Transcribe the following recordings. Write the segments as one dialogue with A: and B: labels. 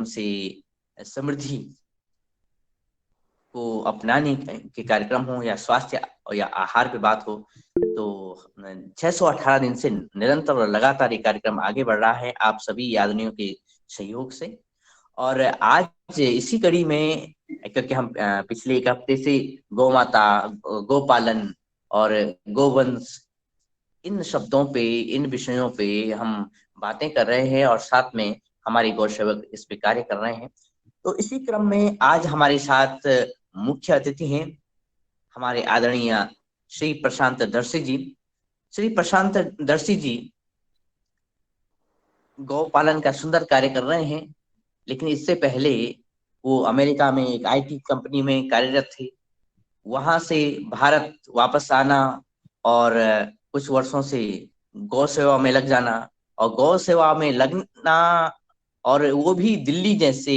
A: से समृद्धि को अपनाने के कार्यक्रम हो या स्वास्थ्य या आहार पे बात हो, तो 618 दिन से निरंतर और लगातार ये कार्यक्रम आगे बढ़ रहा है आप सभी आदरणियों के सहयोग से। और आज इसी कड़ी में, क्योंकि हम पिछले एक हफ्ते से गौ माता, गोपालन और गोवंश, इन शब्दों पे, इन विषयों पे हम बातें कर रहे हैं और साथ में हमारे गौ सेवक इस पे कार्य कर रहे हैं। तो इसी क्रम में आज हमारे साथ मुख्य अतिथि हैं हमारे आदरणीय श्री प्रशांत दर्शी जी। श्री प्रशांत दर्शी जी गौ पालन का सुंदर कार्य कर रहे हैं, लेकिन इससे पहले वो अमेरिका में एक आईटी कंपनी में कार्यरत थे। वहां से भारत वापस आना और कुछ वर्षों से गौ सेवा में लग जाना, और गौ सेवा में लगना, और वो भी दिल्ली जैसे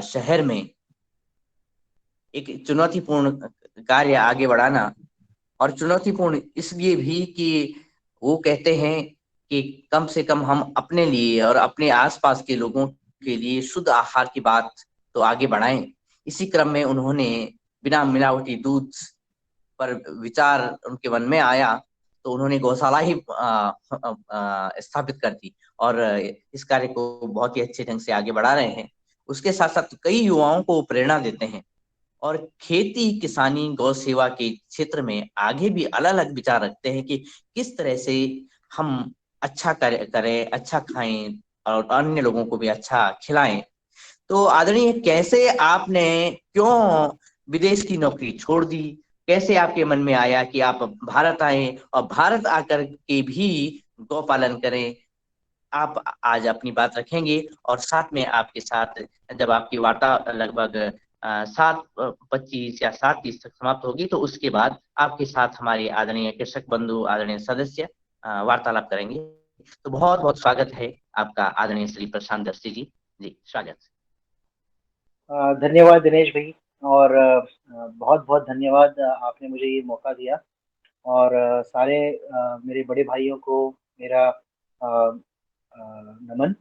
A: शहर में एक चुनौतीपूर्ण कार्य आगे बढ़ाना। और चुनौतीपूर्ण इसलिए भी कि वो कहते हैं कि कम से कम हम अपने लिए और अपने आसपास के लोगों के लिए शुद्ध आहार की बात तो आगे बढ़ाएं। इसी क्रम में उन्होंने बिना मिलावटी दूध पर विचार उनके मन में आया, तो उन्होंने गौशाला ही स्थापित कर दी और इस कार्य को बहुत ही अच्छे ढंग से आगे बढ़ा रहे हैं। उसके साथ साथ कई युवाओं को प्रेरणा देते हैं और खेती किसानी गौ सेवा के क्षेत्र में आगे भी अलग अलग विचार रखते हैं कि किस तरह से हम अच्छा करें, अच्छा खाएं और अन्य लोगों को भी अच्छा खिलाएं। तो आदरणीय, कैसे आपने, क्यों विदेश की नौकरी छोड़ दी? कैसे आपके मन में आया कि आप भारत आए और भारत आकर के भी गौ पालन करें? आप आज अपनी बात रखेंगे और साथ में आपके साथ जब आपकी वार्ता लगभग 7:25 या 7:30 तक समाप्त होगी, तो उसके बाद आपके साथ हमारे आदरणीय कृषक बंधु, आदरणीय सदस्य वार्तालाप करेंगे। तो बहुत बहुत स्वागत है आपका आदरणीय श्री प्रशांत दर्शी जी। जी स्वागत।
B: धन्यवाद दिनेश भाई। और बहुत बहुत धन्यवाद, आपने मुझे ये मौका दिया। और सारे मेरे बड़े भाइयों को मेरा नमन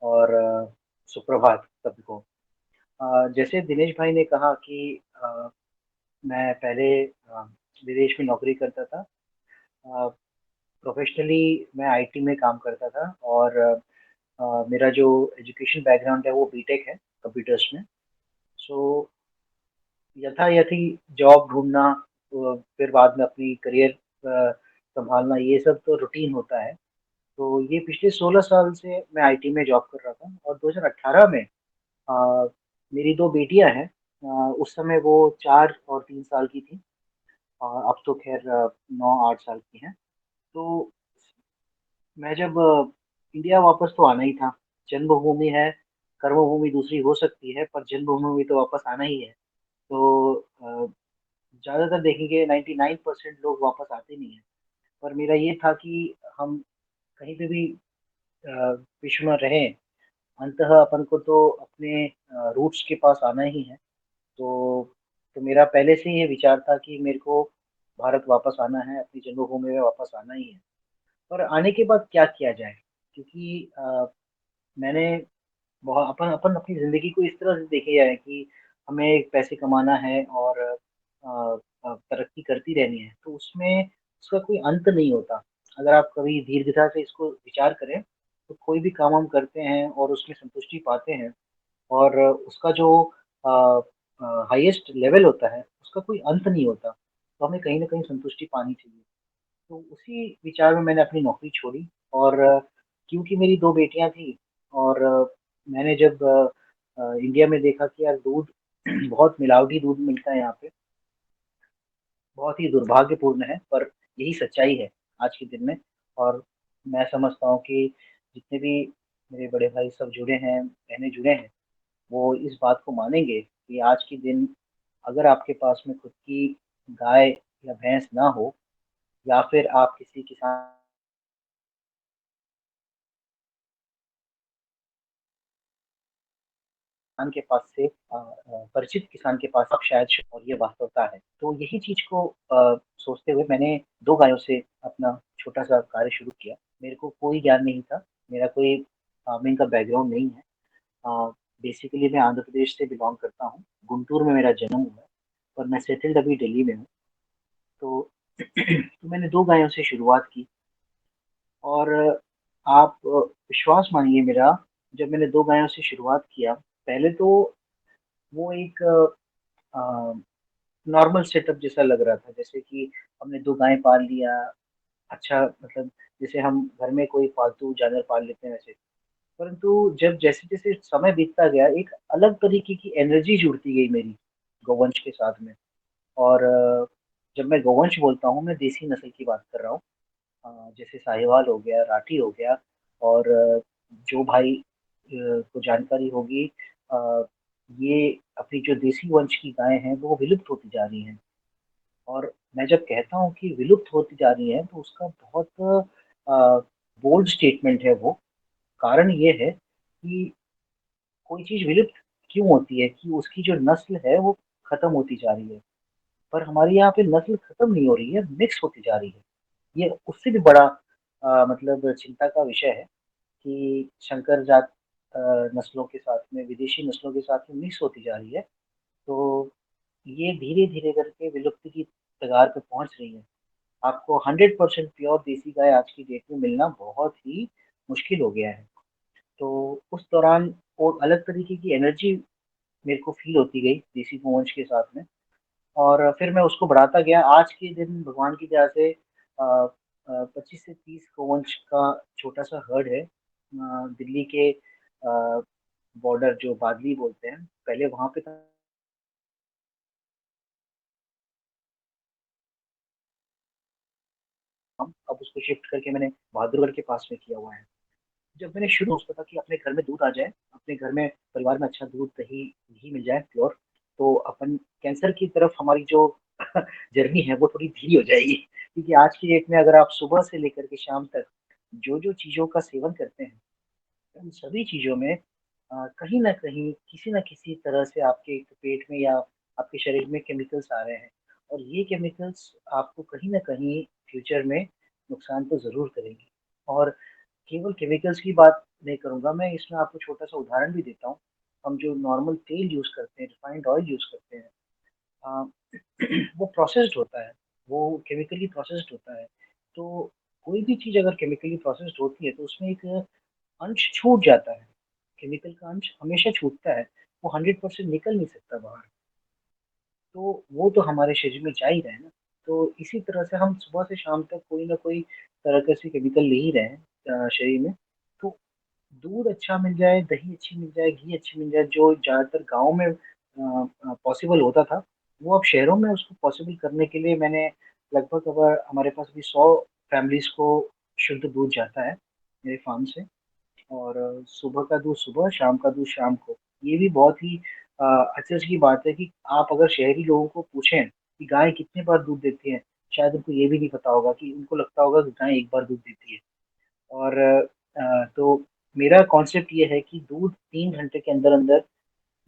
B: और सुप्रभात सबको। जैसे दिनेश भाई ने कहा कि मैं पहले विदेश में नौकरी करता था। प्रोफेशनली मैं आईटी में काम करता था, और मेरा जो एजुकेशन बैकग्राउंड है वो बीटेक है कंप्यूटर्स में। सो यथायथी जॉब ढूंढना, फिर बाद में अपनी करियर संभालना, ये सब तो रूटीन होता है। तो ये पिछले 16 साल से मैं आईटी में जॉब कर रहा था, और 2018 में अ, मेरी दो बेटियां हैं। उस समय वो 4 और 3 साल की थी, और अब तो खैर 9 8 साल की हैं। तो मैं जब इंडिया वापस तो आना ही था। जन्मभूमि है, कर्मभूमि दूसरी हो सकती है, पर जन्मभूमि तो वापस आना ही है। तो ज़्यादातर देखेंगे 99% लोग वापस आते नहीं हैं। पर मेरा ये था कि हम कहीं पे भी अ, विश्व में रहें, अंततः अपन को तो अपने रूट्स के पास आना ही है। तो मेरा पहले से ही ये विचार था कि मेरे को भारत वापस आना है, अपनी जन्मभूमि में वापस आना ही है। पर आने के बाद क्या किया जाए? क्योंकि मैंने बहुत अपन अपन अपनी ज़िंदगी को इस तरह से देखे है कि हमें पैसे कमाना है और तरक्की करती रहनी है, तो उसमें उसका कोई अंत नहीं होता। अगर आप कभी दीर्घता से इसको विचार करें, तो कोई भी काम हम करते हैं और उसमें संतुष्टि पाते हैं, और उसका जो हाईएस्ट लेवल होता है, उसका कोई अंत नहीं होता। तो हमें कहीं न कहीं संतुष्टि पानी चाहिए। तो उसी विचार में मैंने अपनी नौकरी छोड़ी, और क्योंकि मेरी 2 बेटियाँ थी, और मैंने जब इंडिया में देखा कि यार दूध बहुत मिलावटी दूध मिलता है यहाँ पे, बहुत ही दुर्भाग्यपूर्ण है, पर यही सच्चाई है आज के दिन में। और मैं समझता हूँ कि जितने भी मेरे बड़े भाई सब जुड़े हैं, बहनें जुड़े हैं, वो इस बात को मानेंगे कि आज के दिन अगर आपके पास में खुद की गाय या भैंस ना हो, या फिर आप किसी किसान के पास से परिचित किसान के पास, अब शायद और ये वास्तवता है। तो यही चीज़ को सोचते हुए मैंने 2 गायों से अपना छोटा-सा कार्य शुरू किया। मेरे को कोई ज्ञान नहीं था, मेरा कोई फार्मिंग का बैकग्राउंड नहीं है। बेसिकली मैं आंध्र प्रदेश से बिलॉन्ग करता हूँ, गुंटूर में मेरा जन्म हुआ है, पर मैं सेटल्ड अभी दिल्ली में हूँ। तो तो मैंने 2 गायों से शुरुआत की और आप विश्वास मानिए मेरा, जब मैंने 2 गायों से शुरुआत किया, पहले तो वो एक नॉर्मल सेटअप जैसा लग रहा था, जैसे कि हमने 2 गायें पाल लिया, अच्छा मतलब जैसे हम घर में कोई पालतू जानवर पाल लेते हैं वैसे। परंतु जब जैसे-जैसे समय बीतता गया, एक अलग तरीके की एनर्जी जुड़ती गई मेरी गौवंश के साथ में। और जब मैं गौवंश बोलता हूँ, मैं देसी नस्ल की बात कर रहा हूँ। जैसे साहिवाल हो गया, राठी हो गया और जो भाई को जानकारी होगी, अ, ये अपनी जो देसी वंश की गायें हैं, वो विलुप्त होती जा रही हैं। और मैं जब कहता हूँ कि विलुप्त होती जा रही हैं, तो उसका बहुत बोल्ड स्टेटमेंट है वो। कारण ये है कि कोई चीज़ विलुप्त क्यों होती है कि उसकी जो नस्ल है, वो खत्म होती जा रही है। पर हमारे यहाँ पे नस्ल खत्म नहीं हो रही है, मिक्स होती जा रही है। ये उससे भी बड़ा मतलब चिंता का विषय है कि संकर जात नस्लों के साथ में, विदेशी नस्लों के साथ में मिक्स होती जा रही है। तो ये धीरे-धीरे करके विलुप्ति की कगार पे पहुँच रही है। आपको 100% प्योर देसी गाय आज की डेट में मिलना बहुत ही मुश्किल हो गया है। तो उस दौरान वो अलग तरीके की एनर्जी मेरे को फ़ील होती गई देसी गोवंश के साथ में। और फिर मैं उसको बढ़ाता गया। आज के दिन भगवान की दया से 25 से 30 गोवंश का छोटा-सा हर्ड है। दिल्ली के बॉर्डर जो बादली बोलते हैं, पहले वहाँ पे था। हम अब उसको शिफ्ट करके मैंने बहादुरगढ़ के पास में किया हुआ है। जब मैंने शुरू सोचा था कि अपने घर में दूध आ जाए, अपने घर में परिवार में अच्छा दूध, दही घी मिल जाए प्योर, तो अपन कैंसर की तरफ हमारी जो जर्नी है वो थोड़ी धीमी हो जाएगी। क्योंकि आज की डेट में अगर आप सुबह से लेकर के शाम तक जो-जो चीज़ों का सेवन करते हैं, उन सभी चीज़ों में कहीं न कहीं, किसी न किसी तरह से आपके पेट में या आपके शरीर में केमिकल्स आ रहे हैं। और ये केमिकल्स आपको कहीं न कहीं फ्यूचर में नुकसान तो ज़रूर करेंगे। और केवल केमिकल्स की बात नहीं करूँगा, मैं इसमें आपको छोटा-सा उदाहरण भी देता हूँ। हम जो नॉर्मल तेल यूज़ करते हैं, रिफाइंड ऑयल यूज़ करते हैं, अ, वो प्रोसेस्ड होता है, वो केमिकली प्रोसेस्ड होता है। तो कोई भी चीज़ अगर केमिकली प्रोसेस्ड होती है, तो उसमें एक अंश छूट जाता है। केमिकल का अंश हमेशा छूटता है, वो 100% निकल नहीं सकता बाहर। तो वो तो हमारे शरीर में जा ही रहा है ना। तो इसी तरह से हम सुबह से शाम तक कोई न कोई तरह का से केमिकल ले ही रहे हैं शरीर में। तो दूध अच्छा मिल जाए, दही अच्छी मिल जाए, घी अच्छी मिल जाए, जो ज़्यादातर गाँव में पॉसिबल होता था, वो अब शहरों में उसको पॉसिबल करने के लिए मैंने लगभग अब हमारे पास अभी 100 फैमिलीज़ को शुद्ध दूध जाता है, मेरे फार्म से। और सुबह का दूध सुबह, शाम का दूध शाम को। ये भी बहुत ही अचरज की बात है कि आप अगर शहरी लोगों को पूछें कि गाय कितनी बार दूध देती है, शायद उनको ये भी नहीं पता होगा कि उनको लगता होगा कि गाय 1 बार दूध देती है। और तो मेरा कॉन्सेप्ट ये है कि दूध 3 घंटे के अंदर-अंदर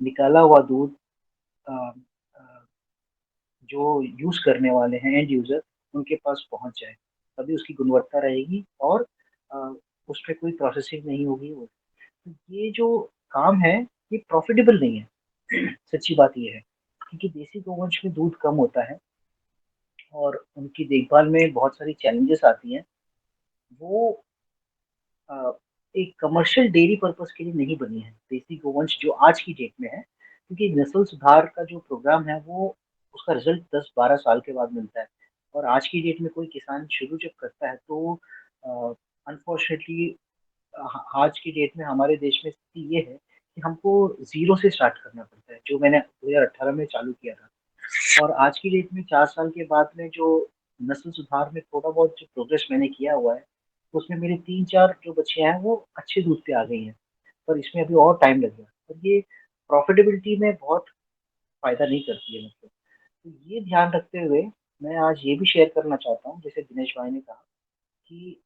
B: निकाला हुआ दूध अ अ, जो यूज़ करने वाले हैं एंड यूज़र, उनके पास पहुँच जाए। तभी उसकी गुणवत्ता रहेगी और अ, उसपे कोई प्रोसेसिंग नहीं होगी। ये जो काम है, ये प्रॉफ़िटेबल नहीं है। सच्ची बात ये है, क्योंकि देसी गोवंश में दूध कम होता है और उनकी देखभाल में बहुत सारी चैलेंजेस आती हैं। वो अ, एक कमर्शियल डेयरी पर्पज़ के लिए नहीं बनी है, देसी गोवंश जो आज की डेट में है, क्योंकि नस्ल सुधार का जो प्रोग्राम है, वो उसका रिज़ल्ट 10-12 साल के बाद मिलता है। और आज की डेट में कोई किसान शुरू जब करता है, तो अनफॉर्चुनेटली आज की डेट में हमारे देश में स्थिति ये है कि हमको ज़ीरो से स्टार्ट करना पड़ता है, जो मैंने 2018 में चालू किया था। और आज की डेट में 4 साल के बाद में जो नस्ल सुधार में थोड़ा बहुत जो प्रोग्रेस मैंने किया हुआ है, उसमें मेरी 3-4 जो बछियाँ हैं, वो अच्छे दूध पे आ गई हैं। पर इसमें अभी और टाइम लगेगा। और ये प्रॉफ़िटेबिलिटी में बहुत फ़ायदा नहीं करती है मतलब। तो ये ध्यान रखते हुए मैं आज ये भी शेयर करना चाहता हूँ, जैसे दिनेश भाई ने कहा कि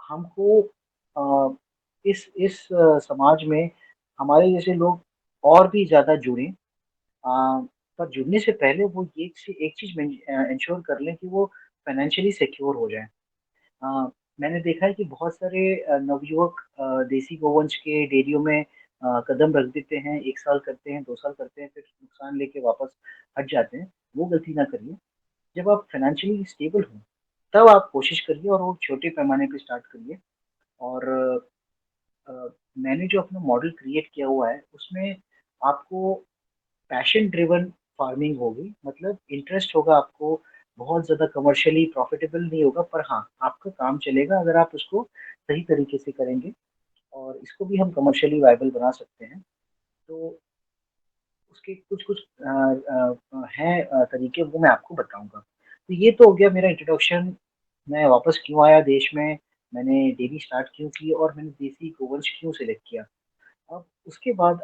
B: हमको समाज में हमारे जैसे लोग और भी ज़्यादा जुड़ें। पर जुड़ने से पहले वो ये एक चीज़ एंश्योर कर लें कि वो फाइनेंशियली सिक्योर हो जाएँ। मैंने देखा है कि बहुत सारे नवयुवक देसी गोवंश के डेयरियों में कदम रख देते हैं, 1 साल करते हैं, 2 साल करते हैं, फिर नुकसान लेके वापस हट जाते हैं, वो गलती ना करिए। जब आप फाइनेंशियली स्टेबल हो, तब आप कोशिश करिए और वो छोटे पैमाने पे स्टार्ट करिए। और अ, मैंने जो अपना मॉडल क्रिएट किया हुआ है, उसमें आपको पैशन ड्रिवन फार्मिंग होगी, मतलब इंटरेस्ट होगा आपको, बहुत ज़्यादा कमर्शियली प्रॉफिटेबल नहीं होगा, पर हाँ, आपका काम चलेगा अगर आप उसको सही तरीके से करेंगे, और इसको भी हम कमर्शियली वायबल बना सकते हैं। तो उसके कुछ-कुछ हैं तरीके, वो मैं आपको बताऊँगा। तो ये तो हो गया मेरा इंट्रोडक्शन, मैं वापस क्यों आया देश में, मैंने डेयरी स्टार्ट क्यों की और मैंने देसी गोवंश क्यों सेलेक्ट किया। अब उसके बाद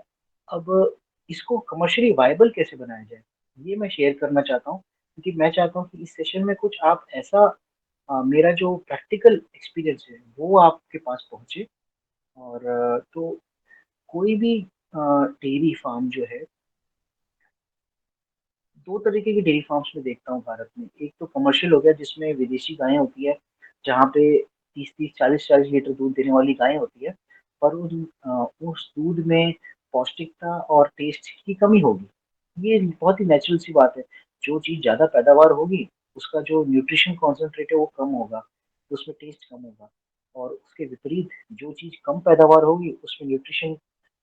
B: अब इसको कमर्शियली वायबल कैसे बनाया जाए, ये मैं शेयर करना चाहता हूँ, क्योंकि मैं चाहता हूँ कि इस सेशन में कुछ आप ऐसा मेरा जो प्रैक्टिकल एक्सपीरियंस है, वो आपके पास पहुँचे। और तो कोई भी डेयरी फार्म जो है, 2 तरीके की डेयरी फार्म्स में देखता हूँ भारत में। एक तो कमर्शियल हो गया जिसमें विदेशी गायें होती है, जहाँ पे 30-30, 40-40 लीटर दूध देने वाली गायें होती है, पर उस दूध में पौष्टिकता और टेस्ट की कमी होगी। ये बहुत ही नेचुरल सी बात है। जो चीज़ ज़्यादा पैदावार होगी, उसका जो न्यूट्रिशन कॉन्संट्रेट है वो कम होगा, तो उसमें टेस्ट कम होगा। और उसके विपरीत जो चीज़ कम पैदावार होगी, उसमें न्यूट्रिशन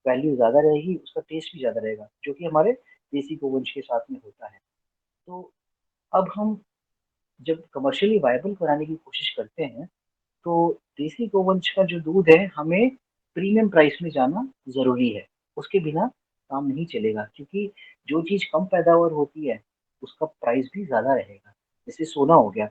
B: वैल्यू ज़्यादा रहेगी, उसका टेस्ट भी ज़्यादा रहेगा, जो कि हमारे देसी गोवंश के साथ में होता है। तो अब हम जब कमर्शियली वायबल बनाने की कोशिश करते हैं, तो देसी गोवंश का जो दूध है, हमें प्रीमियम प्राइस में जाना ज़रूरी है। उसके बिना काम नहीं चलेगा, क्योंकि जो चीज़ कम पैदावार होती है, उसका प्राइस भी ज़्यादा रहेगा। जैसे सोना हो गया,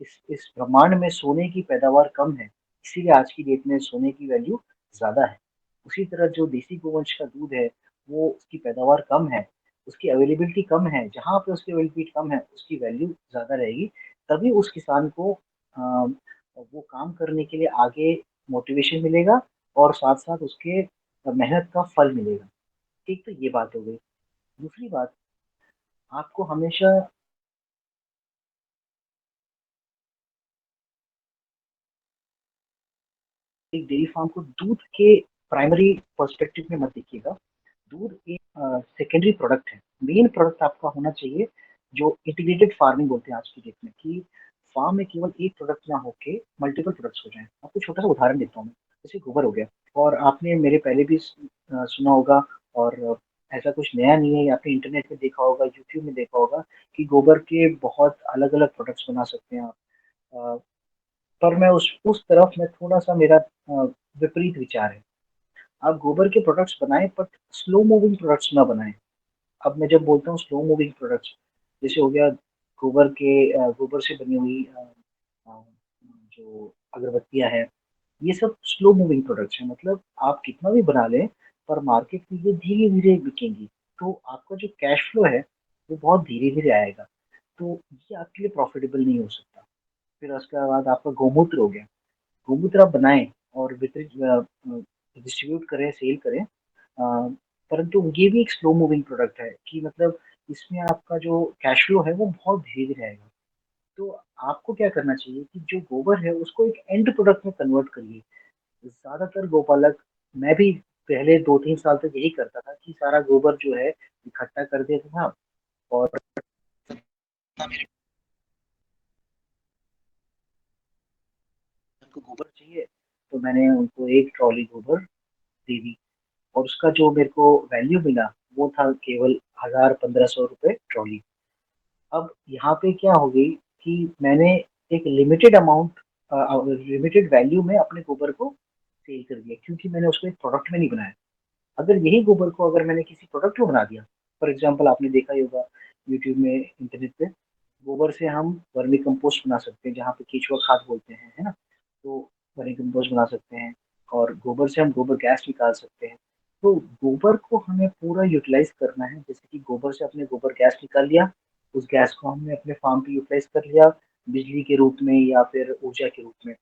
B: इस ब्रह्मांड में सोने की पैदावार कम है, इसीलिए आज की डेट में सोने की वैल्यू ज़्यादा है। उसी तरह जो देसी गोवंश का दूध है, वो उसकी पैदावार कम है, उसकी अवेलेबिलिटी कम है, जहाँ पे उसकी अवेलेबिलिटी कम है, उसकी वैल्यू ज़्यादा रहेगी। तभी उस किसान को वो काम करने के लिए आगे मोटिवेशन मिलेगा, और साथ-साथ उसके मेहनत का फल मिलेगा। एक तो ये बात हो गई। दूसरी बात, आपको हमेशा एक डेयरी फार्म को दूध के प्राइमरी पर्सपेक्टिव में मत देखिएगा। दूध एक सेकेंडरी प्रोडक्ट है। मेन प्रोडक्ट आपका होना चाहिए, जो इंटीग्रेटेड फार्मिंग बोलते हैं आज की डेट में, कि फार्म में केवल एक प्रोडक्ट ना होके मल्टीपल प्रोडक्ट्स हो जाएँ। आपको छोटा सा उदाहरण देता हूँ मैं, जैसे गोबर हो गया, और आपने मेरे पहले भी सुना होगा, और ऐसा कुछ नया नहीं है, आपने इंटरनेट में देखा होगा, यूट्यूब में देखा होगा, कि गोबर के बहुत अलग-अलग प्रोडक्ट्स बना सकते हैं आप। अ, पर मैं उस तरफ में थोड़ा-सा मेरा विपरीत विचार है। आप गोबर के प्रोडक्ट्स बनाएँ, बट स्लो मूविंग प्रोडक्ट्स ना बनाएँ। अब मैं जब बोलता हूँ स्लो मूविंग प्रोडक्ट्स, जैसे हो गया गोबर से बनी हुई अ, जो अगरबत्तियाँ हैं, ये सब स्लो मूविंग प्रोडक्ट्स हैं। मतलब आप कितना भी बना लें, पर मार्केट में ये धीरे-धीरे बिकेंगी। तो आपका जो कैश फ्लो है, वो बहुत धीरे-धीरे आएगा। तो ये आपके लिए प्रॉफिटेबल नहीं हो सकता। फिर उसके बाद आपका गोमूत्र हो गया। गोमूत्र आप बनाएँ और डिस्ट्रीब्यूट करें, सेल करें। परंतु ये भी एक स्लो मूविंग प्रोडक्ट है, कि मतलब इसमें आपका जो कैश फ्लो है वो बहुत धीरे-धीरे आएगा। तो आपको क्या करना चाहिए कि जो गोबर है उसको एक एंड प्रोडक्ट में कन्वर्ट करिए। ज़्यादातर गोपालक, मैं भी पहले 2-3 साल तक यही करता था, कि सारा गोबर जो है इकट्ठा कर देता था, और उनको गोबर चाहिए, तो मैंने उनको 1 ट्रॉली गोबर दे दी, और उसका जो मेरे को वैल्यू मिला, वो था केवल 1000-1500 रुपए ट्रॉली। अब यहाँ पे क्या हो गई, कि मैंने एक लिमिटेड वैल्यू में अपने गोबर को सेल कर दिया, क्योंकि मैंने उसको एक प्रोडक्ट में नहीं बनाया। अगर यही गोबर को अगर मैंने किसी प्रोडक्ट में बना दिया, फॉर एग्जांपल आपने देखा ही होगा यूट्यूब में, इंटरनेट पे, गोबर से हम वर्मी कंपोस्ट बना सकते हैं, जहाँ पे केचुआ खाद बोलते हैं, है ना? तो वर्मी कंपोस्ट बना सकते हैं, और गोबर से हम गोबर गैस निकाल सकते हैं। तो गोबर को हमें पूरा यूटिलाइज करना है, जैसे कि गोबर से आपने गोबर गैस निकाल लिया, उस गैस को हमने अपने फार्म पे यूटिलाइज कर लिया, बिजली के रूप में या फिर ऊर्जा के रूप में।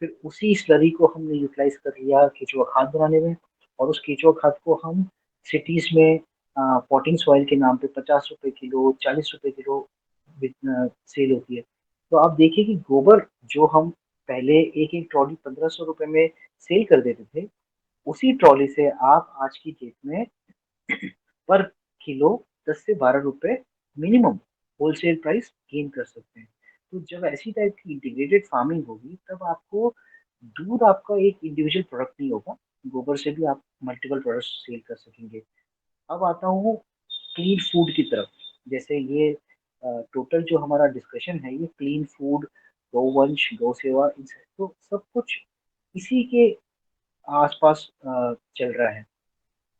B: फिर उसी स्लरी को हमने यूटिलाइज कर लिया केचुआ खाद बनाने में, और उस केचुआ खाद को हम सिटीज़ में पॉटिंग सॉइल के नाम पे ₹50 किलो, ₹40 किलो सेल होती है। तो आप देखिए कि गोबर जो हम पहले एक-एक ट्रॉली ₹1500 में सेल कर देते थे, उसी ट्रॉली से आप आज की डेट में पर किलो 10 से 12 रुपए मिनिमम होलसेल प्राइस गेन कर सकते हैं। तो जब ऐसी टाइप की इंटीग्रेटेड फार्मिंग होगी तब आपको दूध आपका एक इंडिविजुअल प्रोडक्ट नहीं होगा, गोबर से भी आप मल्टीपल प्रोडक्ट्स सेल कर सकेंगे। अब आता हूँ क्लीन फूड की तरफ। जैसे ये टोटल जो हमारा डिस्कशन है ये क्लीन फूड, गौवंश, गौ सेवा, इन तो सब कुछ इसी के आसपास चल रहा है।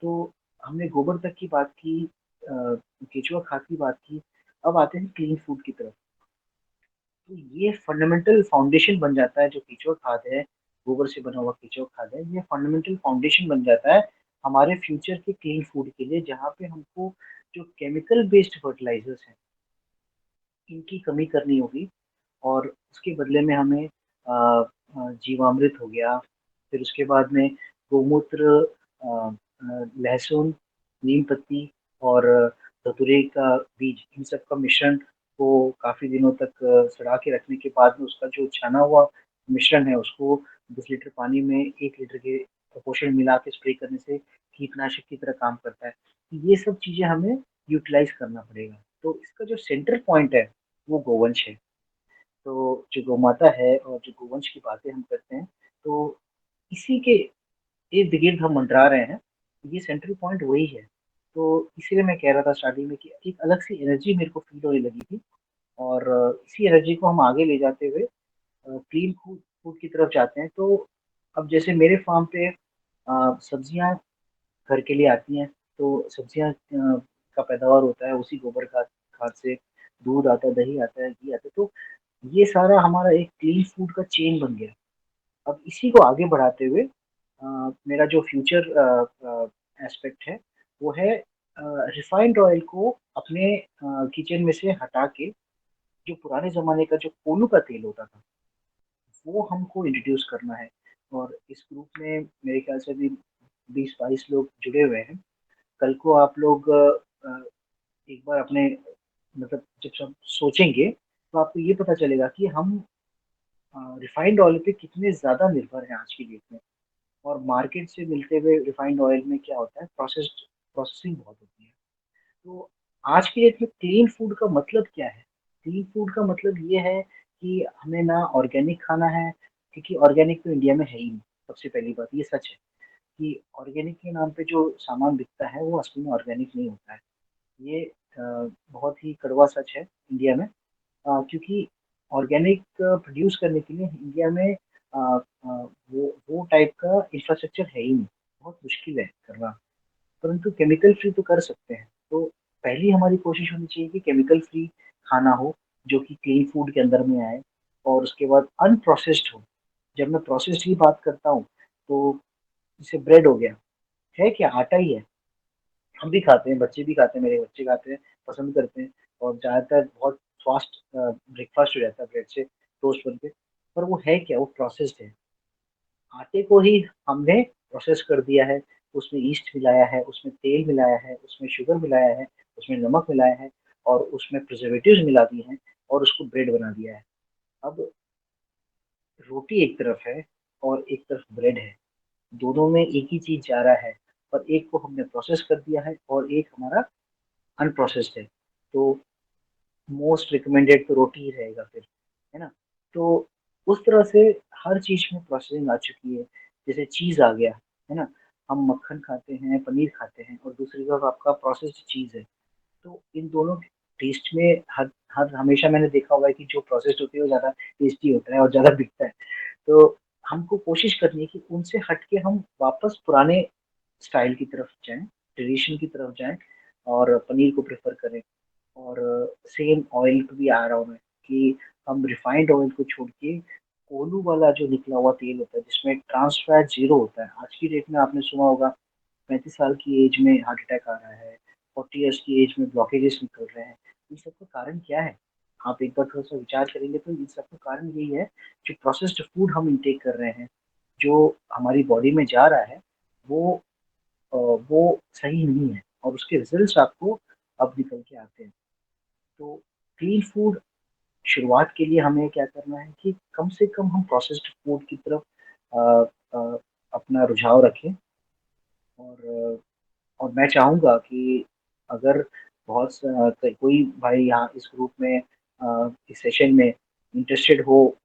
B: तो हमने गोबर तक की बात की, केचुआ खाद की बात की, अब आते हैं क्लीन फूड की तरफ। तो ये फंडामेंटल फाउंडेशन बन जाता है, जो केचुआ खाद है, गोबर से बना हुआ केचुआ खाद है, ये फंडामेंटल फाउंडेशन बन जाता है हमारे फ्यूचर के क्लीन फूड के लिए, जहाँ पे हमको जो केमिकल बेस्ड फर्टिलाइजर्स हैं इनकी कमी करनी होगी। और उसके बदले में हमें जीवामृत हो गया, फिर उसके बाद में गोमूत्र, लहसुन, नीम पत्ती और धतूरे का बीज, इन सब का मिश्रण को काफी दिनों तक सड़ा के रखने के बाद में उसका जो छाना हुआ मिश्रण है उसको 10 लीटर पानी में 1 लीटर के प्रोपोर्शन मिला के स्प्रे करने से कीटनाशक की तरह काम करता है। ये सब चीजें हमें यूटिलाइज करना पड़ेगा। तो इसका जो सेंटर पॉइंट है वो गोवंश है। तो जो गौमाता है और जो गोवंश की बातें हम करते हैं, तो इसी के इर्द गिर्द हम मंडरा रहे हैं। ये सेंट्रल पॉइंट वही है। तो इसीलिए मैं कह रहा था स्टार्टिंग में कि एक अलग सी एनर्जी मेरे को फील होने लगी थी। और इसी एनर्जी को हम आगे ले जाते हुए क्लीन फूड फूड की तरफ जाते हैं। तो अब जैसे मेरे फार्म पे सब्जियां घर के लिए आती हैं, तो सब्जियां का पैदावार होता है उसी गोबर खाद खाद से। दूध आता है, दही आता है, घी आता है। तो ये सारा हमारा एक क्लीन फूड का चेन बन गया। अब इसी को आगे बढ़ाते हुए मेरा जो फ्यूचर एस्पेक्ट है वो है रिफाइंड ऑयल को अपने किचन में से हटा के, जो पुराने जमाने का जो कोलू का तेल होता था वो हमको इंट्रोड्यूस करना है। और इस ग्रुप में मेरे ख्याल से भी 20-22 लोग जुड़े हुए हैं। कल को आप लोग एक बार अपने, मतलब जब सब सोचेंगे तो आपको ये पता चलेगा कि हम रिफाइंड ऑयल पे कितने ज़्यादा निर्भर हैं आज की डेट में। और मार्केट से मिलते हुए रिफाइंड ऑयल में क्या होता है, प्रोसेसिंग बहुत होती है। तो आज की डेट में क्लीन फूड का मतलब क्या है? क्लीन फूड का मतलब ये है कि हमें ना ऑर्गेनिक खाना है, क्योंकि ऑर्गेनिक तो इंडिया में है ही नहीं। सबसे पहली बात ये सच है कि ऑर्गेनिक के नाम पे जो सामान बिकता है वो असली में ऑर्गेनिक नहीं होता है। ये बहुत ही कड़वा सच है इंडिया में। क्योंकि ऑर्गेनिक प्रोड्यूस करने के लिए इंडिया में वो टाइप का इंफ्रास्ट्रक्चर है ही नहीं। बहुत मुश्किल है करना। परंतु केमिकल फ्री तो कर सकते हैं। तो पहली हमारी कोशिश होनी चाहिए कि केमिकल फ्री खाना हो, जो कि क्लीन फूड के अंदर में आए। और उसके बाद अनप्रोसेस्ड हो। जब मैं प्रोसेस्ड की बात करता हूँ तो जैसे ब्रेड हो गया, है क्या, आटा ही है। हम भी खाते हैं, बच्चे भी खाते हैं, मेरे बच्चे खाते हैं, पसंद करते हैं। और ज़्यादातर बहुत फास्ट ब्रेकफास्ट हो जाता है ब्रेड से टोस्ट बन के। पर वो है क्या, वो प्रोसेस्ड है। आटे को ही हमने प्रोसेस कर दिया है। उसमें ईस्ट मिलाया है, उसमें तेल मिलाया है, उसमें शुगर मिलाया है, उसमें नमक मिलाया है, और उसमें प्रिजर्वेटिव्स मिला दिए हैं, और उसको ब्रेड बना दिया है। अब रोटी एक तरफ है और एक तरफ ब्रेड है। दोनों में एक ही चीज जा रहा है। पर एक को हमने प्रोसेस कर दिया है और एक हमारा अनप्रोसेस्ड है। तो मोस्ट रिकमेंडेड तो रोटी ही रहेगा फिर, है ना। तो उस तरह से हर चीज में प्रोसेसिंग आ चुकी है। जैसे चीज आ गया, है ना। हम मक्खन खाते हैं, पनीर खाते हैं, और दूसरी तरफ आपका प्रोसेस्ड चीज है। तो इन दोनों के टेस्ट में हर हर हमेशा मैंने देखा हुआ है कि जो प्रोसेस्ड होती है वो ज्यादा टेस्टी होता है और ज्यादा बिकता है। तो हमको कोशिश करनी है कि उनसे हट के हम वापस पुराने स्टाइल की तरफ जाएं, ट्रेडिशन की तरफ जाएं, और पनीर को प्रेफर करें। और सेम ऑयल पे भी आ रहा हूँ मैं कि हम रिफाइंड ऑयल को छोड़ के कोल्हू वाला जो निकला हुआ तेल होता है जिसमें ट्रांस फैट जीरो होता है। आज की डेट में आपने सुना होगा 35 साल की एज में हार्ट अटैक आ रहा है, 40 ईयर्स की एज में ब्लॉकेजेस निकल रहे हैं। इन सब का कारण क्या है? आप एक बार थोड़ा सा विचार करेंगे तो इन सब का कारण यही है, जो प्रोसेस्ड फूड हम इंटेक कर रहे हैं, जो हमारी बॉडी में जा रहा है, वो वो सही नहीं है, और उसके रिजल्ट्स आपको अब निकल के आते हैं। तो क्लीन फूड शुरुआत के लिए हमें क्या करना है कि कम से कम हम प्रोसेस्ड फूड की तरफ अ, अ, अपना रुझाव रखें। और मैं चाहूँगा कि अगर कोई भाई यहाँ इस ग्रुप में इस सेशन में इंटरेस्टेड हो,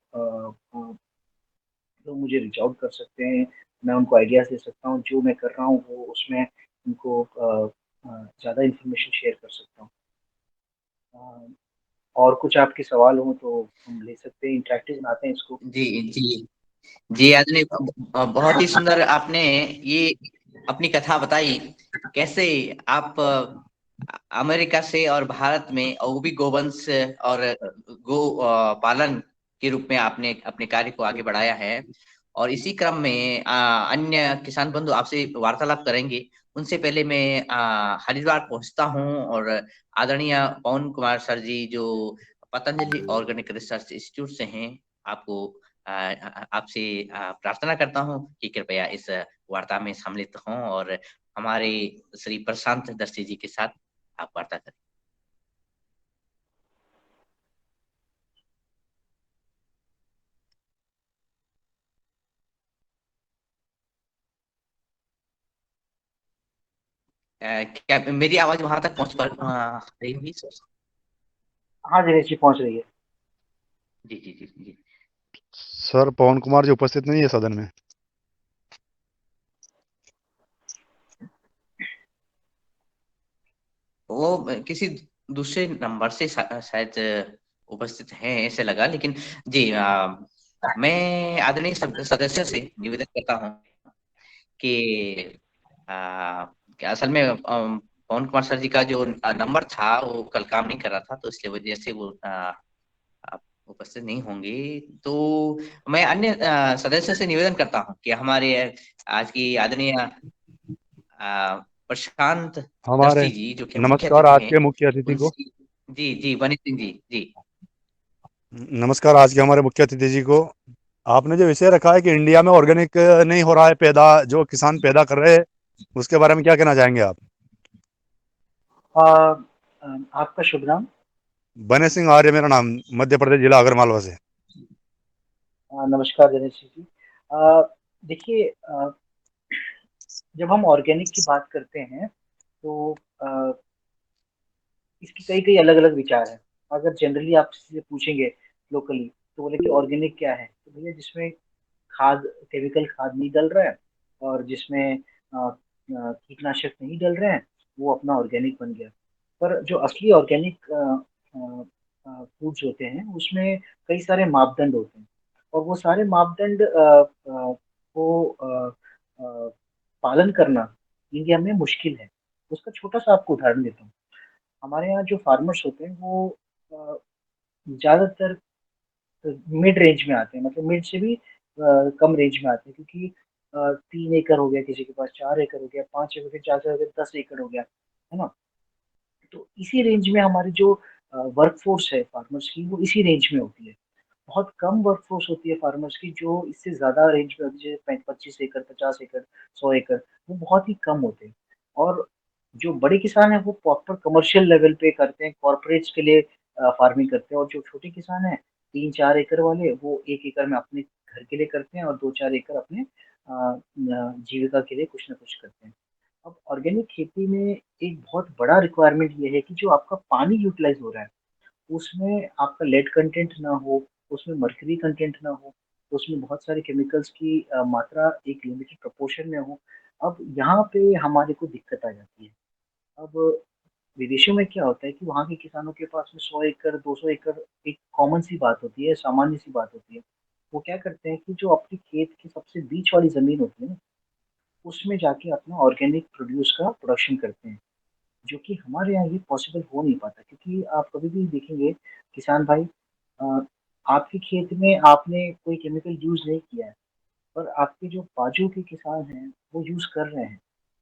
B: तो मुझे रीच आउट कर सकते हैं। मैं उनको आइडियाज़ दे सकता हूँ, जो मैं कर रहा हूँ वो उसमें उनको ज़्यादा इन्फॉर्मेशन शेयर कर सकता हूँ। और कुछ आपके सवाल हो तो हम ले सकते हैं, इंटरेक्टिव बनाते हैं इसको।
A: जी जी जी आदरणीय, बहुत ही सुंदर आपने ये अपनी कथा बताई, कैसे आप अमेरिका से और भारत में, और वो भी गोवंश और गो पालन के रूप में आपने अपने कार्य को आगे बढ़ाया है। और इसी क्रम में अन्य किसान बंधु आपसे वार्तालाप करेंगे। उनसे पहले मैं हरिद्वार पहुंचता हूं, और आदरणीय पवन कुमार सर जी, जो पतंजलि ऑर्गेनिक रिसर्च इंस्टीट्यूट से हैं, आपको आपसे प्रार्थना करता हूं कि कृपया इस वार्ता में सम्मिलित हों और हमारे श्री प्रशांत दर्शी जी के साथ आप वार्ता करें। क्या मेरी आवाज वहां तक पहुंच पा रही होगी सर?
B: हाँ दिनेश जी, पहुँच रही है।
A: जी जी जी जी।
C: सर पवन कुमार जी उपस्थित नहीं है सदन में।
A: वो किसी दूसरे नंबर से शायद उपस्थित हैं ऐसे लगा, लेकिन जी मैं आदरणीय सदस्य से निवेदन करता हूँ कि कि असल में पवन कुमार सर जी का जो नंबर था वो कल काम नहीं कर रहा था, तो इसलिए वजह से वो आप उपस्थित नहीं होंगे। तो मैं अन्य सदस्य से निवेदन करता हूँ कि हमारे आज की आदरणीय प्रशांत
C: हमारे
A: दर्शी जी, जो कि मुख्य
C: नमस्कार
A: अतिथि
C: आज
A: हैं,
C: के मुख्य अतिथि को।
A: उनसे। जी जी बनी सिंह जी जी।
C: नमस्कार आज के हमारे मुख्य अतिथि जी को। आपने जो विषय रखा है कि इंडिया में ऑर्गेनिक नहीं हो रहा है पैदा, जो किसान पैदा कर रहे हैं, उसके बारे में क्या कहना चाहेंगे आप?
B: अ, आपका शुभ नाम?
C: बने सिंह आर्य मेरा नाम, मध्य प्रदेश जिला आगरमालवा से।
B: नमस्कार दिनेश जी। देखिए, जब हम ऑर्गेनिक की बात करते हैं तो इसकी कई कई अलग अलग विचार हैं। अगर जनरली आप किसी से पूछेंगे लोकली, तो बोले कि ऑर्गेनिक क्या है, तो भैया जिसमें खाद केमिकल खाद नहीं डल रहा है और जिसमें कीटनाशक नहीं डल रहे हैं, वो अपना ऑर्गेनिक बन गया। पर जो असली ऑर्गेनिक फूड्स होते हैं उसमें कई सारे मापदंड होते हैं, और वो सारे मापदंड को पालन करना इंडिया में मुश्किल है। उसका छोटा सा आपको उदाहरण देता हूँ। हमारे यहाँ जो फार्मर्स होते हैं वो ज्यादातर मिड रेंज में आते हैं, मतलब मिड से भी कम रेंज में आते हैं, क्योंकि 3 एकड़ हो गया, किसी के पास 4 एकड़ हो गया, 5 एकड़ हो गया, 4 एकड़ हो गया, 10 एकड़ हो गया, है ना। तो इसी रेंज में हमारी जो वर्कफोर्स है फार्मर्स की, वो इसी रेंज में होती है। बहुत कम वर्कफोर्स होती है फार्मर्स की जो इससे ज्यादा रेंज में होती है, जैसे 25 एकड़, 50 एकड़, 100 एकड़, वो बहुत ही कम होते हैं। और जो बड़े किसान हैं वो प्रॉपर कमर्शियल लेवल पे करते हैं, कॉर्पोरेट्स के लिए फार्मिंग करते हैं। और जो छोटे किसान हैं, 3-4 एकड़ वाले, वो 1 एकड़ में अपने घर के लिए करते हैं और 2-4 एकड़ अपने जीविका के लिए कुछ ना कुछ करते हैं। अब ऑर्गेनिक खेती में एक बहुत बड़ा रिक्वायरमेंट ये है कि जो आपका पानी यूटिलाइज हो रहा है, उसमें आपका लेड कंटेंट ना हो, उसमें मर्क्यूरी कंटेंट ना हो, उसमें बहुत सारे केमिकल्स की मात्रा एक लिमिटेड प्रोपोर्शन में हो। अब यहाँ पे हमारे को दिक्कत आ जाती है। अब विदेशों में क्या होता है कि वहाँ के किसानों के पास में 100 एकड़, 200 एकड़ एक कॉमन सी बात होती है, सामान्य सी बात होती है। वो क्या करते हैं कि जो अपने खेत के सबसे बीच वाली जमीन होती है ना, उसमें जाके अपना ऑर्गेनिक प्रोड्यूस का प्रोडक्शन करते हैं, जो कि हमारे यहाँ ये पॉसिबल हो नहीं पाता। क्योंकि आप कभी भी देखेंगे किसान भाई, अ, आपके खेत में आपने कोई केमिकल यूज नहीं किया है, पर आपके जो बाजू के किसान हैं वो यूज कर रहे हैं।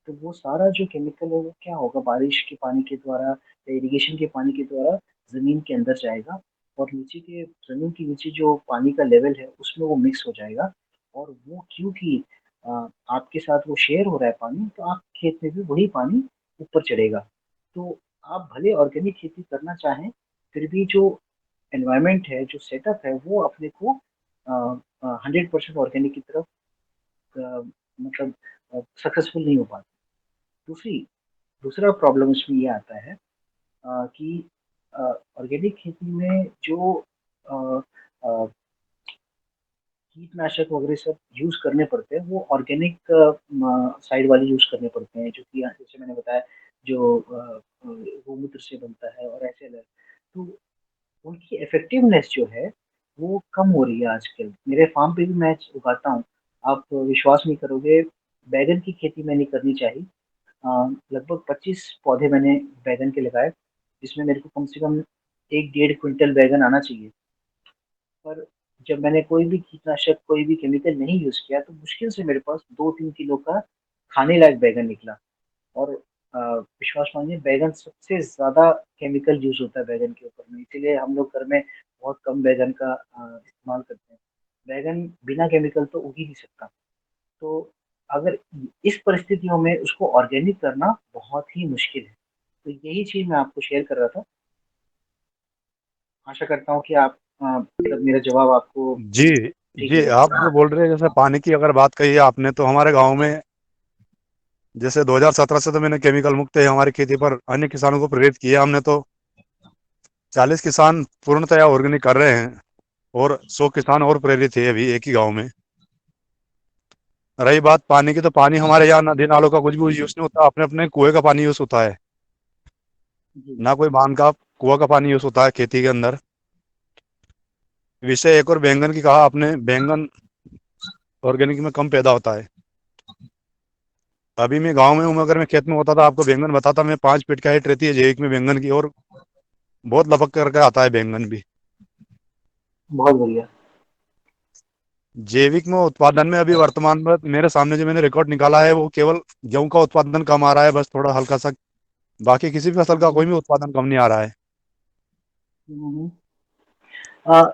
B: तो वो सारा जो केमिकल है वो क्या होगा, बारिश के पानी के द्वारा या इरिगेशन के पानी के द्वारा जमीन के अंदर जाएगा, और नीचे के जमीन के नीचे जो पानी का लेवल है उसमें वो मिक्स हो जाएगा। और वो क्योंकि आपके साथ वो शेयर हो रहा है पानी, तो आप खेत में भी वही पानी ऊपर चढ़ेगा। तो आप भले ऑर्गेनिक खेती करना चाहें, फिर भी जो एनवायरनमेंट है, जो सेटअप है, वो अपने को 100% ऑर्गेनिक की तरफ मतलब सक्सेसफुल नहीं हो पाता। दूसरा प्रॉब्लम इसमें ये आता है कि ऑर्गेनिक खेती में जो अ, अ, कीटनाशक वगैरह सब यूज करने पड़ते हैं वो ऑर्गेनिक साइड वाले यूज करने पड़ते हैं, जो कि जैसे मैंने बताया जो गोमूत्र से बनता है और ऐसे अलग, तो उनकी इफेक्टिवनेस जो है वो कम हो रही है आजकल। मेरे फार्म पे भी मैं उगाता हूँ, आप विश्वास नहीं करोगे, बैगन की खेती मैंने करनी चाहिए। लगभग 25 पौधे मैंने बैगन के लगाए, जिसमें मेरे को कम से कम 1 डेढ़ क्विंटल बैगन आना चाहिए। पर जब मैंने कोई भी कीटनाशक कोई भी केमिकल नहीं यूज किया तो मुश्किल से मेरे पास 2-3 किलो का खाने लायक बैगन निकला। और विश्वास मानिए बैगन सबसे ज्यादा केमिकल यूज होता है बैगन के ऊपर में, इसीलिए हम लोग घर में बहुत कम बैगन का इस्तेमाल करते हैं। बैगन बिना केमिकल तो उग ही नहीं सकता। तो अगर इस परिस्थितियों में उसको ऑर्गेनिक करना बहुत ही मुश्किल है। तो यही चीज मैं आपको शेयर कर रहा था। आशा करता हूँ कि आप मतलब मेरा जवाब आपको
C: जी
B: ठीक
C: जी,
B: लगे।
C: आप जो बोल रहे हैं जैसे पानी की अगर बात कही है आपने, तो हमारे गांव में जैसे 2017 से तो मैंने केमिकल मुक्त है हमारी खेती पर अन्य किसानों को प्रेरित किया हमने, तो 40 किसान पूर्णतया ऑर्गेनिक कर रहे हैं और 100 किसान और प्रेरित है अभी एक ही गांव में। रही बात पानी की, तो पानी हमारे यहाँ नदी नालों का कुछ भी यूज नहीं होता, अपने अपने कुएं का पानी यूज होता है,
B: जी।
C: ना कोई बांध का कुआं का पानी यूज होता है खेती के अंदर। विषय एक और बैंगन की कहा आपने, बैंगन ऑर्गेनिक में कम पैदा होता है। अभी मैं गांव में हूँ, अगर मैं खेत में होता था आपको बैंगन बताता, मैं 5 फीट का हाइट रहती है जैविक में बैंगन की, और बहुत लपक करके आता है बैंगन भी।
B: बहुत बढ़िया।
C: जैविक में उत्पादन में अभी वर्तमान में मेरे सामने जो मैंने रिकॉर्ड निकाला है, वो केवल गेहूं का उत्पादन कम आ रहा है, बस थोड़ा हल्का सा। बाकी किसी भी फसल का कोई
B: हम्म,
C: भी उत्पादन कम नहीं आ रहा है।
B: हम्म।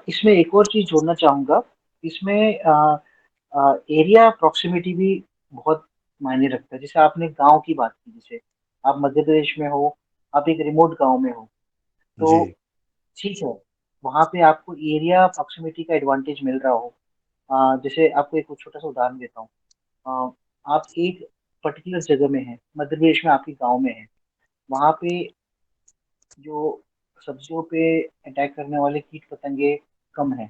B: इसमें एक और चीज जोड़ना चाहूंगा। इसमें एरिया प्रॉक्सिमिटी भी बहुत मायने रखता है। जैसे आपने गांव की बात की, जैसे आप मध्य प्रदेश में हो, आप एक रिमोट गांव में हो,
C: जी
B: तो ठीक है, वहां पे आपको एरिया प्रॉक्सिमिटी का एडवांटेज मिल रहा हो। जैसे आपको एक छोटा सा उदाहरण देता हूँ। आप एक पर्टिकुलर जगह में हैं, मध्य प्रदेश में आपके गांव में है, वहां पे जो सब्जियों पे अटैक करने वाले कीट पतंगे कम है,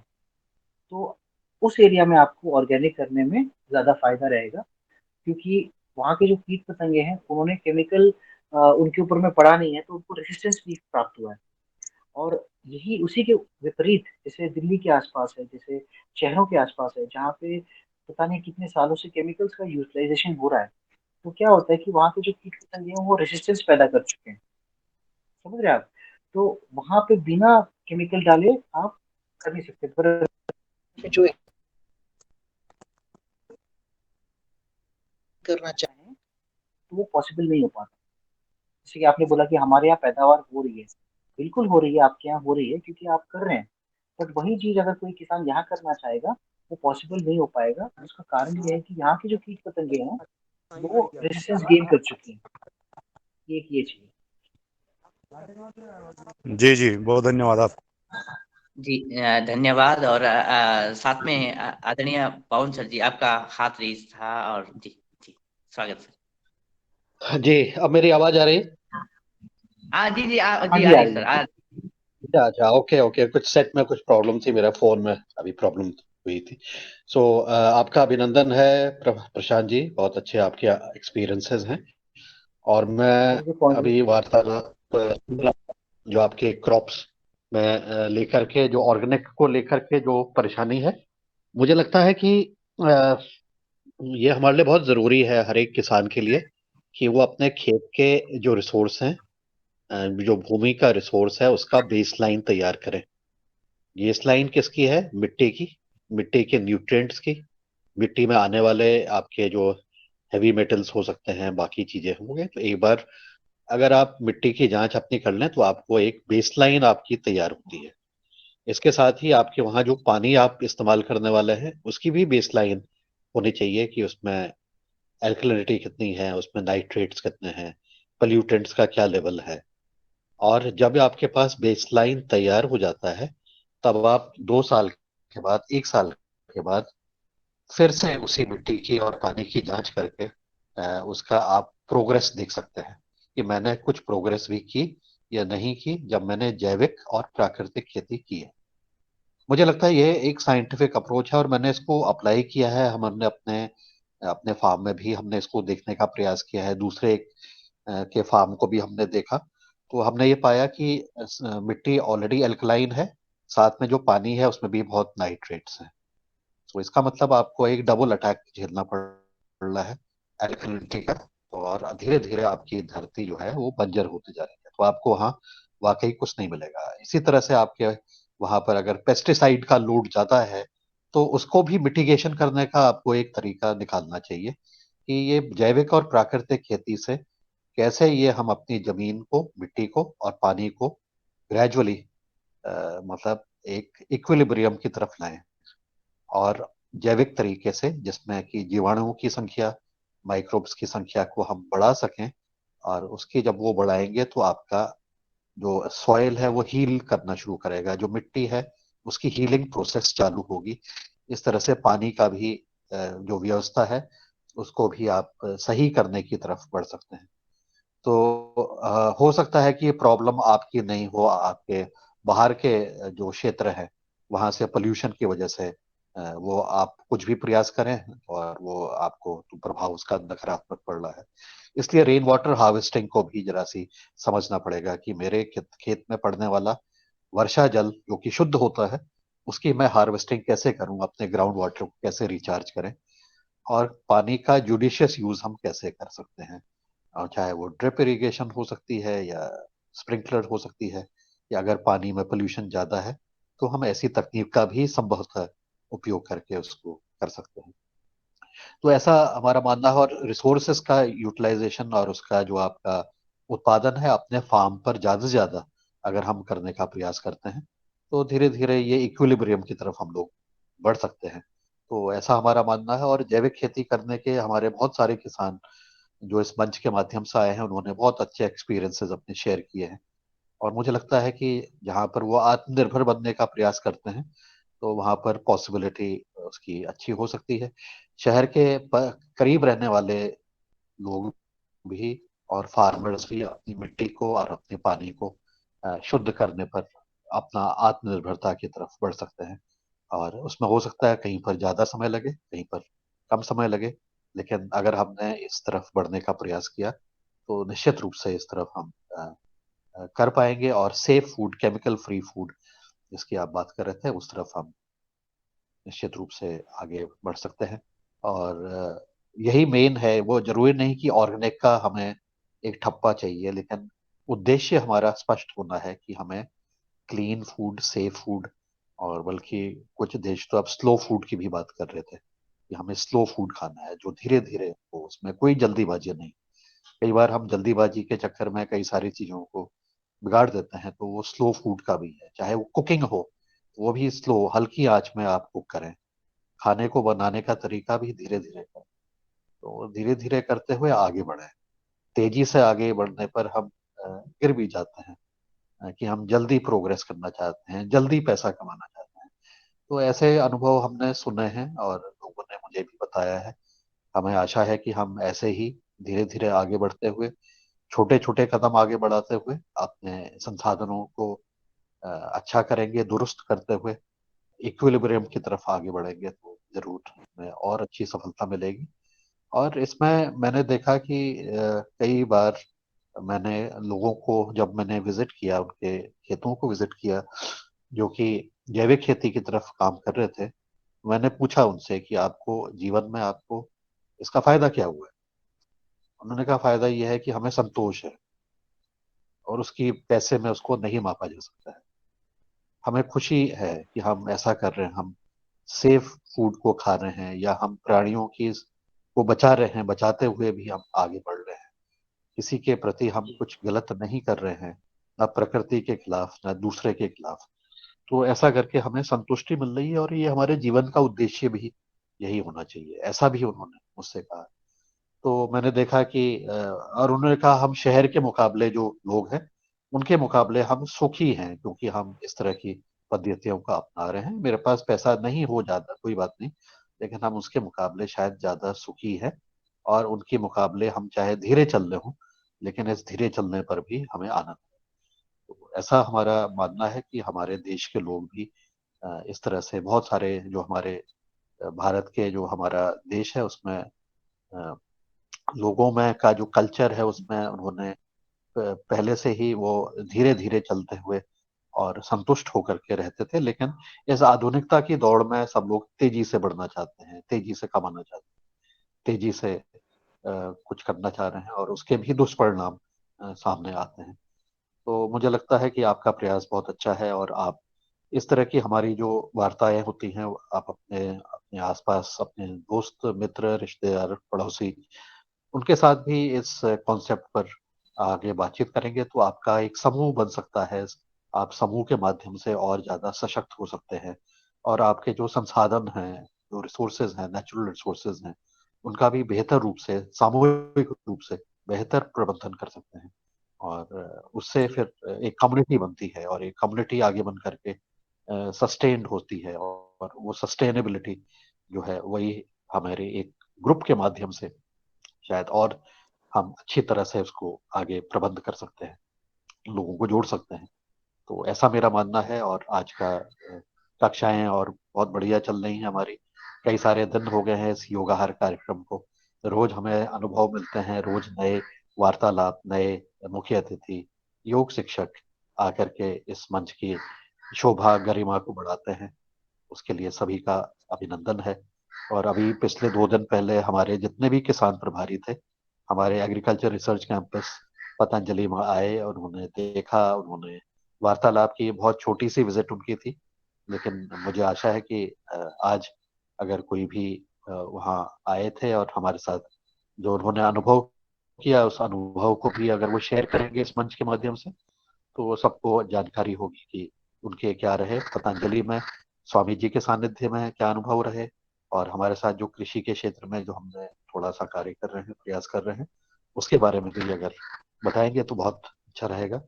B: तो उस एरिया में आपको ऑर्गेनिक करने में ज्यादा फायदा रहेगा। क्योंकि वहाँ के जो कीट पतंगे हैं उन्होंने केमिकल उनके ऊपर में पड़ा नहीं है, तो उनको रेसिस्टेंस भी प्राप्त हुआ है। और यही उसी के विपरीत जैसे दिल्ली के आसपास है, जैसे शहरों के आसपास है, जहाँ पे पता नहीं कितने सालों से केमिकल्स का यूटिलाइजेशन हो रहा है, तो क्या होता है कि वहाँ के जो कीट पतंगे हैं वो रेसिस्टेंस पैदा कर चुके हैं। समझ रहे हैं आप? तो वहाँ पे बिना केमिकल डाले आप कर नहीं सकते। पर जो करना चाहें तो वो पॉसिबल नहीं हो पाता। जैसे कि आपने बोला कि हमारे यहाँ पैदावार हो रही है, बिल्कुल हो रही है, आपके यहाँ हो रही है क्योंकि आप कर रहे हैं। बट वही चीज अगर कोई किसान यहाँ करना चाहेगा वो पॉसिबल नहीं हो पाएगा। उसका कारण ये है कि यहाँ के जो कीट पतंगे हैं वो रेजिस्टेंस गेन कर चुके हैं। ये चीज।
C: जी जी, बहुत धन्यवाद आप।
A: जी धन्यवाद। और साथ में आदरणीय पवन सर जी, आपका हाथ रेस था। और जी जी, स्वागत सर।
D: हाँ जी, अब मेरी आवाज आ रही है?
A: जी जी,
B: हाँ
A: जी
B: जी,
A: आ
B: आ
A: रही
B: रही
A: सर
B: है।
D: अच्छा अच्छा, ओके ओके, कुछ सेट में कुछ प्रॉब्लम थी, मेरा फोन में अभी प्रॉब्लम हुई थी। सो आपका अभिनंदन है प्रशांत जी, बहुत अच्छे आपके एक्सपीरियंसेस हैं। और मैं
B: थैंक यू पवन जी।
D: अभी वार्तालाप जो आपके क्रॉप्स में लेकर के जो ऑर्गेनिक को लेकर के जो परेशानी है, मुझे लगता है कि अ, ये हमारे लिए बहुत जरूरी है, हर एक किसान के लिए, कि वो अपने खेत के जो रिसोर्स हैं, जो भूमि का रिसोर्स है, उसका बेसलाइन तैयार करें। बेसलाइन किसकी है? मिट्टी की, मिट्टी के न्यूट्रिएंट्स की, मिट्टी में आने वाले आपके जो हैवी मेटल्स हो सकते हैं, बाकी चीजें होंगे। तो एक बार अगर आप मिट्टी की जांच अपनी कर लें तो आपको एक बेसलाइन आपकी तैयार होती है। इसके साथ ही आपके वहाँ जो पानी आप इस्तेमाल करने वाले हैं उसकी भी बेसलाइन होनी चाहिए, कि उसमें एल्कलिनिटी कितनी है, उसमें नाइट्रेट्स कितने हैं, पोल्यूटेंट्स का क्या लेवल है। और जब आपके पास बेसलाइन तैयार हो जाता है, तब आप 2 साल के बाद, 1 साल के बाद फिर से उसी मिट्टी की और पानी की जांच करके उसका आप प्रोग्रेस देख सकते हैं कि मैंने कुछ प्रोग्रेस भी की या नहीं की जब मैंने जैविक और प्राकृतिक खेती की है। मुझे लगता है ये एक साइंटिफिक अप्रोच है और मैंने इसको अप्लाई किया है। हमने अपने अपने फार्म में भी हमने इसको देखने का प्रयास किया है, दूसरे के फार्म को भी हमने देखा। तो हमने ये पाया कि मिट्टी ऑलरेडी अल्कलाइन है, साथ में जो पानी है उसमें भी बहुत नाइट्रेट्स हैं। तो इसका मतलब आपको एक डबल अटैक झेलना पड़ रहा है एल्कलिनिटी का, और धीरे धीरे आपकी धरती जो है वो बंजर होती जा रही है। तो आपको वहाँ वाकई कुछ नहीं मिलेगा। इसी तरह से आपके वहां पर अगर पेस्टिसाइड का लोड ज्यादा है तो उसको भी मिटिगेशन करने का आपको एक तरीका निकालना चाहिए कि ये जैविक और प्राकृतिक खेती से कैसे ये हम अपनी जमीन को, मिट्टी को और पानी को ग्रेजुअली मतलब एक इक्विलिब्रियम की तरफ लाएं, और जैविक तरीके से जिसमें कि जीवाणुओं की संख्या, माइक्रोब्स की संख्या को हम बढ़ा सकें। और उसकी जब वो बढ़ाएंगे तो आपका जो सॉइल है वो हील करना शुरू करेगा, जो मिट्टी है उसकी हीलिंग प्रोसेस चालू होगी। इस तरह से पानी का भी जो व्यवस्था है उसको भी आप सही करने की तरफ बढ़ सकते हैं। तो हो सकता है कि ये प्रॉब्लम आपकी नहीं हो, आपके बाहर के जो क्षेत्र है वहां से पोल्यूशन की वजह से वो आप कुछ भी प्रयास करें और वो आपको तो प्रभाव उसका नकारात्मक पड़ रहा है। इसलिए रेन वाटर हार्वेस्टिंग को भी जरा सी समझना पड़ेगा कि मेरे खेत में पड़ने वाला वर्षा जल जो कि शुद्ध होता है उसकी मैं हार्वेस्टिंग कैसे करूं, अपने ग्राउंड वाटर को कैसे रिचार्ज करें, और पानी का जुडिशियस यूज हम कैसे कर सकते हैं। और चाहे वो ड्रिप इरिगेशन हो सकती है या स्प्रिंकलर हो सकती है, या अगर पानी में पोल्यूशन ज्यादा है तो हम ऐसी तकनीक का भी संभवतः उपयोग करके उसको कर सकते हैं। तो ऐसा हमारा मानना है। और रिसोर्सेस का यूटिलाइजेशन और उसका जो आपका उत्पादन है अपने फार्म पर ज्यादा से ज्यादा अगर हम करने का प्रयास करते हैं तो धीरे धीरे ये इक्विलिब्रियम की तरफ हम लोग बढ़ सकते हैं। तो ऐसा हमारा मानना है। और जैविक खेती करने के हमारे बहुत सारे किसान जो इस मंच के माध्यम से आए हैं उन्होंने बहुत अच्छे एक्सपीरियंसेस अपने शेयर किए हैं। और मुझे लगता है कि जहाँ पर वो आत्मनिर्भर बनने का प्रयास करते हैं तो वहाँ पर पॉसिबिलिटी उसकी अच्छी हो सकती है। शहर के करीब रहने वाले लोग भी और फार्मर्स भी अपनी मिट्टी को और अपने पानी को शुद्ध करने पर अपना आत्मनिर्भरता की तरफ बढ़ सकते हैं। और उसमें हो सकता है कहीं पर ज्यादा समय लगे, कहीं पर कम समय लगे, लेकिन अगर हमने इस तरफ बढ़ने का प्रयास किया तो निश्चित रूप से इस तरफ हम कर पाएंगे। और safe food, chemical free food जिसकी आप बात कर रहे थे उस तरफ हम निश्चित रूप से आगे बढ़ सकते हैं। और यही मेन है। वो जरूरी नहीं कि ऑर्गेनिक का हमें एक ठप्पा चाहिए, लेकिन उद्देश्य हमारा स्पष्ट होना है कि हमें क्लीन फूड, सेफ फूड, और बल्कि कुछ देश तो अब स्लो फूड की भी बात कर रहे थे कि हमें स्लो फूड खाना है जो धीरे धीरे हो, उसमें कोई जल्दीबाजी नहीं। कई बार हम जल्दीबाजी के चक्कर में कई सारी चीजों को बिगाड़ देते हैं। तो वो स्लो फूड का भी है, चाहे वो कुकिंग हो वो भी स्लो, हल्की आंच में आप कुक करें। खाने को बनाने का तरीका भी धीरे धीरे करें। तो धीरे धीरे करते हुए आगे बढ़े। तेजी से आगे बढ़ने पर हम गिर भी जाते हैं कि हम जल्दी प्रोग्रेस करना चाहते हैं, जल्दी पैसा कमाना चाहते हैं। तो ऐसे अनुभव हमने सुने हैं और लोगों ने मुझे भी बताया है। हमें आशा है कि हम ऐसे ही धीरे धीरे आगे बढ़ते हुए, छोटे छोटे कदम आगे बढ़ाते हुए अपने संसाधनों को अच्छा करेंगे, दुरुस्त करते हुए इक्विलिब्रियम की तरफ आगे बढ़ेंगे तो जरूर हमें और अच्छी सफलता मिलेगी। और इसमें मैंने देखा कि कई बार मैंने लोगों को जब मैंने विजिट किया, उनके खेतों को विजिट किया जो कि जैविक खेती की तरफ काम कर रहे थे, मैंने पूछा उनसे कि आपको जीवन में आपको इसका फायदा क्या हुआ है। उन्होंने कहा फायदा यह है कि हमें संतोष है, और उसकी पैसे में उसको नहीं मापा जा सकता है। हमें खुशी है कि हम ऐसा कर रहे हैं, हम सेफ फूड को खा रहे हैं, या हम प्राणियों की को बचा रहे हैं, बचाते हुए भी हम आगे बढ़ रहे हैं। किसी के प्रति हम
B: जी।
D: कुछ गलत नहीं कर रहे हैं, ना प्रकृति के खिलाफ ना दूसरे के खिलाफ। तो ऐसा करके हमें संतुष्टि मिल रही है, और ये हमारे जीवन का उद्देश्य भी यही होना चाहिए, ऐसा भी उन्होंने मुझसे कहा। तो मैंने देखा कि और उन्होंने कहा हम शहर के मुकाबले जो लोग हैं उनके मुकाबले हम सुखी हैं, क्योंकि हम इस तरह की पद्धतियों का अपना रहे हैं। मेरे पास पैसा नहीं हो, ज्यादा कोई बात नहीं, लेकिन हम उसके मुकाबले शायद ज्यादा सुखी हैं। और उनके मुकाबले हम चाहे धीरे चल रहे हों, लेकिन इस धीरे चलने पर भी हमें आनंद। तो ऐसा हमारा मानना है कि हमारे देश के लोग भी इस तरह से बहुत सारे जो हमारे भारत के जो हमारा देश है उसमें लोगों में का जो कल्चर है उसमें उन्होंने पहले से ही वो धीरे धीरे चलते हुए और संतुष्ट होकर के रहते थे, लेकिन इस आधुनिकता की दौड़ में सब लोग तेजी से बढ़ना चाहते हैं, तेजी से कमाना चाहते हैं, तेजी से कुछ करना चाह रहे हैं और उसके भी दुष्परिणाम सामने आते हैं। तो मुझे लगता है कि आपका प्रयास बहुत अच्छा है और आप इस तरह की हमारी जो वार्ताएं होती हैं आप अपने अपने आसपास अपने दोस्त मित्र रिश्तेदार पड़ोसी उनके साथ भी इस कॉन्सेप्ट पर आगे बातचीत करेंगे तो आपका एक समूह बन सकता है। आप समूह के माध्यम से और ज्यादा सशक्त हो सकते हैं और आपके जो संसाधन हैं, जो रिसोर्सेज हैं, नेचुरल रिसोर्सेज हैं, उनका भी बेहतर रूप से सामूहिक रूप से बेहतर प्रबंधन कर सकते हैं। और उससे फिर एक कम्युनिटी बनती है और एक कम्युनिटी आगे बन करके सस्टेन्ड होती है और वो सस्टेनेबिलिटी जो है वही हमारे एक ग्रुप के माध्यम से शायद और हम अच्छी तरह से उसको आगे प्रबंध कर सकते हैं, लोगों को जोड़ सकते हैं। तो ऐसा मेरा मानना है और आज का कक्षाएं और बहुत बढ़िया चल रही हैं हमारी। कई सारे दिन हो गए हैं इस योगाहार कार्यक्रम को, रोज हमें अनुभव मिलते हैं, रोज नए वार्तालाप, नए मुख्य अतिथि, योग शिक्षक आकर के इस मंच की शोभा गरिमा को बढ़ाते हैं। उसके लिए सभी का अभिनंदन है। और अभी पिछले 2 दिन पहले हमारे जितने भी किसान प्रभारी थे हमारे एग्रीकल्चर रिसर्च कैंपस पतंजलि में आए और उन्होंने देखा, उन्होंने वार्तालाप की। बहुत छोटी सी विजिट उनकी थी, लेकिन मुझे आशा है कि आज अगर कोई भी वहाँ आए थे और हमारे साथ जो उन्होंने अनुभव किया उस अनुभव को भी अगर वो शेयर करेंगे इस मंच के माध्यम से तो सबको जानकारी होगी कि उनके क्या रहे पतंजलि में, स्वामी जी के सानिध्य में क्या अनुभव रहे और हमारे साथ जो कृषि के क्षेत्र में जो हमने थोड़ा सा कार्य कर रहे हैं, प्रयास कर रहे हैं, उसके बारे में भी अगर बताएंगे तो बहुत अच्छा रहेगा।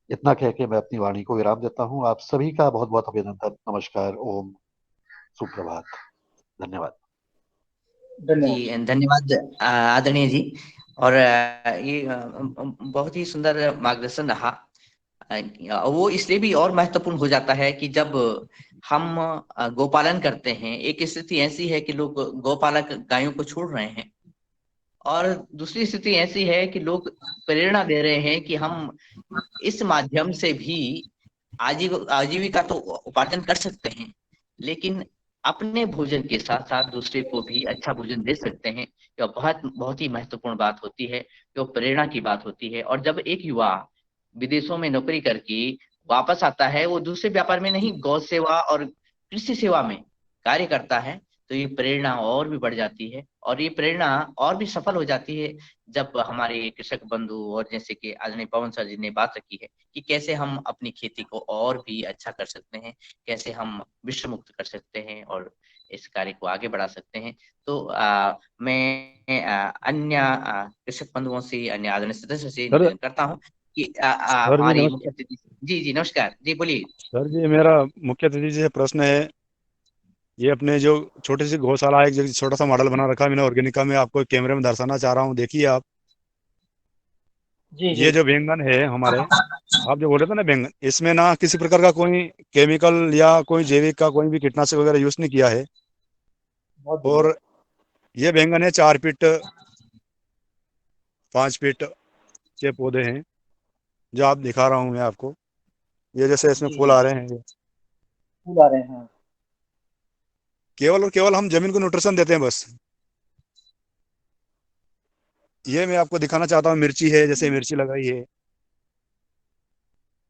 D: इतना कह के मैं अपनी वाणी को विराम देता हूँ। आप सभी का बहुत बहुत अभिनंदन, नमस्कार, ओम, सुप्रभात, धन्यवाद।
A: जी
B: धन्यवाद।
A: धन्यवाद आदरणीय जी। और ये बहुत ही सुंदर मार्गदर्शन रहा। वो इसलिए भी और महत्वपूर्ण हो जाता है कि जब हम गोपालन करते हैं, एक स्थिति ऐसी है कि लोग गौपालक गायों को छोड़ रहे हैं, और दूसरी स्थिति ऐसी है कि लोग प्रेरणा दे रहे हैं कि हम इस माध्यम से भी आजीविका तो उपार्जन कर सकते हैं, लेकिन अपने भोजन के साथ साथ दूसरे को भी अच्छा भोजन दे सकते हैं। यह बहुत बहुत ही महत्वपूर्ण बात होती है, जो प्रेरणा की बात होती है। और जब एक युवा विदेशों में नौकरी करके वापस आता है, वो दूसरे व्यापार में नहीं, गौ सेवा और कृषि सेवा में कार्य करता है, तो ये प्रेरणा और भी बढ़ जाती है, और ये प्रेरणा और भी सफल हो जाती है जब हमारे कृषक बंधु, और जैसे कि आदरणीय पवन सर जी ने बात रखी है कि कैसे हम अपनी खेती को और भी अच्छा कर सकते हैं, कैसे हम विश्व मुक्त कर सकते हैं और इस कार्य को आगे बढ़ा सकते हैं। तो मैं अन्य कृषक बंधुओं से, अन्य आदरणीय सदस्यों से
C: सर।
A: निवेदन करता हूँ कि
C: सर जी
A: हमारी मुख्य
C: नमस्कार।
A: अतिथि। जी जी नमस्कार जी, बोलिए।
C: सर जी मेरा मुख्य अतिथि जी से प्रश्न है, ये अपने जो छोटी सी गौशाला है, एक जो छोटा सा मॉडल बना रखा है मैंने ऑर्गेनिका में, आपको कैमरे में दर्शाना चाह रहा हूँ, देखिए आप।
B: जी जी।
C: ये जो बैंगन है हमारे, आप जो बोल रहे थे ना बैंगन, इसमें ना किसी प्रकार का कोई केमिकल या कोई जैविक का कोई भी कीटनाशक वगैरह यूज नहीं किया है।
B: बहुत बढ़िया।
C: और ये बैंगन है 4 फीट 5 फीट के पौधे हैं, जो आप दिखा रहा हूँ मैं आपको। ये जैसे इसमें
B: जी
C: फूल
B: जी।
C: आ रहे हैं, ये
B: फूल आ रहे हैं, हाँ।
C: केवल और केवल हम जमीन को न्यूट्रिशन देते हैं बस। ये मैं आपको दिखाना चाहता हूँ, मिर्ची है, जैसे मिर्ची लगाई है,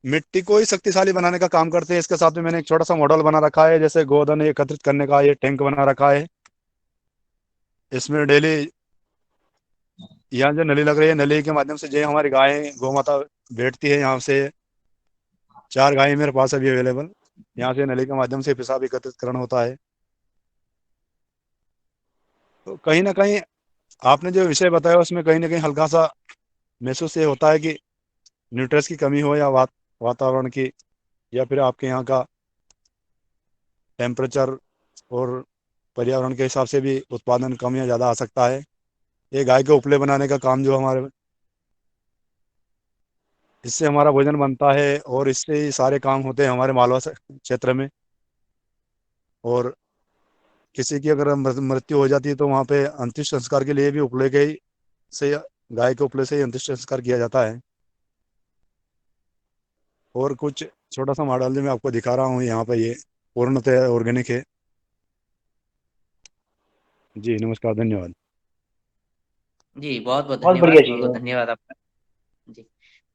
C: मिट्टी को ही शक्तिशाली बनाने का काम करते हैं। इसके साथ में मैंने एक छोटा सा मॉडल बना रखा है, जैसे गोधन एकत्रित करने का ये टैंक बना रखा है। इसमें डेली यहाँ जो नली लग रही है, नली के माध्यम से जो हमारी गाय गौ माता बैठती है, यहाँ से 4 गाय मेरे पास अभी अवेलेबल। यहाँ से नली के माध्यम से पेशाब एकत्रितकरण होता है। तो कहीं ना कहीं आपने जो विषय बताया उसमें कहीं ना कहीं हल्का सा महसूस ये होता है कि न्यूट्रिएंट्स की कमी हो, या वातावरण की, या फिर आपके यहाँ का टेम्परेचर और पर्यावरण के हिसाब से भी उत्पादन कम या ज़्यादा आ सकता है। ये गाय के उपले बनाने का काम जो हमारे, इससे हमारा भोजन बनता है और इससे ही सारे काम होते हैं हमारे मालवा क्षेत्र में। और किसी की अगर मृत्यु हो जाती है तो वहाँ पे अंतिम संस्कार के लिए भी उपले के ही से, गाय के उपले से ही अंतिम संस्कार किया जाता है। और कुछ छोटा सा मॉडल जो मैं आपको दिखा रहा हूँ यहाँ पे, ये पूर्णतः ऑर्गेनिक है। जी नमस्कार, धन्यवाद।
A: जी बहुत बहुत
B: बहुत
A: धन्यवाद,
B: बढ़िया
A: बहुत
B: जी।
A: बहुत धन्यवाद आपका। जी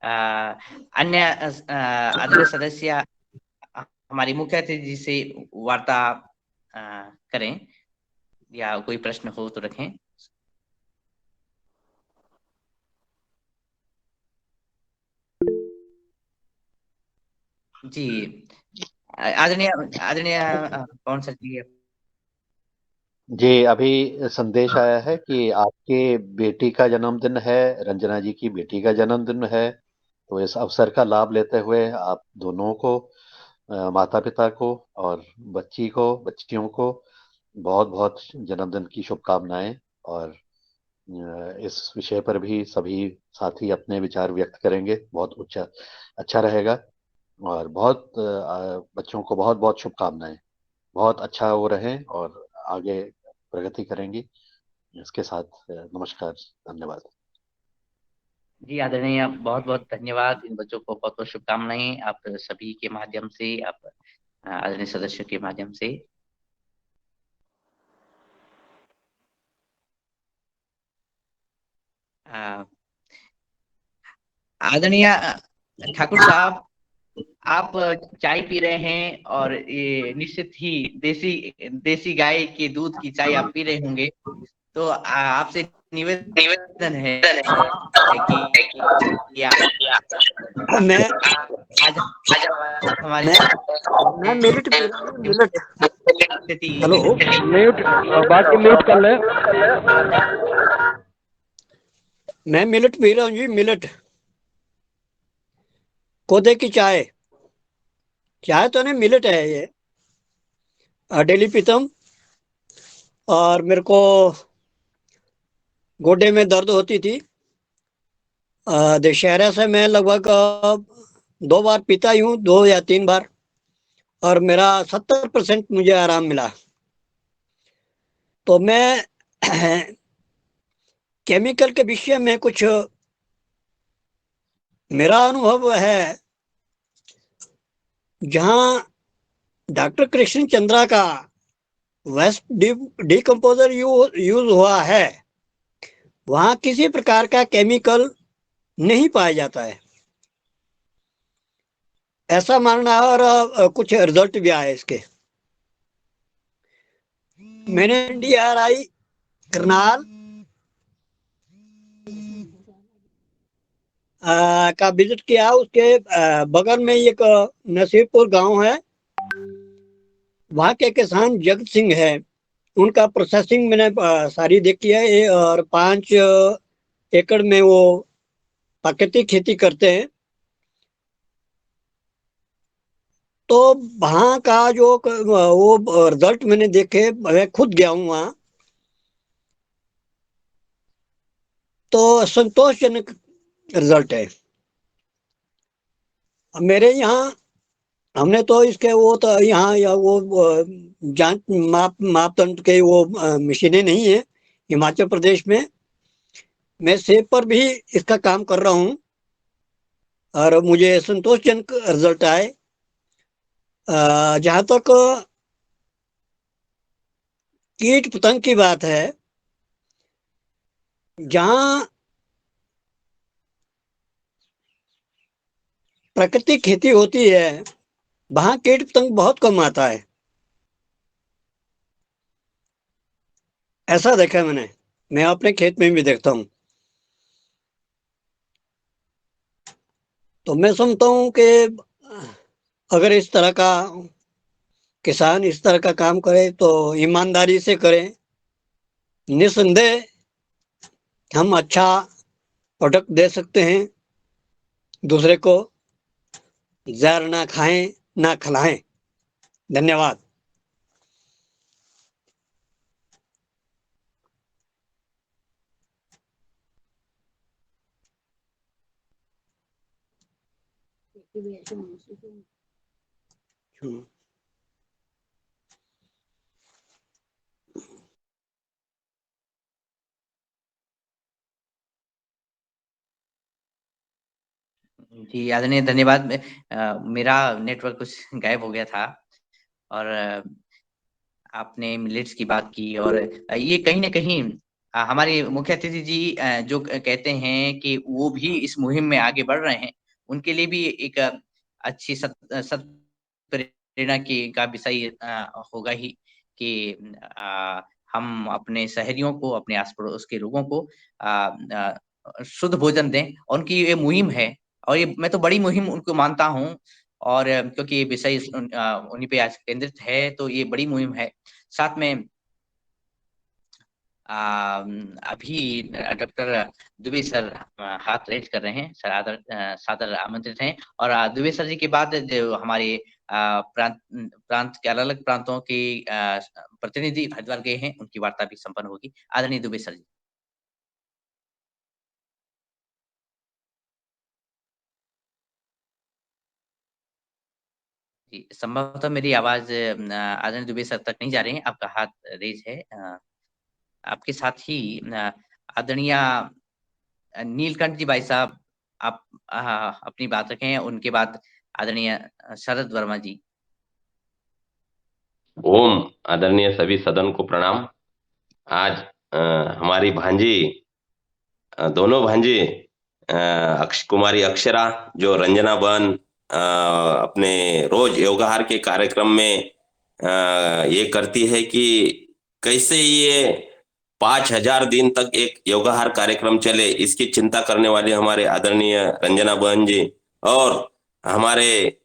A: अन्य आदरणीय सदस्य हमारी मुख्य अतिथि से वार्ता अ, करें या कोई प्रश्न हो तो रखें। जी आदरणीय आदरणीय कौन सर जी?
D: जी, अभी संदेश आया है कि आपके बेटी का जन्मदिन है, रंजना जी की बेटी का जन्मदिन है। तो इस अवसर का लाभ लेते हुए आप दोनों को, माता-पिता को और बच्चियों को बहुत-बहुत जन्मदिन की शुभकामनाएं। और इस विषय पर भी सभी साथी अपने विचार व्यक्त करेंगे, बहुत अच्छा रहेगा। और बच्चों को बहुत-बहुत शुभकामनाएं। बहुत अच्छा वो रहें और आगे प्रगति करेंगी। इसके साथ नमस्कार, धन्यवाद।
A: जी आदरणीय, बहुत बहुत धन्यवाद। इन बच्चों को बहुत बहुत शुभकामनाएं आप सभी के माध्यम से, आप आदरणीय सदस्यों के माध्यम से। अ, आदरणीय ठाकुर साहब, आप चाय पी रहे हैं और ये निश्चित ही देसी देसी गाय के दूध की चाय आप पी रहे होंगे। तो आपसे निवेदन है कि
E: मैं
A: आज हमारे
E: मैं मिलट पी रहा हूँ, मिलट।
A: स्थिति
E: हेलो, म्यूट, बाकी म्यूट कर ले। मैं मिलट पी रहा हूँ जी, मिलट। कोदे की चाय। चाय तो नहीं, मिलट है ये। डेली पीता हूँ। और मेरे को गोडे में दर्द होती थी। दशहरा से मैं लगभग 2 बार पीता ही हूँ, 2 या 3 बार। और मेरा 70% मुझे आराम मिला। तो मैं केमिकल के विषय में कुछ मेरा अनुभव है। जहाँ डॉक्टर कृष्ण चंद्रा का वेस्ट डिकम्पोजर यूज हुआ है, वहाँ किसी प्रकार का केमिकल नहीं पाया जाता है, ऐसा मानना है। और कुछ रिजल्ट भी आए इसके। मैंने NDRI करनाल का विजिट किया। उसके बगल में एक नसीरपुर गांव है, वहाँ के किसान जगत सिंह है। उनका प्रोसेसिंग मैंने सारी देखी है। और 5 एकड़ में वो प्राकृतिक खेती करते हैं। तो वहाँ का जो वो रिजल्ट मैंने देखे, मैं खुद गया हूँ वहाँ, तो संतोषजनक रिजल्ट है। मेरे यहाँ हमने तो इसके वो तो यहाँ या वो जांच मापदंड के वो मशीनें नहीं है हिमाचल प्रदेश में। मैं सेब पर भी इसका काम कर रहा हूँ और मुझे संतोषजनक रिजल्ट आए। जहाँ तक कीट पतंग की बात है, जहाँ प्राकृतिक खेती होती है, वहाँ कीट पतंग बहुत कम आता है, ऐसा देखा है मैंने। मैं अपने खेत में भी देखता हूँ। तो मैं समझता हूँ कि अगर इस तरह का किसान इस तरह का काम करे तो ईमानदारी से करें, निसंदेह हम अच्छा प्रोडक्ट दे सकते हैं दूसरे को। जहर ना खाएं ना खिलाएं। धन्यवाद।
A: जी आदरणीय धन्यवाद। मेरा नेटवर्क कुछ गायब हो गया था और आपने मिलेट्स की बात की और ये कहीं न कहीं हमारे मुख्य अतिथि जी जो कहते हैं कि वो भी इस मुहिम में आगे बढ़ रहे हैं, उनके लिए भी एक अच्छी सत प्रेरणा की का विषय होगा ही कि हम अपने शहरियों को, अपने आस-पड़ोस के लोगों को शुद्ध भोजन दें और उनकी ये मुहिम है और ये मैं तो बड़ी मुहिम उनको मानता हूँ और क्योंकि ये विषय उन्हीं पे आज केंद्रित है, तो ये बड़ी मुहिम है। साथ में अभी डॉक्टर दुबे सर हाथ रेज़ कर रहे हैं, सादर आमंत्रित हैं और दुबे सर जी के बाद जो हमारे प्रांत के अलग-अलग प्रांतों के प्रतिनिधि हरिद्वार गए हैं, उनकी वार्ता भी संपन्न होगी। आदरणीय दुबे सर जी। जी, संभवतः मेरी आवाज़ आदरणीय दुबे सर तक नहीं जा रही है, आपका हाथ रेज़ है। आपके साथ ही आदरणीय नीलकंठ जी भाई साहब, आप अपनी बात रखें, उनके बाद आदरणीय शरद वर्मा जी।
F: ओम आदरणीय सभी सदन को प्रणाम। आज हमारी भांजी दोनों भांजी कुमारी अक्षरा जो रंजना बहन अपने रोज योगाहार के कार्यक्रम में ये करती है कि कैसे ये 5,000 दिन तक एक योगाहार कार्यक्रम चले, इसकी चिंता करने वाले हमारे आदरणीय रंजना बहन जी और हमारे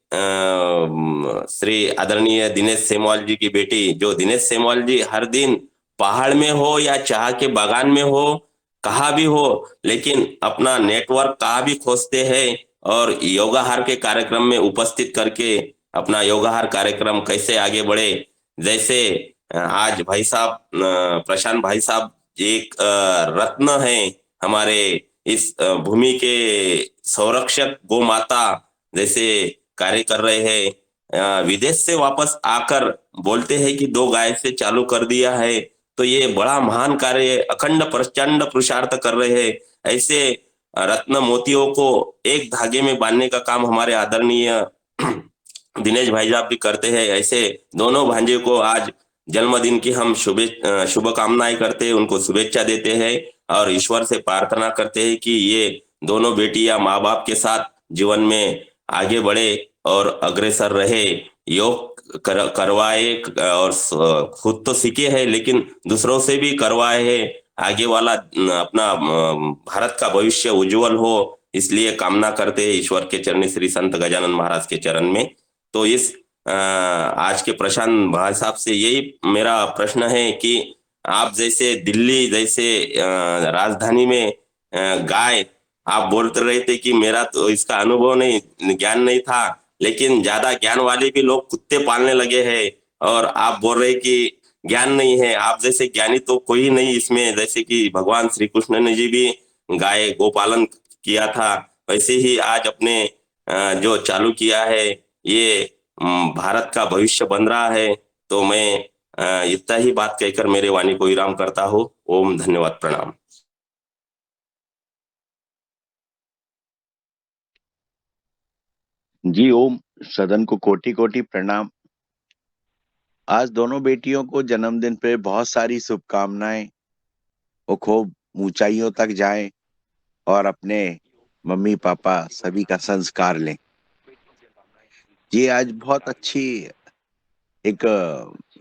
F: श्री आदरणीय दिनेश सेमवाल जी की बेटी जो दिनेश सेमवाल जी हर दिन पहाड़ में हो या चाह के बागान में हो, कहाँ भी हो, लेकिन अपना नेटवर्क कहाँ भी खोजते हैं और योगाहार के कार्यक्रम में उपस्थित करके अपना योगाहार कार्यक्रम कैसे आगे बढ़े। जैसे आज भाई साहब प्रशांत भाई साहब एक रत्न है हमारे इस भूमि के संरक्षक गौ माता जैसे कार्य कर रहे हैं। विदेश से वापस आकर बोलते हैं कि 2 गाय से चालू कर दिया है, तो ये बड़ा महान कार्य अखंड प्रचंड पुरुषार्थ कर रहे हैं। ऐसे रत्न मोतियों को एक धागे में बांधने का काम हमारे आदरणीय दिनेश भाई साहब भी करते हैं। ऐसे दोनों भांजे को आज जन्मदिन की हम शुभकामनाएं करते हैं, उनको शुभेच्छा देते हैं और ईश्वर से प्रार्थना करते हैं कि ये दोनों बेटियां माँ बाप के साथ जीवन में आगे बढ़े और अग्रसर रहे, योग करवाए और खुद तो सीखे हैं लेकिन दूसरों से भी करवाए हैं। आगे वाला अपना भारत का भविष्य उज्जवल हो, इसलिए कामना करते हैं ईश्वर के चरणी श्री संत गजानन महाराज के चरण में। तो इस आज के प्रशांत भाई साहब से यही मेरा प्रश्न है कि आप जैसे दिल्ली जैसे राजधानी में गाय, आप बोलते रहे थे कि मेरा तो इसका अनुभव नहीं, ज्ञान नहीं था, लेकिन ज्यादा ज्ञान वाले भी लोग कुत्ते पालने लगे हैं और आप बोल रहे कि ज्ञान नहीं है। आप जैसे ज्ञानी तो कोई नहीं इसमें, जैसे कि भगवान श्री कृष्ण ने जी भी गाय गोपालन किया था, वैसे ही आज अपने जो चालू किया है ये भारत का भविष्य बन रहा है। तो मैं इतना ही बात कहकर मेरे वाणी को विराम करता हूँ। ओम धन्यवाद प्रणाम।
G: जी ओम, सदन को कोटि कोटि प्रणाम। आज दोनों बेटियों को जन्मदिन पे बहुत सारी शुभकामनाएं। वो खूब ऊंचाइयों तक जाएं और अपने मम्मी पापा सभी का संस्कार लें। ये आज बहुत अच्छी एक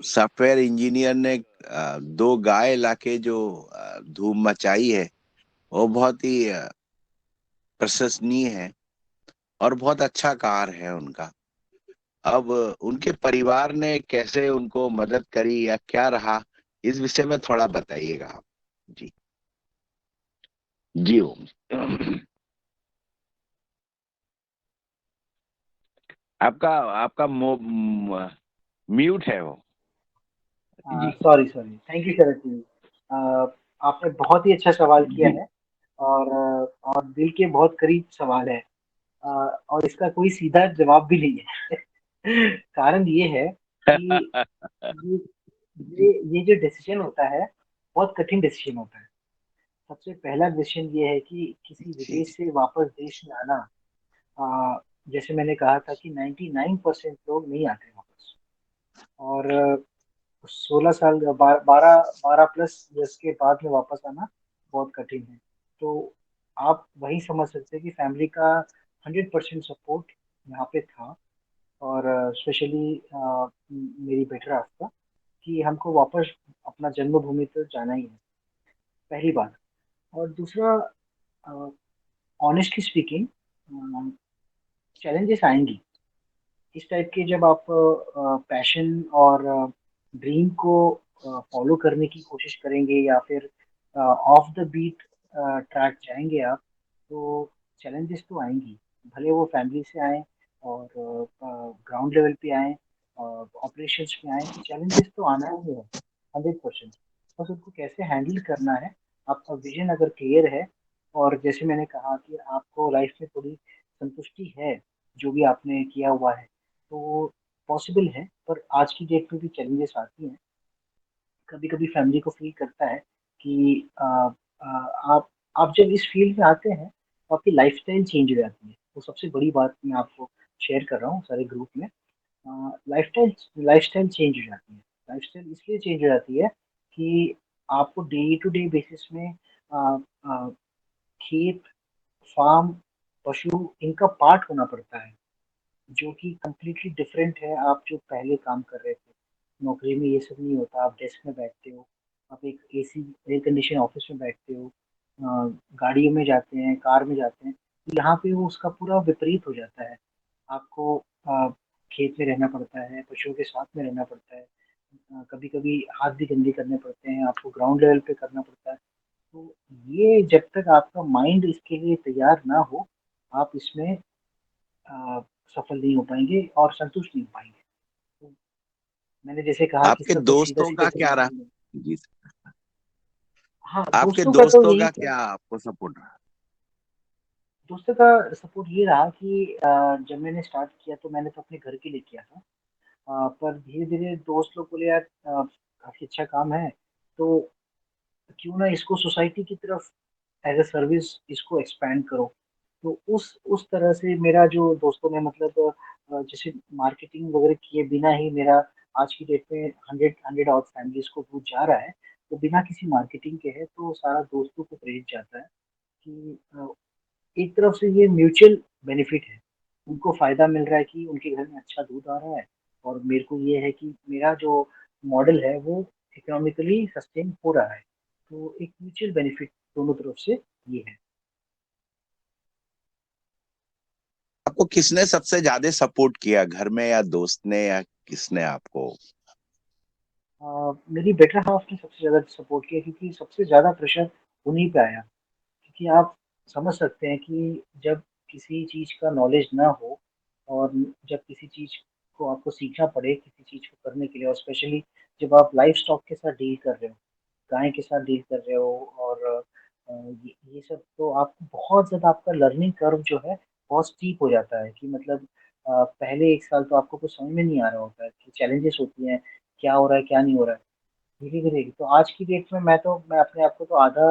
G: सॉफ्टवेयर इंजीनियर ने 2 गाय लाके जो धूम मचाई है वो बहुत ही प्रशंसनीय है और बहुत अच्छा कार्य है उनका। अब उनके परिवार ने कैसे उनको मदद करी या क्या रहा, इस विषय में थोड़ा बताइएगा आप। जी जी ओम। आपका आपका म्यूट है वो। जी
B: सॉरी सॉरी, थैंक यू शरद जी। आपने बहुत ही अच्छा सवाल किया
G: जी
B: है और दिल के बहुत करीब सवाल है। और इसका कोई सीधा जवाब भी नहीं है। कारण ये है कि ये ये जो डिसीजन होता है बहुत कठिन डिसीजन होता है। सबसे पहला डिसीजन ये है कि किसी
G: जी
B: विदेश से वापस देश में आना। अ, जैसे मैंने कहा था कि 99% लोग नहीं आते वापस। और 16 साल 12 प्लस ईयर्स के बाद में वापस आना बहुत कठिन है। तो आप वही समझ सकते हैं कि फैमिली का 100% सपोर्ट यहाँ पे था। और स्पेशली मेरी बेटर हाफ का कि हमको वापस अपना जन्मभूमि तो जाना ही है, पहली बात। और दूसरा, ऑनेस्टली स्पीकिंग, चैलेंजेस आएंगी इस टाइप के। जब आप पैशन और ड्रीम को फॉलो करने की कोशिश करेंगे या फिर ऑफ द बीट ट्रैक जाएंगे आप, तो चैलेंजेस तो आएंगी, भले वो फैमिली से आए और ग्राउंड लेवल पे आए और ऑपरेशंस में आए। चैलेंजेस तो आना ही है 100%। बस उनको कैसे हैंडल करना है, आपका विजन अगर क्लियर है और जैसे मैंने कहा कि आपको लाइफ में थोड़ी संतुष्टि है जो भी आपने किया हुआ है, तो पॉसिबल है। पर आज की डेट में भी चैलेंजेस आती हैं। कभी कभी फैमिली को फील करता है कि आप जब इस फील्ड में आते हैं तो आपकी लाइफस्टाइल चेंज हो जाती है। तो सबसे बड़ी बात मैं आपको शेयर कर रहा हूँ सारे ग्रुप में। लाइफस्टाइल लाइफस्टाइल चेंज हो जाती है। लाइफस्टाइल इसलिए चेंज हो जाती है कि आपको डे टू डे बेसिस में अ, अ, खेत, फार्म, पशु, इनका पार्ट होना पड़ता है, जो कि कम्प्लीटली डिफरेंट है आप जो पहले काम कर रहे थे। नौकरी में ये सब नहीं होता। आप डेस्क में बैठते हो, आप एक एसी एयर कंडीशन ऑफिस में बैठते हो, गाड़ियों में जाते हैं, कार में जाते हैं। यहाँ पे वो उसका पूरा विपरीत हो जाता है। आपको खेत में रहना पड़ता है, पशुओं के साथ में रहना पड़ता है, कभी कभी हाथ भी गंदे करने पड़ते हैं, आपको ग्राउंड लेवल पे करना पड़ता है। तो ये जब तक आपका माइंड इसके लिए तैयार ना हो, आप इसमें अ, सफल नहीं हो पाएंगे और संतुष्ट नहीं हो पाएंगे। तो मैंने जैसे कहा कि
G: आपके
B: सब लोग सीधा
G: दोस्तों
B: सीधा
G: का क्या रहा?
B: जवाब देंगे।
G: जी
B: हाँ,
G: आपके
B: दोस्तों का तो
G: दोस्तों
B: यही
G: का
B: था।
G: क्या आपको सपोर्ट रहा?
B: दोस्तों का सपोर्ट ये रहा कि जब मैंने स्टार्ट किया तो मैंने तो अपने घर के लिए किया था। पर धीरे धीरे दोस्त लोग बोले, यार काफी अच्छा काम है, तो क्यों ना इसको सोसाइटी की तरफ एज ए सर्विस इसको एक्सपैंड करो। तो उस तरह से मेरा जो दोस्तों ने मतलब जैसे मार्केटिंग वगैरह किए बिना ही मेरा आज की डेट में 100 और फैमिलीज को दूध जा रहा है। तो बिना किसी मार्केटिंग के है तो सारा दोस्तों को प्रेरित जाता है कि एक तरफ से ये म्यूचुअल बेनिफिट है। उनको फायदा मिल रहा है कि उनके घर में अच्छा दूध आ रहा है, और मेरे को ये है कि मेरा जो मॉडल है वो इकोनॉमिकली सस्टेन हो रहा है। तो एक म्यूचुअल बेनिफिट दोनों तरफ से ये है।
G: आपको किसने सबसे ज्यादा सपोर्ट किया, घर में या दोस्त ने या किसने आपको?
B: मेरी बेटर हाफ ने सबसे ज्यादा सपोर्ट किया क्योंकि सबसे ज्यादा प्रेशर उन्हीं पे आया। क्योंकि आप समझ सकते हैं कि जब किसी चीज का नॉलेज ना हो और जब किसी चीज को आपको सीखना पड़े किसी चीज को करने के लिए, और स्पेशली जब आप लाइफ स्टॉक के साथ डील कर रहे हो, गाय के साथ डील कर रहे हो, और ये सब, तो आपको बहुत ज़्यादा आपका लर्निंग कर्व जो है बहुत स्टीप हो जाता है कि मतलब पहले 1 साल तो आपको कुछ समझ में नहीं आ रहा होता है कि चैलेंजेस होती हैं, क्या हो रहा है क्या नहीं हो रहा है। धीरे धीरे तो आज की डेट में मैं अपने आप को तो आधा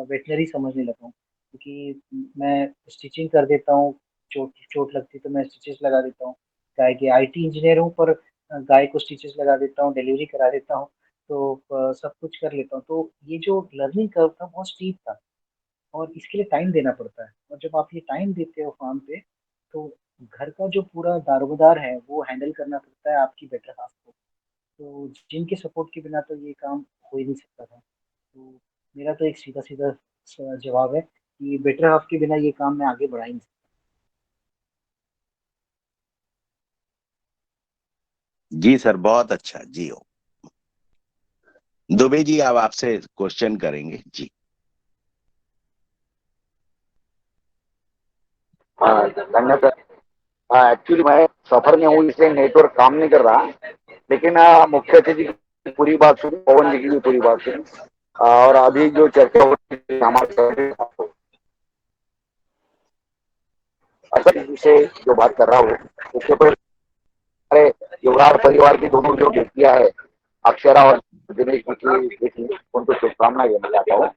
B: वेटनरी समझने लगा हूँ, क्योंकि मैं स्टिचिंग कर देता हूँ। चोट चोट लगती तो मैं स्टिचेस लगा देता हूँ। गाय के आईटी इंजीनियर हूँ, पर गाय को स्टिचेस लगा देता हूँ, डिलीवरी करा देता हूँ। तो सब कुछ कर लेता हूँ। तो ये जो लर्निंग कर्व था बहुत स्टीप था, और इसके लिए टाइम देना पड़ता है। और जब आप ये टाइम देते हो फार्म पे, तो घर का जो पूरा दारोमदार है वो हैंडल करना पड़ता है आपकी बेटर हाफ को। तो जिनके सपोर्ट के बिना तो ये काम हो ही नहीं सकता था। तो मेरा तो एक सीधा सीधा जवाब है कि बेटर हाफ के बिना ये काम मैं आगे बढ़ा ही नहीं सकता।
G: जी सर, बहुत अच्छा जी। हो दुबे जी, अब आपसे क्वेश्चन करेंगे जी।
H: हाँ धन्यवाद सर। हाँ एक्चुअली मैं सफर में हूँ इसलिए नेटवर्क काम नहीं कर रहा। लेकिन मुख्य अतिथि की पूरी बात सुनी, पवन जी की भी पूरी बात सुनी, और अभी जो चर्चा हो रही है हमारे असर जी से जो बात कर रहा हूँ, उसके ऊपर हमारे युवराज परिवार की दोनों जो बेटियां है, अक्षरा और दिनेश जी की बेटी, उनको शुभकामनाएं देना चाहता हूँ।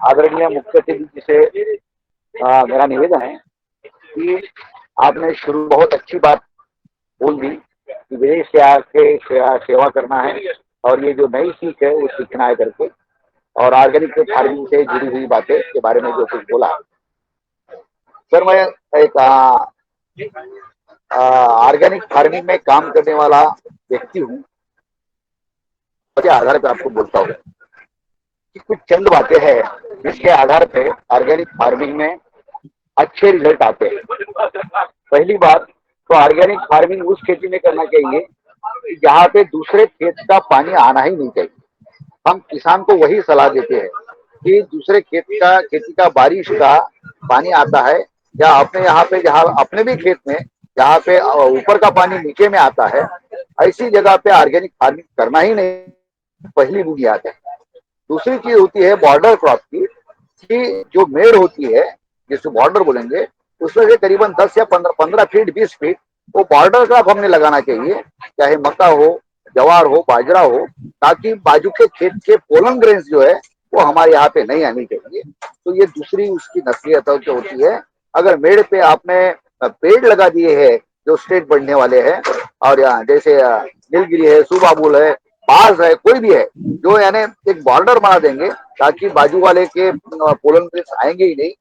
H: आदरणीय मुख्य अतिथि जी से मेरा निवेदन है कि आपने शुरू बहुत अच्छी बात बोल दी कि विदेश से आके सेवा करना है और ये जो नई सीख है वो सीखना है करके, और ऑर्गेनिक फार्मिंग से जुड़ी हुई बातें के बारे में जो कुछ बोला। सर, मैं एक ऑर्गेनिक फार्मिंग में काम करने वाला व्यक्ति हूँ, के आधार पर आपको बोलता हूँ कि कुछ चंद बातें हैं जिसके आधार पे ऑर्गेनिक फार्मिंग में अच्छे रिजल्ट आते हैं। पहली बात तो ऑर्गेनिक फार्मिंग उस खेती में करना चाहिए जहाँ पे दूसरे खेत का पानी आना ही नहीं चाहिए। हम किसान को वही सलाह देते हैं कि दूसरे खेती का बारिश का पानी आता है या अपने यहाँ पे जहाँ अपने भी खेत में जहाँ पे ऊपर का पानी नीचे में आता है, ऐसी जगह पे ऑर्गेनिक फार्मिंग करना ही नहीं, पहली बुनियाद है। दूसरी चीज होती है बॉर्डर क्रॉप की, कि जो मेड़ होती है जिसको बॉर्डर बोलेंगे, उसमें से करीबन 10 या 15 फीट 20 फीट वो बॉर्डर क्रॉप हमने लगाना चाहिए, चाहे मक्का हो, जवार हो, बाजरा हो, ताकि बाजू के खेत के पोलन ग्रेन्स जो है वो हमारे यहाँ पे नहीं आनी चाहिए। तो ये दूसरी उसकी नसीहत जो होती है। अगर मेड़ पे आपने पेड़ लगा दिए हैं जो स्ट्रेट बढ़ने वाले हैं, और जैसे नीलगिरी है, सुबाबुल है, बांस है, कोई भी है, जो यानी एक बॉर्डर बना देंगे ताकि बाजू वाले के पोलन ग्रेन्स आएंगे ही नहीं,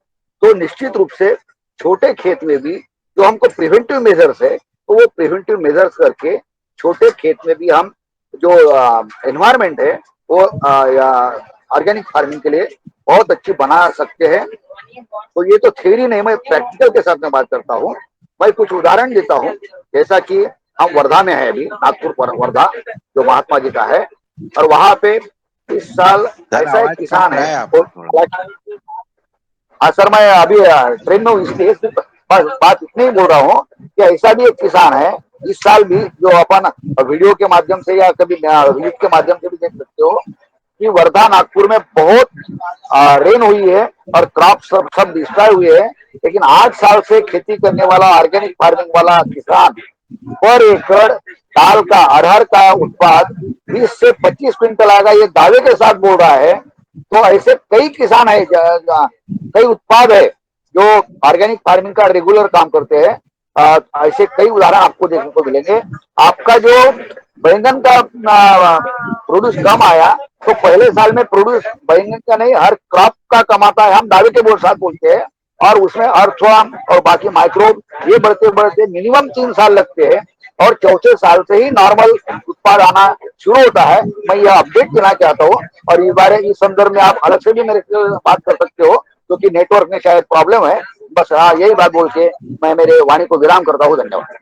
H: तो निश्चित रूप से छोटे खेत में भी जो हमको प्रिवेंटिव मेजर्स है, तो वो प्रिवेंटिव मेजर्स करके छोटे खेत में भी हम जो एनवायरमेंट है वो ऑर्गेनिक फार्मिंग के लिए बहुत अच्छी बना सकते हैं। तो ये तो थ्योरी नहीं, मैं प्रैक्टिकल के साथ में बात करता हूँ। मैं कुछ उदाहरण देता हूँ, जैसा कि हम वर्धा में है, अभी नागपुर वर्धा जो महात्मा जी का है, और वहां पे इस साल
G: सर
H: ऐसा एक
G: आवाज
H: किसान
G: कट रहा
H: है।
G: है आपका थोड़ा।
H: हाँ सर, मैं अभी ट्रेन में हूँ, इसलिए सिर्फ बस बात इतनी ही बोल रहा हूँ कि ऐसा भी एक किसान है इस साल भी, जो अपन वीडियो के माध्यम से या कभी न्यूज के माध्यम से भी देख सकते हो कि वर्धा नागपुर में बहुत रेन हुई है और क्रॉप सब डिस्ट्रॉय हुए हैं, लेकिन 8 साल से खेती करने वाला ऑर्गेनिक फार्मिंग वाला किसान पर एकड़ दाल का, अरहर का उत्पाद 20 से 25 क्विंटल आएगा, ये दावे के साथ बोल रहा है। तो ऐसे कई किसान है, कई उत्पाद है जो ऑर्गेनिक फार्मिंग का रेगुलर काम करते हैं। ऐसे कई उदाहरण आपको देखने को मिलेंगे। आपका जो बैंगन का प्रोड्यूस कम आया, तो पहले साल में प्रोड्यूस बैंगन का नहीं, हर क्रॉप का कम आता है, हम दावे के साथ बोलते हैं। और उसमें अर्थवर्म और बाकी माइक्रोब ये बढ़ते बढ़ते मिनिमम 3 साल लगते हैं, और चौथे साल से ही नॉर्मल उत्पाद आना शुरू होता है। मैं यह अपडेट देना चाहता हूँ, और इस बारे इस संदर्भ में आप अलग से भी मेरे से बात कर सकते हो, क्योंकि नेटवर्क में शायद प्रॉब्लम है। बस हाँ, यही बात बोल के मैं मेरे वाणी को विराम करता हूँ। धन्यवाद।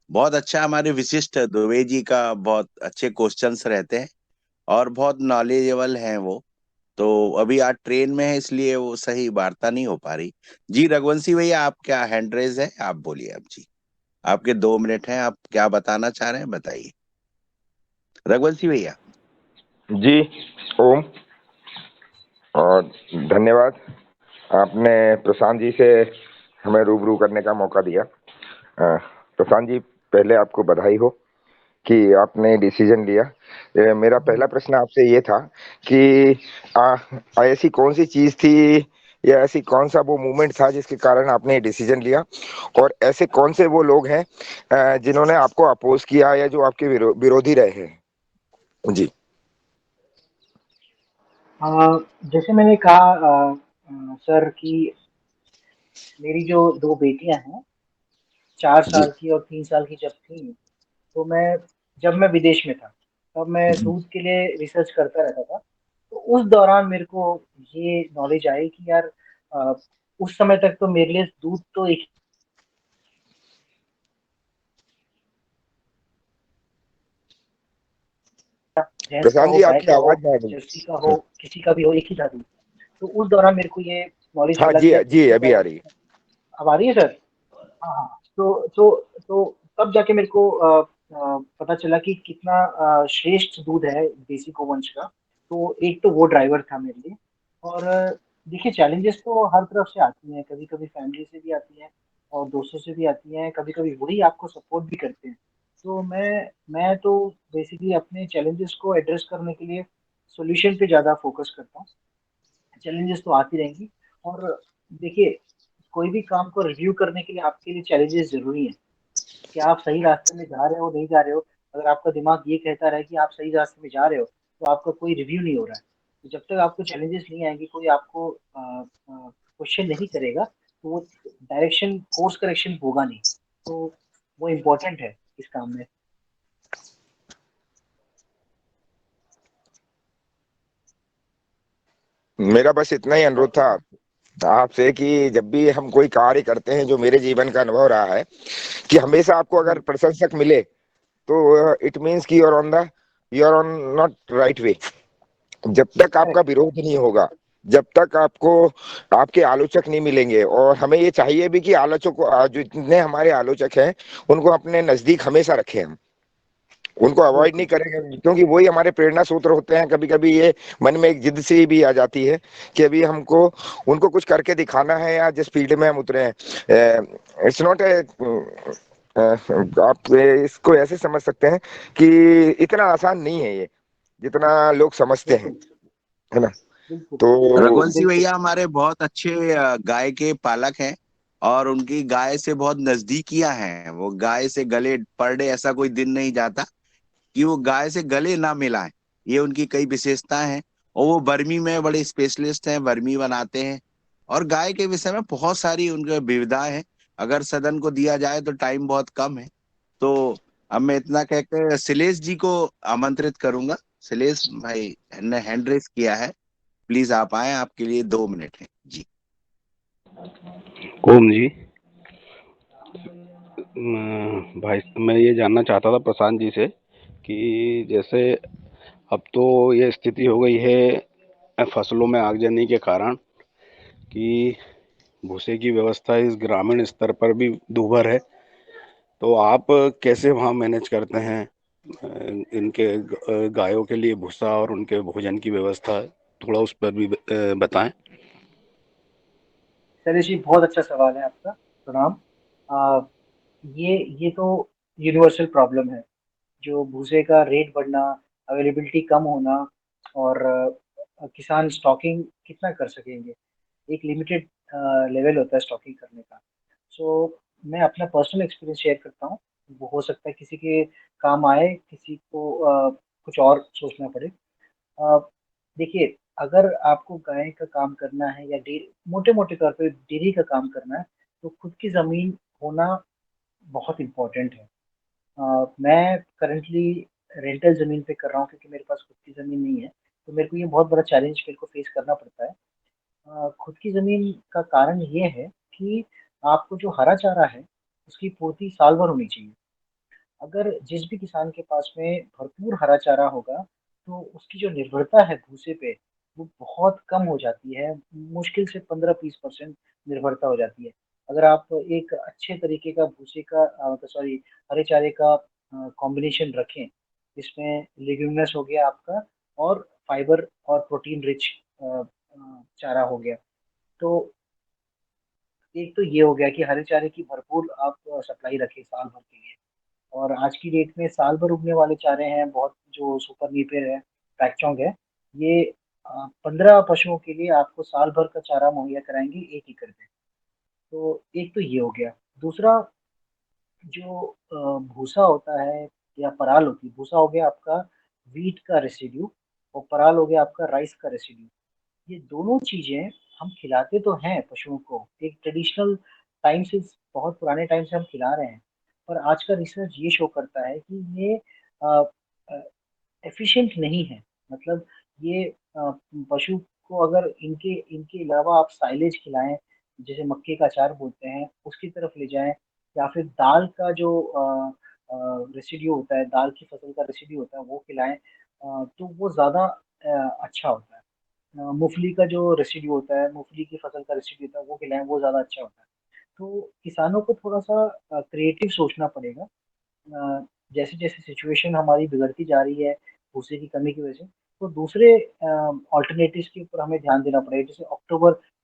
G: बहुत अच्छा, हमारे विशिष्ट दुबे जी का बहुत अच्छे क्वेश्चंस रहते हैं और बहुत नॉलेजेबल हैं वो। तो अभी आज ट्रेन में है इसलिए वो सही वार्ता नहीं हो पा रही। जी रघुवंशी भैया, आप क्या हैंड रेज है, आप बोलिए। अब जी आपके 2 मिनट हैं, आप क्या बताना चाह रहे हैं बताइए रघुवंशी भैया।
I: जी ओम, और धन्यवाद, आपने प्रशांत जी से हमें रूबरू करने का मौका दिया। प्रशांत जी, पहले आपको बधाई हो कि आपने डिसीजन लिया। मेरा पहला प्रश्न आपसे ये था कि ऐसी कौन सी चीज थी या ऐसी कौन सा वो मूवमेंट था जिसके कारण आपने डिसीजन लिया, और ऐसे कौन से वो लोग हैं जिन्होंने आपको अपोज किया या जो आपके विरोधी रहे हैं। जी
B: जैसे मैंने कहा सर कि मेरी जो 2 बेटियां हैं, 4 साल
G: जी
B: की और 3 साल की जब थी, तो जब मैं विदेश में था, तब मैं
G: जी
B: दूध के लिए रिसर्च करता रहता था। तो उस दौरान मेरे को ये नॉलेज आई कि यार उस समय तक तो मेरे लिए दूध तो एक भैंस का
I: प्रशांत
B: हो,
I: जी,
B: गाय
I: आपकी
B: का हो,
I: आवाज ना आ रही।
B: जर्सी का हो, किसी का भी हो, एक ही था दूध। तो उस दौरान मेरे को ये नॉलेज
I: हाँ
B: मिला
I: जी
B: कि यार
I: जी,
B: इससे
I: अभी आ
B: बेटर।
I: रही है।
B: अब आ रही है सर? हाँ हाँ। तो तब जाके मेरे को पता चला कि कितना श्रेष्ठ दूध है देसी गोवंश का। तो एक तो वो ड्राइवर था मेरे लिए। और देखिए चैलेंजेस तो हर तरफ से आती हैं, कभी कभी फैमिली से भी आती हैं और दोस्तों से भी आती हैं, कभी कभी वही आपको सपोर्ट भी करते हैं। तो मैं तो बेसिकली अपने चैलेंजेस को एड्रेस करने के लिए सॉल्यूशन पे ज़्यादा फोकस करता हूँ। चैलेंजेस तो आती रहेंगी। और देखिए कोई भी काम को रिव्यू करने के लिए आपके लिए चैलेंजेस जरूरी हैं कि आप सही रास्ते में जा रहे हो नहीं जा रहे हो। अगर आपका दिमाग ये कहता रहे कि आप सही रास्ते में जा रहे हो तो आपका कोई रिव्यू नहीं हो रहा है। तो जब तक आपको चैलेंजेस नहीं आएंगे, कोई आपको क्वेश्चन नहीं करेगा, तो वो डायरेक्शन कोर्स करेक्शन होगा नहीं। तो वो इम्पोर्टेंट है इस काम में।
I: मेरा बस इतना ही अनुरोध था आपसे कि जब भी हम कोई कार्य करते हैं, जो मेरे जीवन का अनुभव रहा है, कि हमेशा आपको अगर प्रशंसक मिले तो इट मीन्स कि you are on not right way. जब तक आपका
B: करेक्ट।
I: विरोध नहीं होगा, जब तक आपको आपके आलोचक नहीं मिलेंगे, और हमें ये चाहिए भी कि आलोचकों, जो जितने हमारे आलोचक हैं, उनको अपने नजदीक हमेशा रखें हम, उनको अवॉइड नहीं
B: बिल्कुल।
I: करेंगे, क्योंकि वही हमारे प्रेरणा सूत्र होते हैं। कभी कभी ये मन में एक जिद सी भी आ जाती है कि अभी हमको उनको कुछ करके दिखाना है, या जिस फील्ड में हम उतरे हैं, इट्स नॉट ए, आप इसको ऐसे समझ सकते हैं कि इतना आसान नहीं है ये, जितना लोग समझते हैं,
B: बिल्कुल।
I: है ना।
B: बिल्कुल।
I: तो
G: रघुवंशी
B: बिल्कुल।
G: भैया हमारे बहुत अच्छे गाय के पालक हैं, और उनकी गाय से बहुत नजदीकियां हैं। वो गाय से गले पर डे ऐसा कोई दिन नहीं जाता कि वो गाय से गले ना मिलाएं। ये उनकी कई विशेषताएं हैं। और वो बर्मी में बड़े स्पेशलिस्ट हैं, बर्मी बनाते हैं। और गाय के विषय में बहुत सारी उनके विविधाएं हैं। अगर सदन को दिया जाए तो टाइम बहुत कम है। तो अब मैं इतना कहकर शिलेश जी को आमंत्रित करूंगा। शिलेश भाई ने हैंड रेस किया है, प्लीज आप आए, आपके लिए 2 मिनट है जी।
J: ओम जी। भाई मैं ये जानना चाहता था प्रशांत जी से कि जैसे अब तो ये स्थिति हो गई है फसलों में आगजनी के कारण कि भूसे की व्यवस्था इस ग्रामीण स्तर पर भी दूभर है। तो आप कैसे वहाँ मैनेज करते हैं इनके गायों के लिए भूसा और उनके भोजन की व्यवस्था, थोड़ा उस पर भी बताएं।
B: शैलेश जी बहुत अच्छा सवाल है आपका। प्रणाम। आ, ये तो यूनिवर्सल प्रॉब्लम है, जो भूसे का रेट बढ़ना, अवेलेबिलिटी कम होना। और किसान स्टॉकिंग कितना कर सकेंगे, एक लिमिटेड लेवल होता है स्टॉकिंग करने का। सो मैं अपना पर्सनल एक्सपीरियंस शेयर करता हूँ। वो हो सकता है किसी के काम आए, किसी को कुछ और सोचना पड़े। अ, देखिए अगर आपको गाय का काम करना है या डेयरी, मोटे मोटे तौर पे डेयरी का काम करना है, तो खुद की जमीन होना बहुत इम्पोर्टेंट है। मैं करंटली रेंटल जमीन पे कर रहा हूँ क्योंकि मेरे पास खुद की जमीन नहीं है। तो मेरे को ये बहुत बड़ा चैलेंज मेरे को फेस करना पड़ता है। खुद की जमीन का कारण ये है कि आपको जो हरा चारा है उसकी पूर्ति साल भर होनी चाहिए। अगर जिस भी किसान के पास में भरपूर हरा चारा होगा तो उसकी जो निर्भरता है भूसे पे वो बहुत कम हो जाती है। मुश्किल से 15-20% निर्भरता हो जाती है। अगर आप एक अच्छे तरीके का भूसे का सॉरी हरे चारे का कॉम्बिनेशन रखें, इसमें लिग्यूमिनस हो गया आपका, और फाइबर और प्रोटीन रिच चारा हो गया। तो एक तो ये हो गया कि हरे चारे की भरपूर आप सप्लाई रखें साल भर के लिए। और आज की डेट में साल भर उगने वाले चारे हैं बहुत, जो सुपर नीपियर है, पैक्चोंग है, ये 15 पशुओं के लिए आपको साल भर का चारा मुहैया कराएंगे 1 एकड़ में। तो एक तो ये हो गया। दूसरा, जो भूसा होता है या पराल होती है, भूसा हो गया आपका वीट का रेसिड्यू, और पराल हो गया आपका राइस का रेसिड्यू। ये दोनों चीजें हम खिलाते तो हैं पशुओं को, एक ट्रेडिशनल टाइम से, बहुत पुराने टाइम से हम खिला रहे हैं। पर आज का रिसर्च ये शो करता है कि ये एफिशिएंट नहीं है। मतलब ये पशु को अगर इनके इनके अलावा आप साइलेज खिलाएं, जैसे मक्के का अचार बोलते हैं, उसकी तरफ ले जाएं, या फिर दाल का जो रेसिड्यू होता है, दाल की फसल का रेसिड्यू होता है, वो खिलाएं, तो वो ज़्यादा अच्छा होता है। मूंगफली का जो रेसिड्यू होता है, मूंगफली की फसल का रेसिड्यू होता है, वो खिलाएं, वो ज़्यादा अच्छा होता है। तो किसानों को थोड़ा सा क्रिएटिव सोचना पड़ेगा। जैसे जैसे सिचुएशन हमारी बिगड़ती जा रही है भूसे की कमी की वजह से, तो दूसरे ऑल्टरनेटिव्स के ऊपर हमें ध्यान देना पड़ेगा। जैसे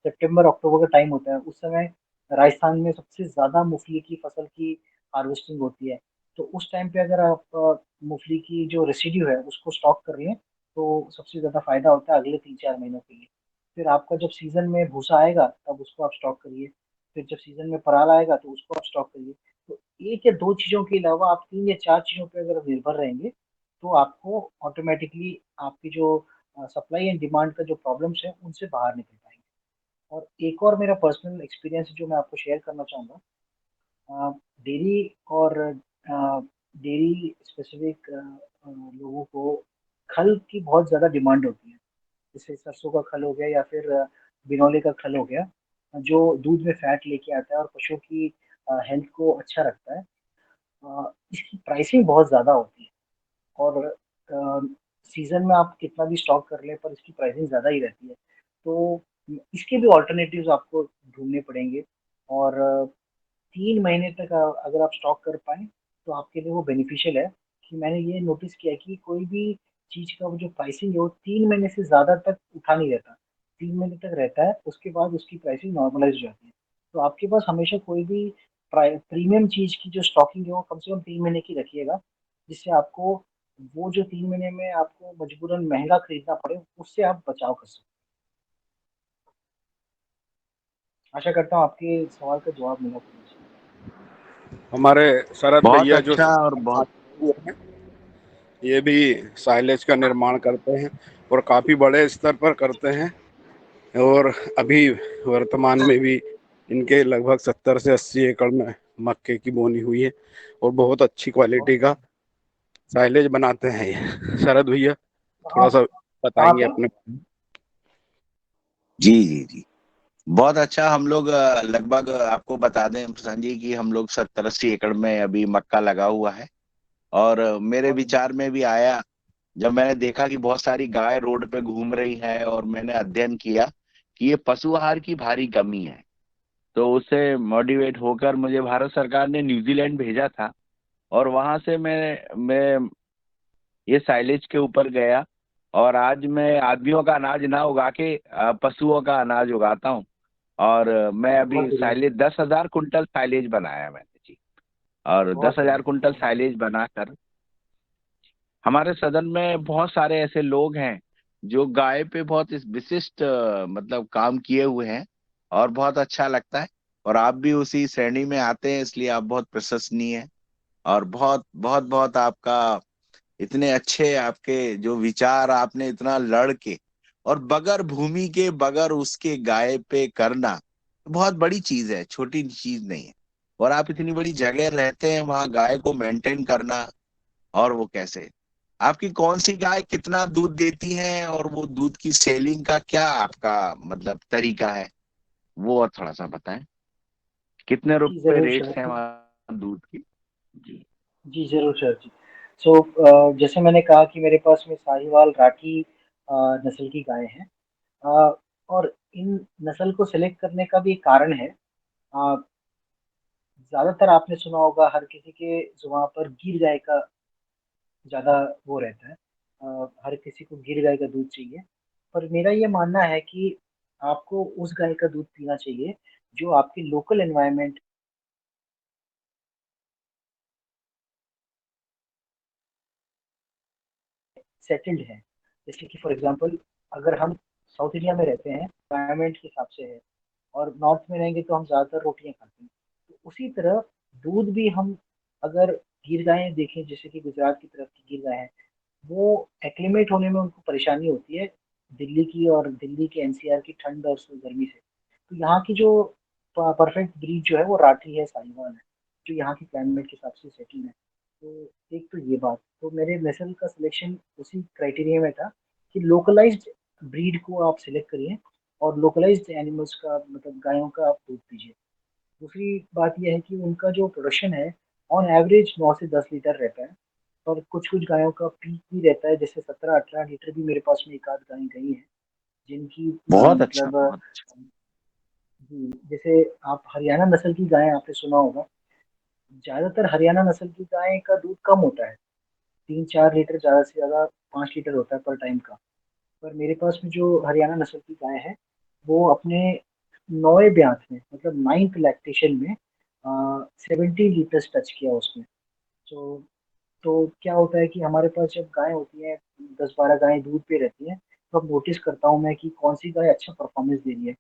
B: सितंबर अक्टूबर का टाइम होता है, उस समय राजस्थान में सबसे ज्यादा मूंगफली की फसल की हार्वेस्टिंग होती है। तो उस टाइम पे अगर आप मूंगफली की जो रेसिड्यू है उसको स्टॉक कर रही हैं तो सबसे ज्यादा फायदा होता है अगले 3-4 महीनों के लिए। फिर आपका जब सीजन में भूसा आएगा तब उसको आप स्टॉक करिए। फिर जब सीजन में पराल आएगा तो उसको आप स्टॉक करिए। तो एक या दो चीजों के अलावा आप 3 या 4 चीजों पे अगर निर्भर रहेंगे तो आपको ऑटोमेटिकली आपकी जो सप्लाई एंड डिमांड का जो प्रॉब्लम्स है उनसे बाहर निकल पाएंगे। और एक और मेरा पर्सनल एक्सपीरियंस जो मैं आपको शेयर करना चाहूँगा, डेयरी और डेयरी स्पेसिफिक लोगों को खल की बहुत ज़्यादा डिमांड होती है। जैसे सरसों का खल हो गया या फिर बिनौले का खल हो गया, जो दूध में फैट लेके आता है और पशुओं की हेल्थ को अच्छा रखता है। इसकी प्राइसिंग बहुत ज़्यादा होती है और सीजन में आप कितना भी स्टॉक कर लें पर इसकी प्राइसिंग ज़्यादा ही रहती है। तो इसके भी ऑल्टरनेटिव्स आपको ढूंढने पड़ेंगे। और 3 महीने तक अगर आप स्टॉक कर पाए तो आपके लिए वो बेनिफिशियल है। कि मैंने ये नोटिस किया कि कोई भी चीज़ का वो जो प्राइसिंग है वो 3 महीने से ज़्यादा तक उठा नहीं रहता। 3 महीने तक रहता है, उसके बाद उसकी प्राइसिंग नॉर्मलाइज हो जाती है। तो आपके पास हमेशा कोई भी प्रीमियम चीज़ की जो स्टॉकिंग है वो कम से कम 3 महीने की रखिएगा, जिससे आपको वो जो 3 महीने में आपको मजबूरन महंगा खरीदना पड़े उससे आप बचाव कर सकते हैं। आशा करता हूँ आपके सवाल का जवाब मिला मुझे।
J: हमारे शरद
G: बहुत
J: भैया जो
G: अच्छा और बहुत
J: हैं, ये भी साइलेज का निर्माण करते हैं और काफी बड़े स्तर पर करते हैं। और अभी वर्तमान में भी इनके लगभग 70 से 80 एकड़ में मक्के की बोनी हुई है और बहुत अच्छी क्वालिटी का साइलेज बनाते हैं ये। शरद भैया थोड़ा
B: कहाँ
J: सा
B: कहाँ
J: बताएंगे
B: पे?
J: अपने।
G: जी जी जी, बहुत अच्छा। हम लोग लगभग आपको बता दें प्रशांत जी कि हम लोग 70-80 एकड़ में अभी मक्का लगा हुआ है। और मेरे
B: बहुत बढ़िया।
G: विचार में भी आया जब मैंने देखा कि बहुत सारी गाय रोड पे घूम रही है, और मैंने अध्ययन किया कि ये पशु आहार की भारी कमी है। तो उससे मोटिवेट होकर मुझे भारत सरकार ने न्यूजीलैंड भेजा था, और वहां से मैं ये साइलेज के ऊपर गया। और आज मैं आदमियों का अनाज ना उगा के पशुओं का अनाज उगाता हूँ। और मैं
B: बहुत
G: अभी
B: बढ़िया।
G: साइलेज 10,000 कुंटल साइलेज बनाया मैंने जी। और दस
B: बहुत
G: हजार
B: बढ़िया।
G: कुंटल साइलेज बनाकर हमारे सदन में बहुत सारे ऐसे लोग हैं जो गाय पे बहुत इस विशिष्ट मतलब काम किए हुए हैं, और बहुत अच्छा लगता है। और आप भी उसी श्रेणी में आते हैं, इसलिए आप बहुत प्रशंसनीय हैं। और बहुत बहुत बहुत आपका इतने अच्छे आपके जो विचार, आपने इतना लड़ के और बगैर भूमि के बगैर उसके गाय पे करना बहुत बड़ी चीज है, छोटी चीज नहीं है। और आप इतनी बड़ी जगह रहते हैं, वहां गाय को मेंटेन करना, और वो कैसे, आपकी कौन सी गाय कितना दूध देती है, और वो दूध की सेलिंग का क्या आपका मतलब तरीका है, वो और थोड़ा सा बताएं। कितने
B: जी
G: रुपए
B: जरूर
G: रेट्स
B: सर
G: हैं
B: जी।
G: वहाँ दूध की? जी
B: जी जरूर सर जी। सो जैसे मैंने कहा कि मेरे पास में साहिवाल राठी नस्ल की गाय हैं। अ, और इन नस्ल को सेलेक्ट करने का भी एक कारण है। अ, ज्यादातर आपने सुना होगा हर किसी के जुबान पर गिर गाय का ज्यादा वो रहता है। हर किसी को गिर गाय का दूध चाहिए। पर मेरा ये मानना है कि आपको उस गाय का दूध पीना चाहिए जो आपके लोकल एनवायरनमेंट सेटल्ड है। जैसे कि फॉर एग्जांपल, अगर हम साउथ इंडिया में रहते हैं एनवायरनमेंट के हिसाब से है, और नॉर्थ में रहेंगे तो हम ज़्यादातर रोटियां खाते हैं। तो उसी तरह दूध भी हम अगर गिर गायें देखें, जैसे कि गुजरात की तरफ की गिर गाय है, वो एक्लिमेट होने में उनको परेशानी होती है दिल्ली की, और दिल्ली के एनसीआर की ठंड और गर्मी से। तो यहाँ की जो परफेक्ट ब्रीड जो है वो राठी है, साहिवाल है, जो यहाँ की क्लाइमेट के हिसाब से सेटिंग है। तो एक तो ये बात, तो मेरे नस्ल का सिलेक्शन उसी क्राइटेरिया में था कि लोकलाइज्ड ब्रीड को आप सिलेक्ट करिए और लोकलाइज्ड एनिमल्स का मतलब गायों का आप दूध पीजिए। दूसरी बात यह है कि उनका जो प्रोडक्शन है ऑन एवरेज 9 से 10 लीटर रहता है। और कुछ कुछ गायों का पीक भी रहता है, जैसे 17-18 लीटर भी मेरे पास में एक आध गाय गई है जिनकी
G: बहुत अच्छा,
B: मतलब
G: बहुत अच्छा।
B: जी, जैसे आप हरियाणा नस्ल की गाय आपने सुना होगा। ज्यादातर हरियाणा नस्ल की गाय का दूध कम होता है, 3-4 लीटर ज्यादा से ज्यादा 5 लीटर होता है पर टाइम का। पर मेरे पास में जो हरियाणा नस्ल की गाय है वो अपने 9वें ब्यात में मतलब 9th लैक्टेशन में 70 लीटर्स टच किया उसने। तो क्या होता है कि हमारे पास जब गाय होती है 10-12 गायें दूध पे रहती हैं तो अब नोटिस करता हूँ मैं कि कौन सी गाय अच्छा परफॉर्मेंस दे रही है।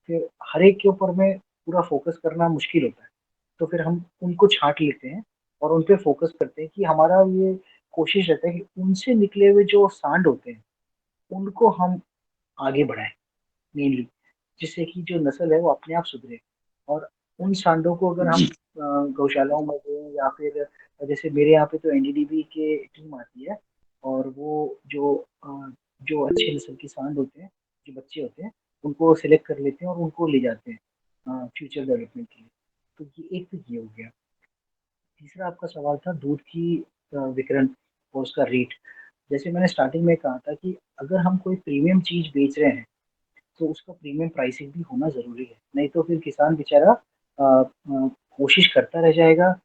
B: फिर हर एक के ऊपर में पूरा फोकस करना मुश्किल होता है। तो फिर हम उनको छाँट लेते हैं और उन पे फोकस करते हैं कि हमारा ये कोशिश रहता है कि उनसे निकले हुए जो सांड होते हैं उनको हम आगे बढ़ाएँ मेनली, जिससे कि जो नस्ल है वो अपने आप सुधरे। और उन सांडों को अगर हम
A: जी
B: गौशालाओं में दें या फिर जैसे मेरे यहाँ पे तो एनडीडीबी के टीम आती है और वो जो अच्छे नस्ल के सांड होते हैं, जो बच्चे होते हैं, उनको सेलेक्ट कर लेते हैं और उनको ले जाते हैं फ्यूचर डेवलपमेंट के लिए। तो ये एक तो ये हो गया। तीसरा आपका सवाल था दूध की वितरण और उसका रेट। जैसे मैंने स्टार्टिंग में कहा था कि अगर हम कोई प्रीमियम चीज़ बेच रहे हैं तो उसका प्रीमियम प्राइसिंग भी होना ज़रूरी है। नहीं तो फिर किसान बेचारा कोशिश करता रह जाएगा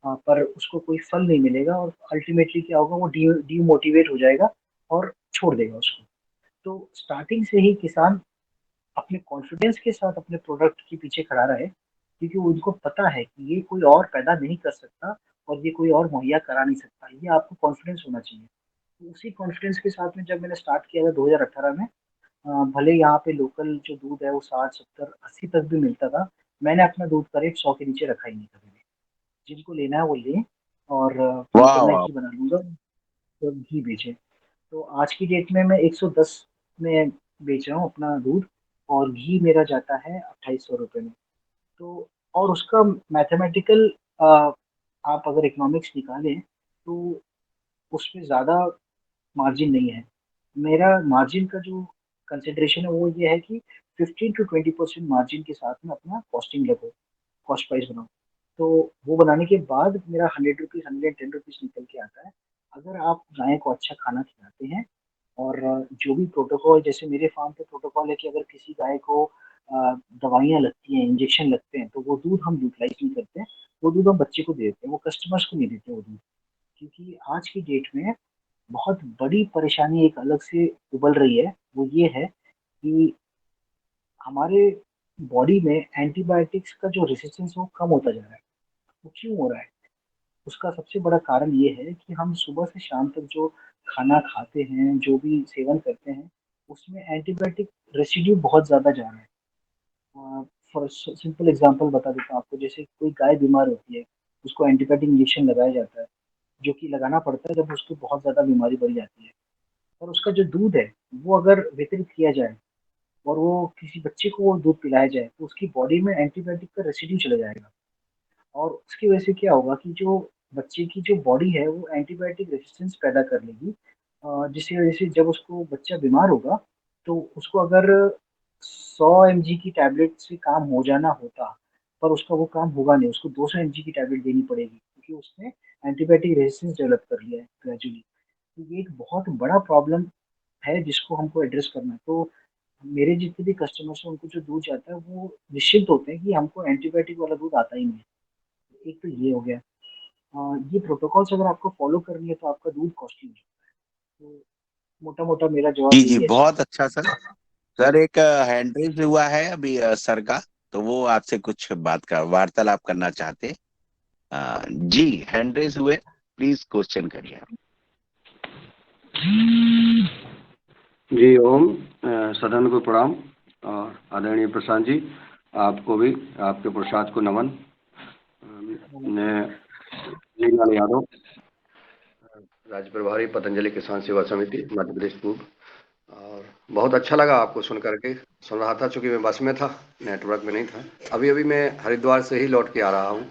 B: पर उसको कोई फल नहीं मिलेगा और अल्टीमेटली क्या होगा वो डीमोटिवेट हो जाएगा और छोड़ देगा उसको। तो स्टार्टिंग से ही किसान अपने कॉन्फिडेंस के साथ अपने प्रोडक्ट के पीछे खड़ा रहे क्योंकि उनको पता है कि ये कोई और पैदा नहीं कर सकता और ये कोई और मुहैया करा नहीं सकता। ये आपको कॉन्फिडेंस होना चाहिए। तो उसी कॉन्फिडेंस के साथ में जब मैंने स्टार्ट किया था 2018 में भले यहाँ पे लोकल जो दूध है वो 60, 70, 80 तक भी मिलता था। मैंने अपना दूध का रेट 100 के नीचे रखा ही नहीं कभी भी। जिनको लेना है वो लें और मन
G: वाह
B: करना है
G: वाह।
B: घी बना लूँगा तो घी बेचें। तो आज की डेट में मैं 110 में बेच रहा हूँ अपना दूध और घी मेरा जाता है 2800 रुपये में। तो और उसका मैथमेटिकल आप अगर इकोनॉमिक्स निकालें तो उसमें ज़्यादा मार्जिन नहीं है। मेरा मार्जिन का जो कंसिडरेशन है वो ये है कि 15 टू 20% मार्जिन के साथ में अपना कॉस्टिंग लगो, कॉस्ट प्राइस बनाओ। तो वो बनाने के बाद मेरा 100 रुपीज़ 110 रुपीज़ निकल के आता है। अगर आप गाय को अच्छा खाना खिलाते हैं और जो भी प्रोटोकॉल जैसे मेरे फार्म पे प्रोटोकॉल है कि अगर किसी गाय को दवाइयाँ लगती हैं, इंजेक्शन लगते हैं, तो वो दूध हम यूटिलाइज़ नहीं करते हैं। वो दूध हम बच्चे को दे देते हैं, वो कस्टमर्स को नहीं देते वो दूध। क्योंकि आज की डेट में बहुत बड़ी परेशानी एक अलग से उबल रही है, वो ये है कि हमारे बॉडी में एंटीबायोटिक्स का जो रेजिस्टेंस है वो कम होता जा रहा है। वो क्यों हो रहा है? उसका सबसे बड़ा कारण ये है कि हम सुबह से शाम तक जो खाना खाते हैं, जो भी सेवन करते हैं, उसमें एंटीबायोटिक रेसिड्यू बहुत ज़्यादा जा रहा है। फॉर सिंपल एग्जांपल बता देता हूँ आपको, जैसे कोई गाय बीमार होती है, उसको एंटीबायोटिक इंजेक्शन लगाया जाता है, जो कि लगाना पड़ता है जब उसको बहुत ज़्यादा बीमारी बढ़ जाती है। और उसका जो दूध है, वो अगर वितरित किया जाए और वो किसी बच्चे को वो दूध पिलाया जाए, तो उसकी बॉडी में एंटीबायोटिक का रेसिड्यू चला जाएगा और उसकी वजह से क्या होगा कि जो बच्चे की जो बॉडी है, वो एंटीबायोटिक रेजिस्टेंस पैदा कर लेगी जिसकी वजह से जब उसको बच्चा बीमार होगा, तो उसको अगर 100 एमजी की टैबलेट से काम हो जाना होता, पर उसका वो काम होगा नहीं, उसको 200 एमजी की टैबलेट देनी पड़ेगी क्योंकि उसने एंटीबायोटिक रेजिस्टेंस डेवलप कर लिया है ग्रेजुअली। तो ये एक बहुत बड़ा प्रॉब्लम है जिसको हमको एड्रेस करना है। तो मेरे जितने भी कस्टमर्स हैं उनको जो दूध जाता है वो निश्चिंत होते हैं कि हमको एंटीबायोटिक वाला दूध आता ही नहीं है। एक तो ये हो गया। ये प्रोटोकॉल्स अगर आपको फॉलो करनी है तो आपका दूध कॉस्टली हो जाता है। तो मोटा-मोटा मेरा
G: जी
B: जवाब
G: जी,
B: यही है इसका।
G: बहुत अच्छा सर। सर एक हैंड रेज हुआ है अभी सर का, तो वो आपसे कुछ बात का वार्तालाप करना चाहते हैं। जी, हैंड रेज हुए, प्लीज क्वेश्चन करिए।
J: जी ओम, सदन को प्रणाम और आदरणीय प्रशांत जी, आपको भी आपके प्रसाद को नमन। मैं लाल यादव, राज्य प्रभारी पतंजलि किसान सेवा समिति मध्य प्रदेश पूर्व। और बहुत अच्छा लगा आपको सुन करके। सुन रहा था चूंकि मैं बस में था, नेटवर्क में नहीं था। अभी अभी मैं हरिद्वार से ही लौट के आ रहा हूँ।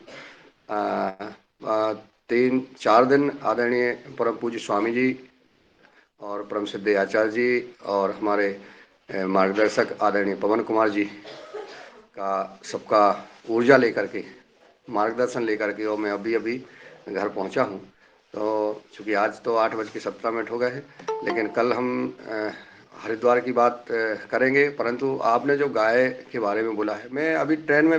J: 3-4 दिन आदरणीय परम पूज्य स्वामी जी और परम सिद्ध आचार्य जी और हमारे मार्गदर्शक आदरणीय पवन कुमार जी का सबका ऊर्जा लेकर के, मार्गदर्शन लेकर के, और मैं अभी अभी घर पहुंचा हूं। तो चूँकि आज तो 8:17 हो गए हैं, लेकिन कल हम हरिद्वार की बात करेंगे। परंतु आपने जो गाय के बारे में बोला है, मैं अभी ट्रेन में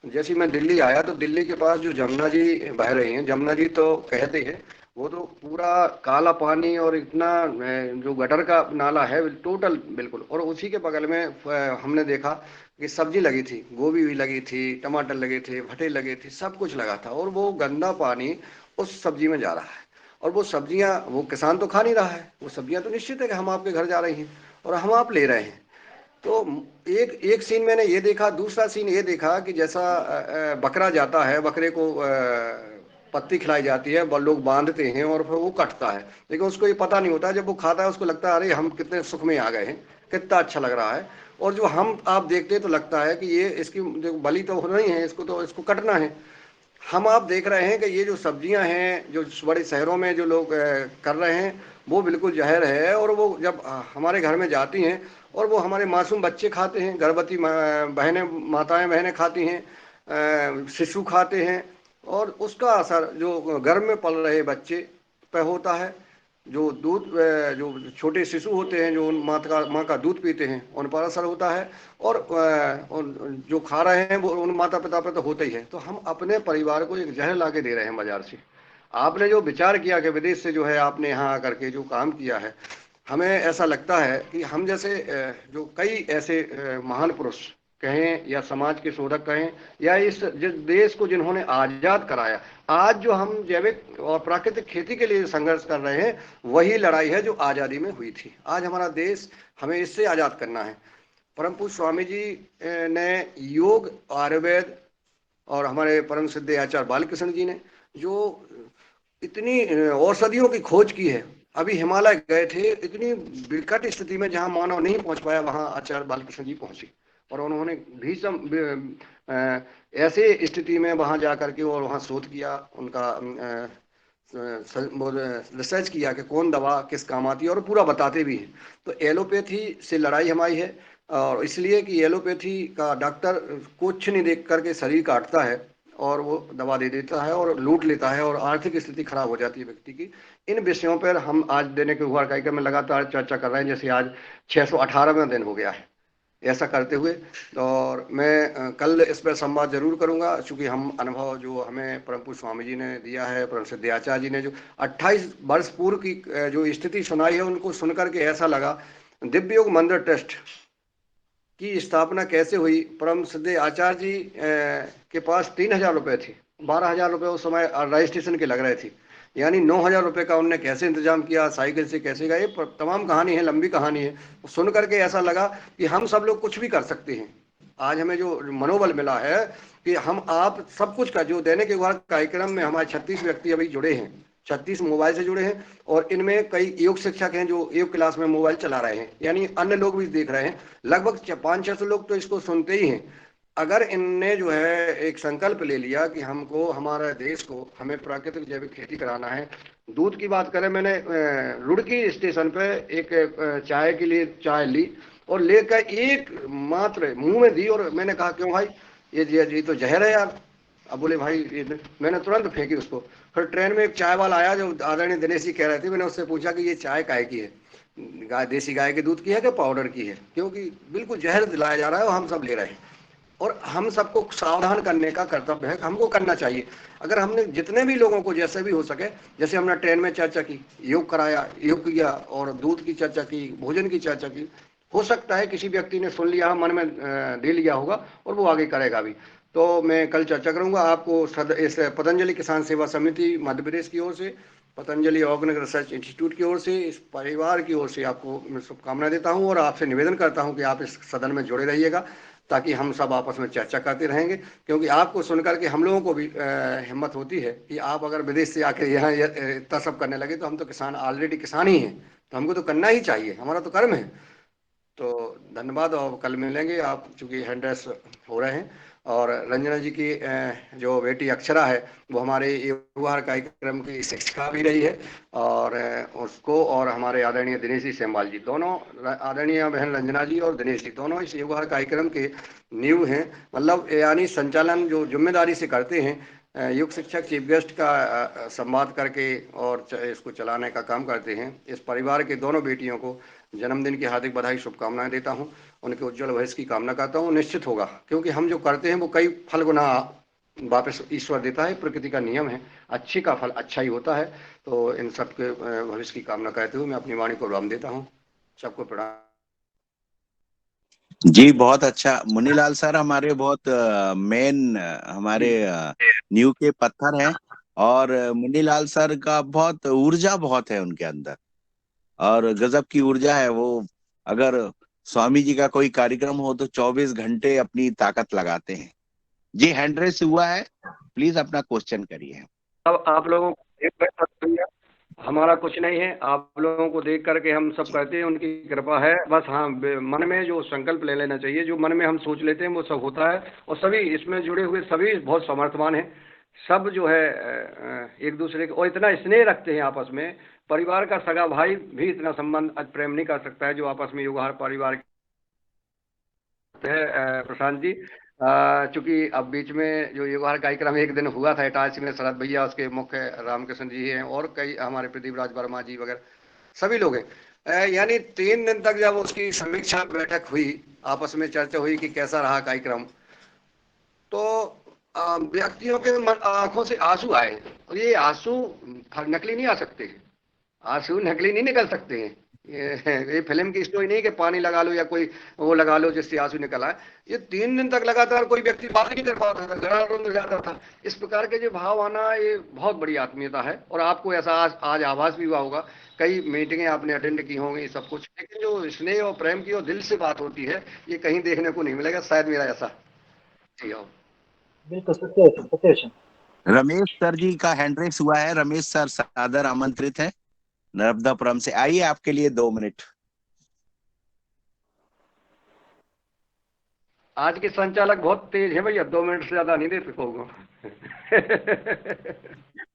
J: जैसे मैं दिल्ली आया तो दिल्ली के पास जो जमुना जी बह रही हैं, जमुना जी तो कहते हैं वो तो पूरा काला पानी और इतना जो गटर का नाला है टोटल बिल्कुल। और उसी के बगल में हमने देखा कि सब्जी लगी थी, गोभी भी लगी थी, टमाटर लगे थे, भटे लगे थे, सब कुछ लगा था, और वो गंदा पानी उस सब्जी में जा रहा है। और वो सब्जियां वो किसान तो खा नहीं रहा है, वो सब्जियां तो निश्चित है कि हम आपके घर जा रही हैं और हम आप ले रहे हैं। तो एक एक सीन मैंने ये देखा। दूसरा सीन ये देखा कि जैसा बकरा जाता है, बकरे को पत्ती खिलाई जाती है, लोग बांधते हैं और फिर वो कटता है, लेकिन उसको ये पता नहीं होता। जब वो खाता है उसको लगता है अरे हम कितने सुख में आ गए हैं, कितना अच्छा लग रहा है। और जो हम आप देखते हैं तो लगता है कि ये इसकी जो बलि तो होना ही है, इसको कटना है। हम आप देख रहे हैं कि ये जो सब्जियां हैं जो बड़े शहरों में जो लोग कर रहे हैं, वो बिल्कुल जहर है। और वो जब हमारे घर में जाती हैं और वो हमारे मासूम बच्चे खाते हैं, गर्भवती बहनें, माताएं बहनें खाती हैं, शिशु खाते हैं, और उसका असर जो गर्भ में पल रहे बच्चे पे होता है। जो दूध जो छोटे शिशु होते हैं, जो उन माँ का दूध पीते हैं, उन पर असर होता है। और जो खा रहे हैं वो उन माता पिता पर तो होता ही है। तो हम अपने परिवार को एक जहर ला के दे रहे हैं बाजार से। आपने जो विचार किया कि विदेश से जो है आपने यहाँ आकर के जो काम किया है, हमें ऐसा लगता है कि हम जैसे जो कई ऐसे महान पुरुष कहें या समाज के शोधक कहें या जिस देश को जिन्होंने आज़ाद कराया, आज जो हम जैविक और प्राकृतिक खेती के लिए संघर्ष कर रहे हैं, वही लड़ाई है जो आज़ादी में हुई थी। आज हमारा देश, हमें इससे आज़ाद करना है। परम पूज्य स्वामी जी ने योग, आयुर्वेद और हमारे परम सिद्ध आचार्य बालकृष्ण जी ने जो इतनी औषधियों की खोज की है। अभी हिमालय गए थे, इतनी विकट स्थिति में जहां मानव नहीं पहुंच पाया, वहां आचार्य बालकृष्ण जी पहुंचे और उन्होंने भीषण ऐसे स्थिति में वहां जाकर के और वहां शोध किया, उनका रिसर्च किया कि कौन दवा किस काम आती है, और पूरा बताते भी हैं। तो एलोपैथी से लड़ाई हमारी है, और इसलिए कि एलोपैथी का डॉक्टर कुछ नहीं देख करके शरीर काटता है और वो दवा दे देता है और लूट लेता है, और आर्थिक स्थिति खराब हो जाती है व्यक्ति की। इन विषयों पर हम आज देने के हुआ कार्यक्रम में लगातार चर्चा कर रहे हैं, जैसे आज 618वां दिन हो गया है ऐसा करते हुए। और मैं कल इस पर संवाद जरूर करूंगा, चूंकि हम अनुभव जो हमें परम पूज्य स्वामी जी ने दिया है, परम सिद्ध आचार्य जी ने जो 28 वर्ष पूर्व की जो स्थिति सुनाई है, उनको सुनकर के ऐसा लगा। दिव्य योग मंदिर ट्रस्ट की स्थापना कैसे हुई? परम सिद्ध आचार्य जी के पास 3,000 रुपये थे, 12,000 रुपये उस समय रजिस्ट्रेशन के लग रहे थे, यानी 9,000 रुपये का उनने कैसे इंतजाम किया, साइकिल से कैसे गए, तमाम कहानी है, लंबी कहानी है। सुन करके ऐसा लगा कि हम सब लोग कुछ भी कर सकते हैं। आज हमें जो मनोबल मिला है कि हम आप सब कुछ का जो दैनिक युग कार्यक्रम में हमारे 36 व्यक्ति अभी जुड़े हैं, 36 मोबाइल से जुड़े हैं, और इनमें कई योग शिक्षक हैं जो योग क्लास में मोबाइल चला रहे हैं, यानी अन्य लोग भी देख रहे हैं। लगभग 500-600 लोग तो इसको सुनते ही हैं। अगर इनने जो है एक संकल्प ले लिया कि हमको, हमारे देश को, हमें प्राकृतिक जैविक खेती कराना है। दूध की बात करें, मैंने रुड़की स्टेशन पे एक चाय के लिए चाय ली और लेकर एक मात्र मुंह में दी, और मैंने कहा क्यों भाई, ये तो जहर है यार। अब बोले भाई मैंने तुरंत फेंकी उसको। फिर ट्रेन में एक चाय वाला आया जो आदरणीय दिनेश जी कह रहे थे, मैंने उससे पूछा कि ये चाय काहे की है, देसी गाय के दूध की है कि पाउडर की है, क्योंकि बिल्कुल जहर दिलाया जा रहा है और हम सब ले रहे हैं। और हम सबको सावधान करने का कर्तव्य है, हमको करना चाहिए। अगर हमने जितने भी लोगों को जैसे भी हो सके, जैसे हमने ट्रेन में चर्चा की, योग कराया, योग किया, और दूध की चर्चा की, भोजन की चर्चा की, हो सकता है किसी व्यक्ति ने सुन लिया, मन में दे लिया होगा और वो आगे करेगा भी। तो मैं कल चर्चा करूंगा आपको इस पतंजलि किसान सेवा समिति मध्य प्रदेश की ओर से, पतंजलि ऑर्गेनिक रिसर्च इंस्टीट्यूट की ओर से, इस परिवार की ओर से आपको मैं शुभकामनाएं देता हूं, और आपसे निवेदन करता हूं कि आप इस सदन में जुड़े रहिएगा, ताकि हम सब आपस में चर्चा करते रहेंगे। क्योंकि आपको सुनकर के हम लोगों को भी हिम्मत होती है कि आप अगर विदेश से आके यहाँ इतना सब करने लगे, तो हम तो किसान, ऑलरेडी किसान ही हैं, तो हमको तो करना ही चाहिए, हमारा तो कर्म है। तो धन्यवाद, और कल मिलेंगे। आप चूँकि हैंड रेस हो रहे हैं, और रंजना जी की जो बेटी अक्षरा है, वो हमारे युवा कार्यक्रम की शिक्षिका भी रही है, और उसको, और हमारे आदरणीय दिनेश जी सेमवाल जी, दोनों, आदरणीय बहन रंजना जी और दिनेश जी, दोनों इस युवा कार्यक्रम के नींव हैं। मतलब यानी संचालन जो जिम्मेदारी से करते हैं, युग शिक्षक चीफ गेस्ट का संवाद करके और इसको चलाने का काम करते हैं। इस परिवार के दोनों बेटियों को जन्मदिन की हार्दिक बधाई, शुभकामनाएं देता हूं। उनके उज्जवल भविष्य की कामना करता हूं। निश्चित होगा, क्योंकि हम जो करते हैं वो कई फल गुना
K: वापस ईश्वर देता है, प्रकृति का नियम है, अच्छे का फल अच्छा ही होता है। तो इन सब के भविष्य की कामना करते हुए मैं अपनी वाणी को विराम देता हूँ। सबको प्रणाम।
G: जी बहुत अच्छा मुनीलाल सर, हमारे बहुत मेन हमारे नींव के पत्थर हैं। और मुनीलाल सर का बहुत ऊर्जा बहुत है उनके अंदर, और गजब की ऊर्जा है वो। अगर स्वामी जी का कोई कार्यक्रम हो तो 24 घंटे अपनी ताकत लगाते हैं। जी हैंड रेस हुआ है, प्लीज अपना क्वेश्चन करिए।
K: अब आप लोगों को एक बात बताइए, हमारा कुछ नहीं है, आप लोगों को देख करके हम सब कहते हैं, उनकी कृपा है बस। हाँ, मन में जो संकल्प ले लेना चाहिए, जो मन में हम सोच लेते हैं वो सब होता है। और सभी इसमें जुड़े हुए सभी बहुत समर्थवान हैं, सब जो है एक दूसरे को और इतना स्नेह रखते हैं आपस में। परिवार का सगा भाई भी इतना संबंध प्रेम नहीं कर सकता है जो आपस में युगहर परिवार है। प्रशांत जी, चूंकि अब बीच में जो युगहर कार्यक्रम एक दिन हुआ था इटारसी में, शरद भैया उसके मुख्य रामकृष्ण जी हैं और कई हमारे प्रदीप राज वर्मा जी वगैरह सभी लोग हैं। यानी 3 दिन तक जब उसकी समीक्षा बैठक हुई, आपस में चर्चा हुई कि कैसा रहा कार्यक्रम, तो व्यक्तियों के आंखों से आंसू आए। और ये आंसू नकली नहीं आ सकते, आंसू नकली नहीं निकल सकते हैं। ये फिल्म की स्टोरी नहीं कि पानी लगा लो या कोई वो लगा लो जिससे आंसू निकल आए। ये 3 दिन तक लगातार कोई व्यक्ति बात नहीं कर पाता था, गला रुंध जाता था। इस प्रकार के जो भाव आना, ये बहुत बड़ी आत्मीयता है। और आपको ऐसा आज आभास भी हुआ होगा, कई मीटिंगें आपने अटेंड की होंगी सब कुछ, लेकिन जो स्नेह और प्रेम की और दिल से बात होती है, ये कहीं देखने को नहीं मिलेगा शायद, मेरा ऐसा। जी हाँ,
B: बिल्कुल सत्य वचन।
G: रमेश सर जी का हैंड रेस हुआ है। रमेश सर सादर आमंत्रित है नर्मदापुरम से। आइए, आपके लिए 2 मिनट।
K: आज के संचालक बहुत तेज है भैया, 2 मिनट से ज्यादा नहीं दे सकूंगा।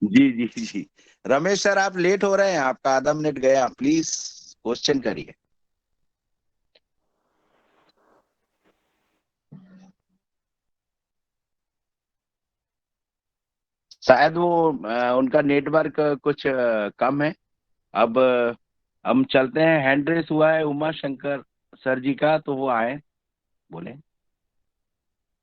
G: जी जी जी, रमेश सर आप लेट हो रहे हैं, आपका आधा मिनट गया, प्लीज क्वेश्चन करिए। शायद वो उनका नेटवर्क कुछ कम है। अब हम चलते हैं, हैंड रेस हुआ है उमा शंकर सर जी का, तो वो आए, बोले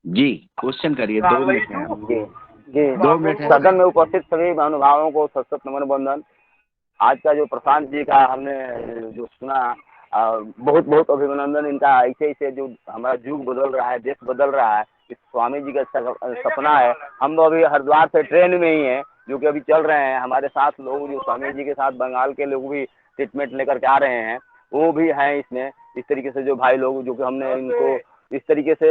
G: जी, क्वेश्चन करिए। 2 मिनट है,
L: जी
G: 2 मिनट है।
L: सदन में उपस्थित सभी महानुभावों को सशक्त नमन बंदन। आज का जो प्रशांत जी का हमने जो सुना, बहुत बहुत अभिनंदन इनका। ऐसे ऐसे जो हमारा युग बदल रहा है, देश बदल रहा है, इस स्वामी जी का सपना है। हम लोग अभी हरिद्वार से ट्रेन में ही हैं, जो कि अभी चल रहे हैं। हमारे साथ लोग जो स्वामी जी के साथ बंगाल के लोग भी ट्रीटमेंट लेकर के आ रहे हैं, वो भी हैं इसमें। इस तरीके से जो भाई लोग, जो कि हमने इनको इस तरीके से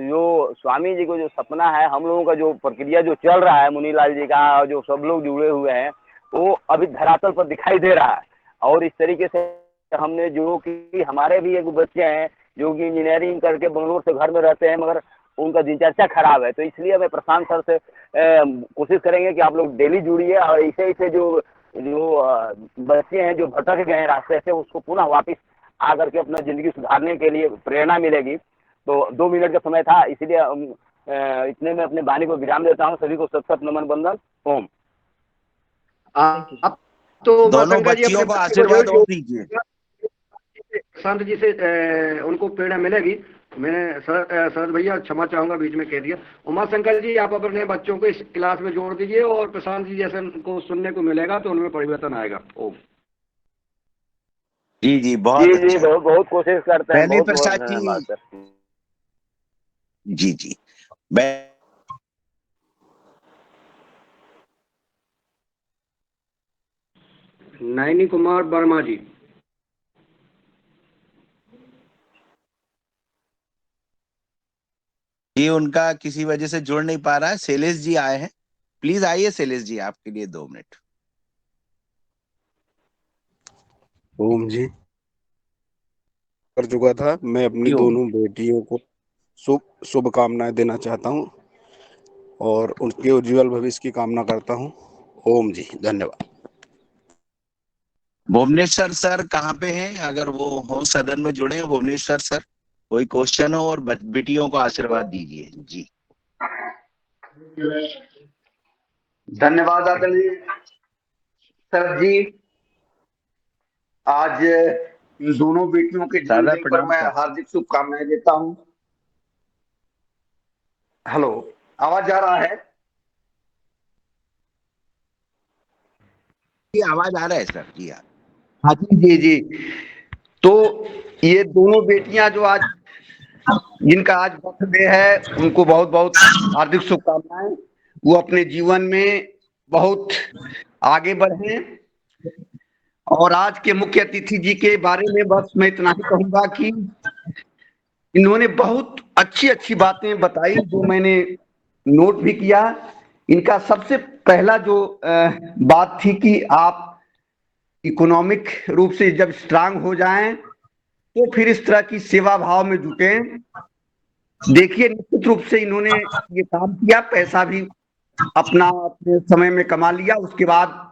L: जो स्वामी जी को जो सपना है, हम लोगों का जो प्रक्रिया जो चल रहा है, मुनीलाल जी का, जो सब लोग जुड़े हुए हैं, वो अभी धरातल पर दिखाई दे रहा है। और इस तरीके से हमने जो कि हमारे भी एक बच्चे हैं जो कि इंजीनियरिंग करके बंगलोर से घर में रहते हैं, मगर उनका दिनचर्या खराब है। तो इसलिए हमें प्रशांत सर से कोशिश करेंगे कि आप लोग डेली जुड़िए, और ऐसे ऐसे जो बच्चे हैं जो भटक गए हैं रास्ते से, उसको पुनः वापस आकर के अपना जिंदगी सुधारने के लिए प्रेरणा मिलेगी। तो 2 मिनट का समय था, इसलिए इतने में अपने वाणी को विराम देता हूँ। सभी को सत नमन बंदन। ओम।
K: अब तो
G: दोनों बच्चियों को आशीर्वाद और दीजिए।
K: प्रशांत जी से उनको प्रेरणा मिलेगी। मैं शरद भैया क्षमा चाहूंगा, बीच में कह दिया। उमा शंकर जी, आप अपने बच्चों को इस क्लास में जोड़ दीजिए, और प्रशांत जी जैसे उनको सुनने को मिलेगा तो उनमें परिवर्तन आएगा। ओम।
G: जी जी, बहुत
L: जी
G: अच्छा।
L: बहुत बहुत कोशिश करते हैं।
G: बैनी
L: बहुत बहुत
G: प्रसाद
L: धन्यवाद
G: जी।
L: सर।
G: जी जी,
K: नैनी कुमार वर्मा जी।
G: ये उनका किसी वजह से जुड़ नहीं पा रहा है। शैलेश जी आए हैं, प्लीज आइए शैलेश जी, आपके लिए 2 मिनट।
J: ओम जी कर चुका था। मैं अपनी
G: जी ओम।
J: दोनों बेटियों को शुभकामनाएं देना चाहता हूं और उनके उज्जवल भविष्य की कामना करता हूं। ओम जी, धन्यवाद।
G: भुवनेश्वर सर कहाँ पे हैं? अगर वो हो सदन में जुड़े हैं भुवनेश्वर सर, कोई क्वेश्चन हो, और बेटियों को आशीर्वाद दीजिए जी।
H: धन्यवाद आदरणीय सर जी। आज इन दोनों बेटियों के
G: दादा
H: जन्मदिन पर
G: प्रणाम
H: मैं
G: सर।
H: हार्दिक शुभकामनाएं देता हूं। हेलो।
K: आवाज जा रहा है?
G: आवाज आ रहा है सर जी।
K: हाँ जी जी जी। तो ये दोनों बेटियां जो आज जिनका आज बर्थडे है, उनको बहुत बहुत हार्दिक शुभकामनाएं। वो अपने जीवन में बहुत आगे बढ़े। और आज के मुख्य अतिथि जी के बारे में बस मैं इतना ही कहूंगा कि इन्होंने बहुत अच्छी अच्छी बातें बताई जो मैंने नोट भी किया। इनका सबसे पहला जो बात थी कि आप इकोनॉमिक रूप से जब स्ट्रांग हो जाएं तो फिर इस तरह की सेवा भाव में जुटें। देखिए, निश्चित रूप से इन्होंने ये काम किया, पैसा भी अपना अपने समय में कमा लिया, उसके बाद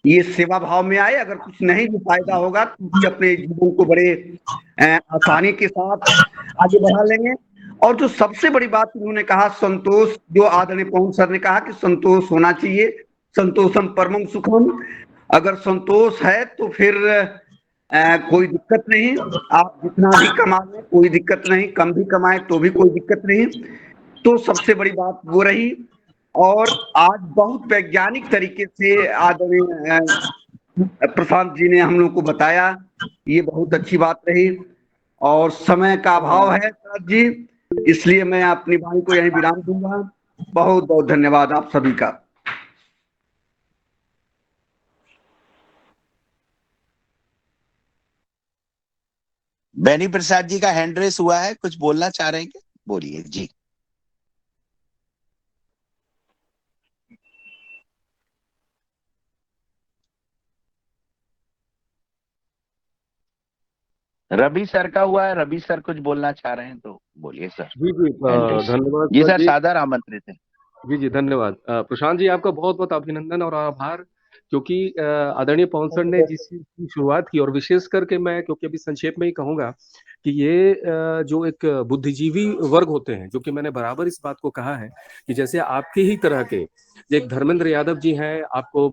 K: ये सेवा भाव में आए। अगर कुछ नहीं भी फायदा होगा तो भी अपने जीवन को बड़े आसानी के साथ आगे बढ़ा लेंगे। और जो सबसे बड़ी बात इन्होंने कहा, संतोष, जो आदरणीय पवन सर ने कहा कि संतोष होना चाहिए, संतोषम परमम सुखम। अगर संतोष है तो फिर कोई दिक्कत नहीं, आप जितना भी कमा लें कोई दिक्कत नहीं, कम भी कमाएं तो भी कोई दिक्कत नहीं। तो सबसे बड़ी बात वो रही। और आज बहुत वैज्ञानिक तरीके से आदरणीय प्रशांत जी ने हम लोग को बताया, ये बहुत अच्छी बात रही। और समय का अभाव है शरद जी, इसलिए मैं अपनी वाणी को यहीं विराम दूंगा। बहुत बहुत धन्यवाद आप सभी का।
G: बेनी प्रसाद जी का हैंड रेस हुआ है, कुछ बोलना चाह रहे हैं क्या? बोलिए जी। रवि सर का हुआ है, रवि सर कुछ बोलना चाह रहे हैं तो बोलिए सर।
M: जी जी धन्यवाद
G: जी
M: सर
G: सर,
M: जी।
G: सादर आमंत्रित है।
M: जी जी धन्यवाद प्रशांत जी, आपका बहुत बहुत अभिनंदन और आभार, क्योंकि आदरणीय पवन सर ने जिस चीज की शुरुआत की, और विशेष करके मैं क्योंकि अभी संक्षेप में ही कहूंगा कि ये जो एक बुद्धिजीवी वर्ग होते हैं, जो कि मैंने बराबर इस बात को कहा है कि जैसे आपके ही तरह के एक धर्मेंद्र यादव जी हैं, आपको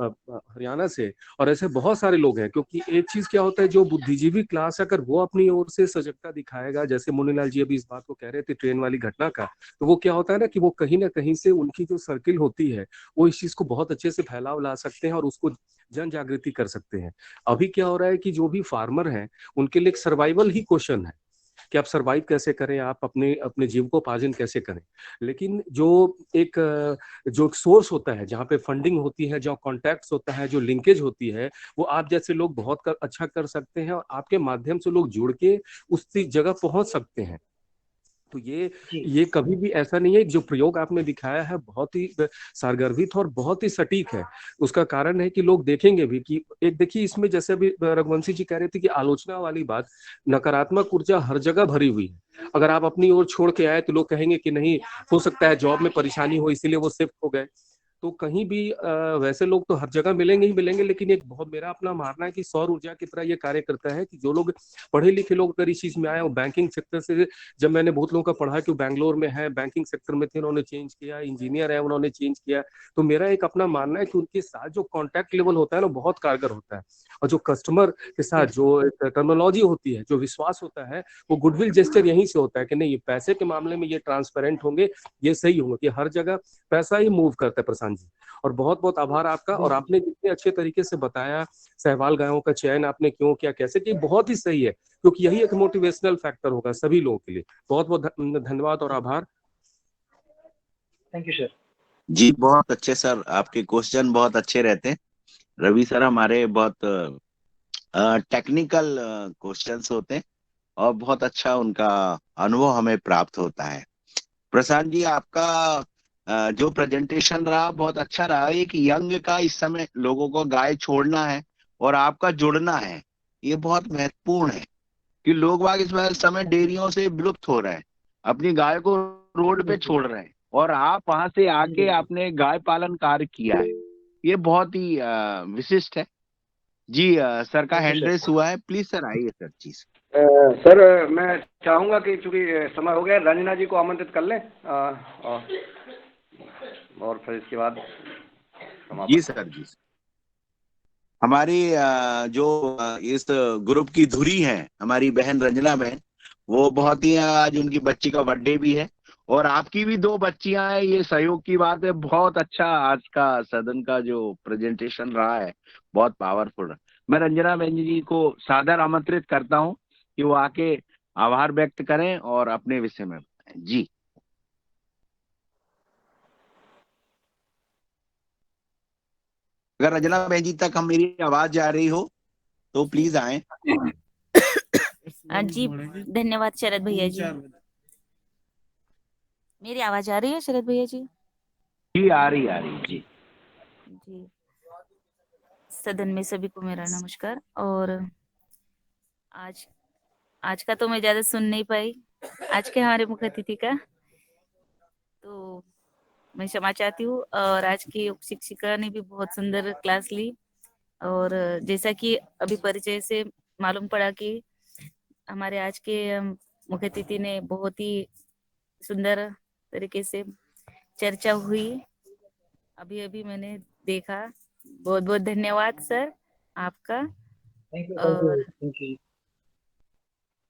M: हरियाणा से, और ऐसे बहुत सारे लोग हैं। क्योंकि एक चीज क्या होता है, जो बुद्धिजीवी क्लास अगर वो अपनी ओर से सजगता दिखाएगा, जैसे मुनीलाल जी अभी इस बात को कह रहे थे ट्रेन वाली घटना का, तो वो क्या होता है ना कि वो कहीं ना कहीं से उनकी जो सर्किल होती है वो इस चीज को बहुत अच्छे से फैलाव ला सकते हैं और उसको जन जागृति कर सकते हैं। अभी क्या हो रहा है कि जो भी फार्मर हैं उनके लिए एक सर्वाइवल ही क्वेश्चन है कि आप सरवाइव कैसे करें, आप अपने अपने जीविकोपार्जन कैसे करें। लेकिन जो एक सोर्स होता है, जहाँ पे फंडिंग होती है, जहाँ कॉन्टैक्ट्स होता है, जो लिंकेज होती है, वो आप जैसे लोग बहुत अच्छा कर सकते हैं और आपके माध्यम से लोग जुड़ के उस जगह पहुंच सकते हैं। तो ये कभी भी ऐसा नहीं है। जो प्रयोग आपने दिखाया है बहुत ही सारगर्भित और बहुत ही सटीक है। उसका कारण है कि लोग देखेंगे भी कि एक देखिए इसमें, जैसे अभी रघुवंशी जी कह रहे थे कि आलोचना वाली बात, नकारात्मक ऊर्जा हर जगह भरी हुई है। अगर आप अपनी ओर छोड़ के आए तो लोग कहेंगे कि नहीं, हो सकता है जॉब में परेशानी हो इसीलिए वो शिफ्ट हो गए। तो कहीं भी वैसे लोग तो हर जगह मिलेंगे ही मिलेंगे, लेकिन एक बहुत मेरा अपना मानना है कि सौर ऊर्जा की तरह ये कार्य करता है कि जो लोग पढ़े लिखे लोग अगर इस चीज में आए, वो बैंकिंग सेक्टर से, जब मैंने बहुत लोगों का पढ़ा कि वो बैंगलोर में है, बैंकिंग सेक्टर में थे, उन्होंने चेंज किया, इंजीनियर है उन्होंने चेंज किया, तो मेरा एक अपना मानना है कि उनके साथ जो कॉन्टैक्ट लेवल होता है ना, बहुत कारगर होता है। और जो कस्टमर के साथ जो टर्मिनोलॉजी होती है, जो विश्वास होता है, वो गुडविल जेस्चर यहीं से होता है कि नहीं, पैसे के मामले में ये ट्रांसपेरेंट होंगे, ये सही होंगे, कि हर जगह पैसा ही मूव करता है। प्रशांत जी, और बहुत बहुत आभार आपका। और आपने जितने अच्छे तरीके से बताया सहवाल गायों का चयन आपने क्यों किया, कैसे, कि बहुत ही सही है, क्योंकि यही एक मोटिवेशनल फैक्टर होगा सभी लोगों के लिए। बहुत बहुत धन्यवाद और आभार।
B: Thank you sir.
G: जी बहुत अच्छे सर, आपके क्वेश्चन बहुत अच्छे रहते हैं। रवि सर हमारे बहुत टेक्निकल क्वेश्चंस होते हैं और बहुत अच्छा उनका अनुभव हमें प्राप्त होता है। प्रशांत जी, आपका जो प्रेजेंटेशन रहा बहुत अच्छा रहा। एक यंग का इस समय लोगों को गाय छोड़ना है और आपका जुड़ना है, ये बहुत महत्वपूर्ण है कि लोग बाग इस समय डेयरियों से विलुप्त हो रहे हैं, अपनी गाय को रोड पे छोड़ रहे हैं, और आप वहां से आके आपने गाय पालन कार्य किया है, ये बहुत ही विशिष्ट है। जी सर का हैंड रेस हुआ है, प्लीज सर आइए सर। जी
K: सर, मैं चाहूंगा कि चूंकि समय हो गया, रंजना जी को आमंत्रित कर लें और फिर इसके बाद
G: जी सर। जी हमारी जो इस ग्रुप की धुरी है, हमारी बहन रंजना बहन, वो बहुत ही आज उनकी बच्ची का बर्थडे भी है और आपकी भी 2 बच्चियां हैं, ये सहयोग की बात है। बहुत अच्छा आज का सदन का जो प्रेजेंटेशन रहा है, बहुत पावरफुल। मैं रंजना बहन जी को सादर आमंत्रित करता हूं कि वो आके आभार व्यक्त करें और अपने विषय में बताएं। जी। अगर रंजना बहन जी तक हम मेरी आवाज जा रही हो तो प्लीज आए।
N: जी धन्यवाद शरद भैया जी। मेरी आवाज आ रही है शरद भैया जी?
G: जी आ रही जी।
N: जी सदन में सभी को मेरा नमस्कार। और आज का तो मैं ज्यादा सुन नहीं पाई, आज के हमारे मुख्य अतिथि का, तो मैं क्षमा चाहती हूँ। और आज की योग शिक्षिका ने भी बहुत सुंदर क्लास ली, और जैसा कि अभी परिचय से मालूम पड़ा कि हमारे आज के मुख्य अतिथि ने बहुत ही सुंदर तरीके से चर्चा हुई। अभी अभी मैंने देखा। बहुत बहुत धन्यवाद सर आपका।
B: थैंक यू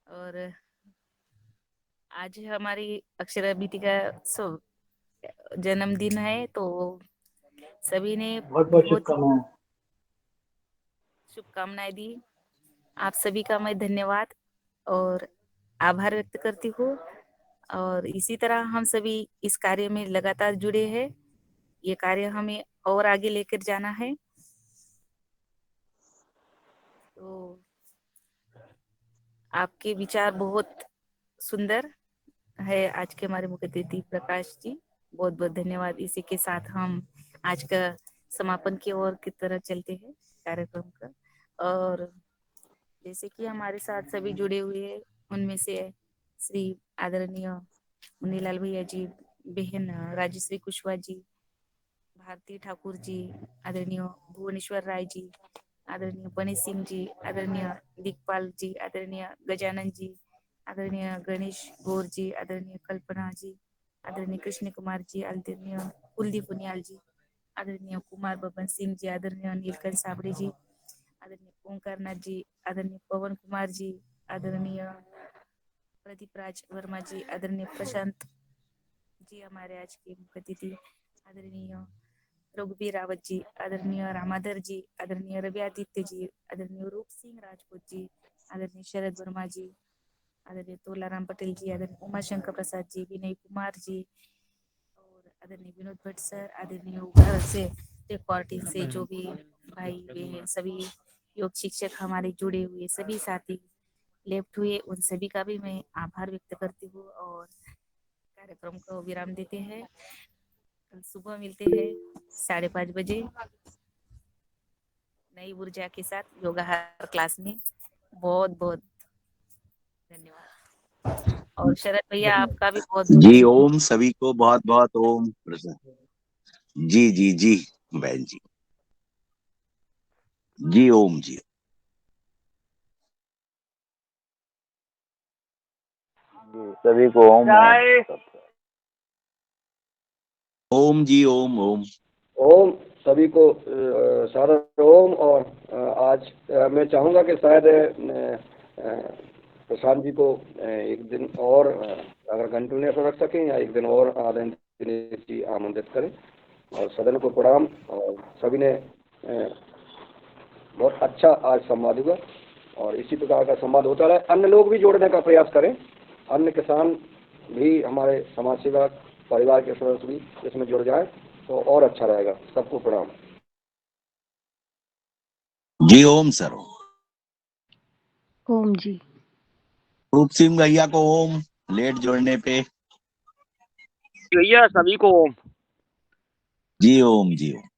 N: और आज हमारी अक्षरा बेटी का जन्मदिन है, तो सभी ने
B: बहुत बहुत
N: बहुत
B: शुभकामनाएं।
N: शुभकामनाएं दी। आप सभी का मैं धन्यवाद और आभार व्यक्त करती हूँ। और इसी तरह हम सभी इस कार्य में लगातार जुड़े हैं। ये कार्य हमें और आगे लेकर जाना है। तो आपके विचार बहुत सुंदर है। आज के हमारे मुख्य अतिथि प्रकाश जी, बहुत बहुत धन्यवाद। इसी के साथ हम आज का समापन की ओर की तरह चलते हैं कार्यक्रम का। और जैसे कि हमारे साथ सभी जुड़े हुए हैं, उनमें से श्री आदरणीय मुनीलाल भैया जी, बहन राजश्री कुशवाहा जी, भारती ठाकुर जी, आदरणीय भुवनेश्वर राय जी, आदरणीय पनीत सिंह जी, आदरणीय दिखपाल जी, आदरणीय गजानन जी, आदरणीय गणेश गौर जी, आदरणीय कल्पना जी, आदरणीय कृष्ण कुमार जी, आदरणीय कुलदीप पुनियाल जी, आदरणीय कुमार बबन सिंह जी, आदरणीय नीलकंठ साबड़े जी, आदरणीय ओंकार नाथ जी, आदरणीय पवन कुमार जी, आदरणीय प्रदीप राज वर्मा जी, आदरणीय प्रशांत जी हमारे आज के मुख्य अतिथि, आदरणीय रघुबीर रावत जी, आदरणीय रामाधर जी, आदरणीय रवि आदित्य जी, आदरणीय रूप सिंह राजपूत जी, आदरणीय शरद वर्मा जी, आदरणीय तोलाराम पटेल जी, आदरणीय उमाशंकर प्रसाद जी, विनय कुमार जी, और आदरणीय विनोद भट्ट सर, आदरणीय भारत से पार्टी से जो भी भाई बहन सभी योग शिक्षक हमारे जुड़े हुए सभी साथी लेफ्ट हुए, उन सभी का भी मैं आभार व्यक्त करती हूँ। और कार्यक्रम को विराम देते हैं। कल सुबह मिलते हैं 5:30 बजे नई ऊर्जा के साथ योगाहार क्लास में। बहुत बहुत धन्यवाद। और शरद भैया आपका भी बहुत
G: जी ओम सभी को बहुत बहुत ओम। जी जी जी बहन जी, जी ओम जी।
L: सभी को ओम
G: ओम जी ओम ओम
K: ओम सभी को सादर ओम। और आज मैं चाहूँगा कि शायद प्रशांत जी को एक दिन और अगर कंटिन्यूस रख सकें, या एक दिन और आदरणीय दिनेश जी आमंत्रित करें। और सदन को प्रणाम। और सभी ने बहुत अच्छा आज संवाद हुआ, और इसी प्रकार का संवाद होता रहे। अन्य लोग भी जोड़ने का प्रयास करें, अन्य किसान भी, हमारे समाज सेवा परिवार के सदस्य भी इसमें जुड़ जाए तो और अच्छा रहेगा। सबको प्रणाम।
G: जी ओम सर।
O: ओम जी।
G: रूप सिंह भैया को ओम लेट जोड़ने पे।
L: भैया सभी को ओम।
G: जी ओम जी ओम।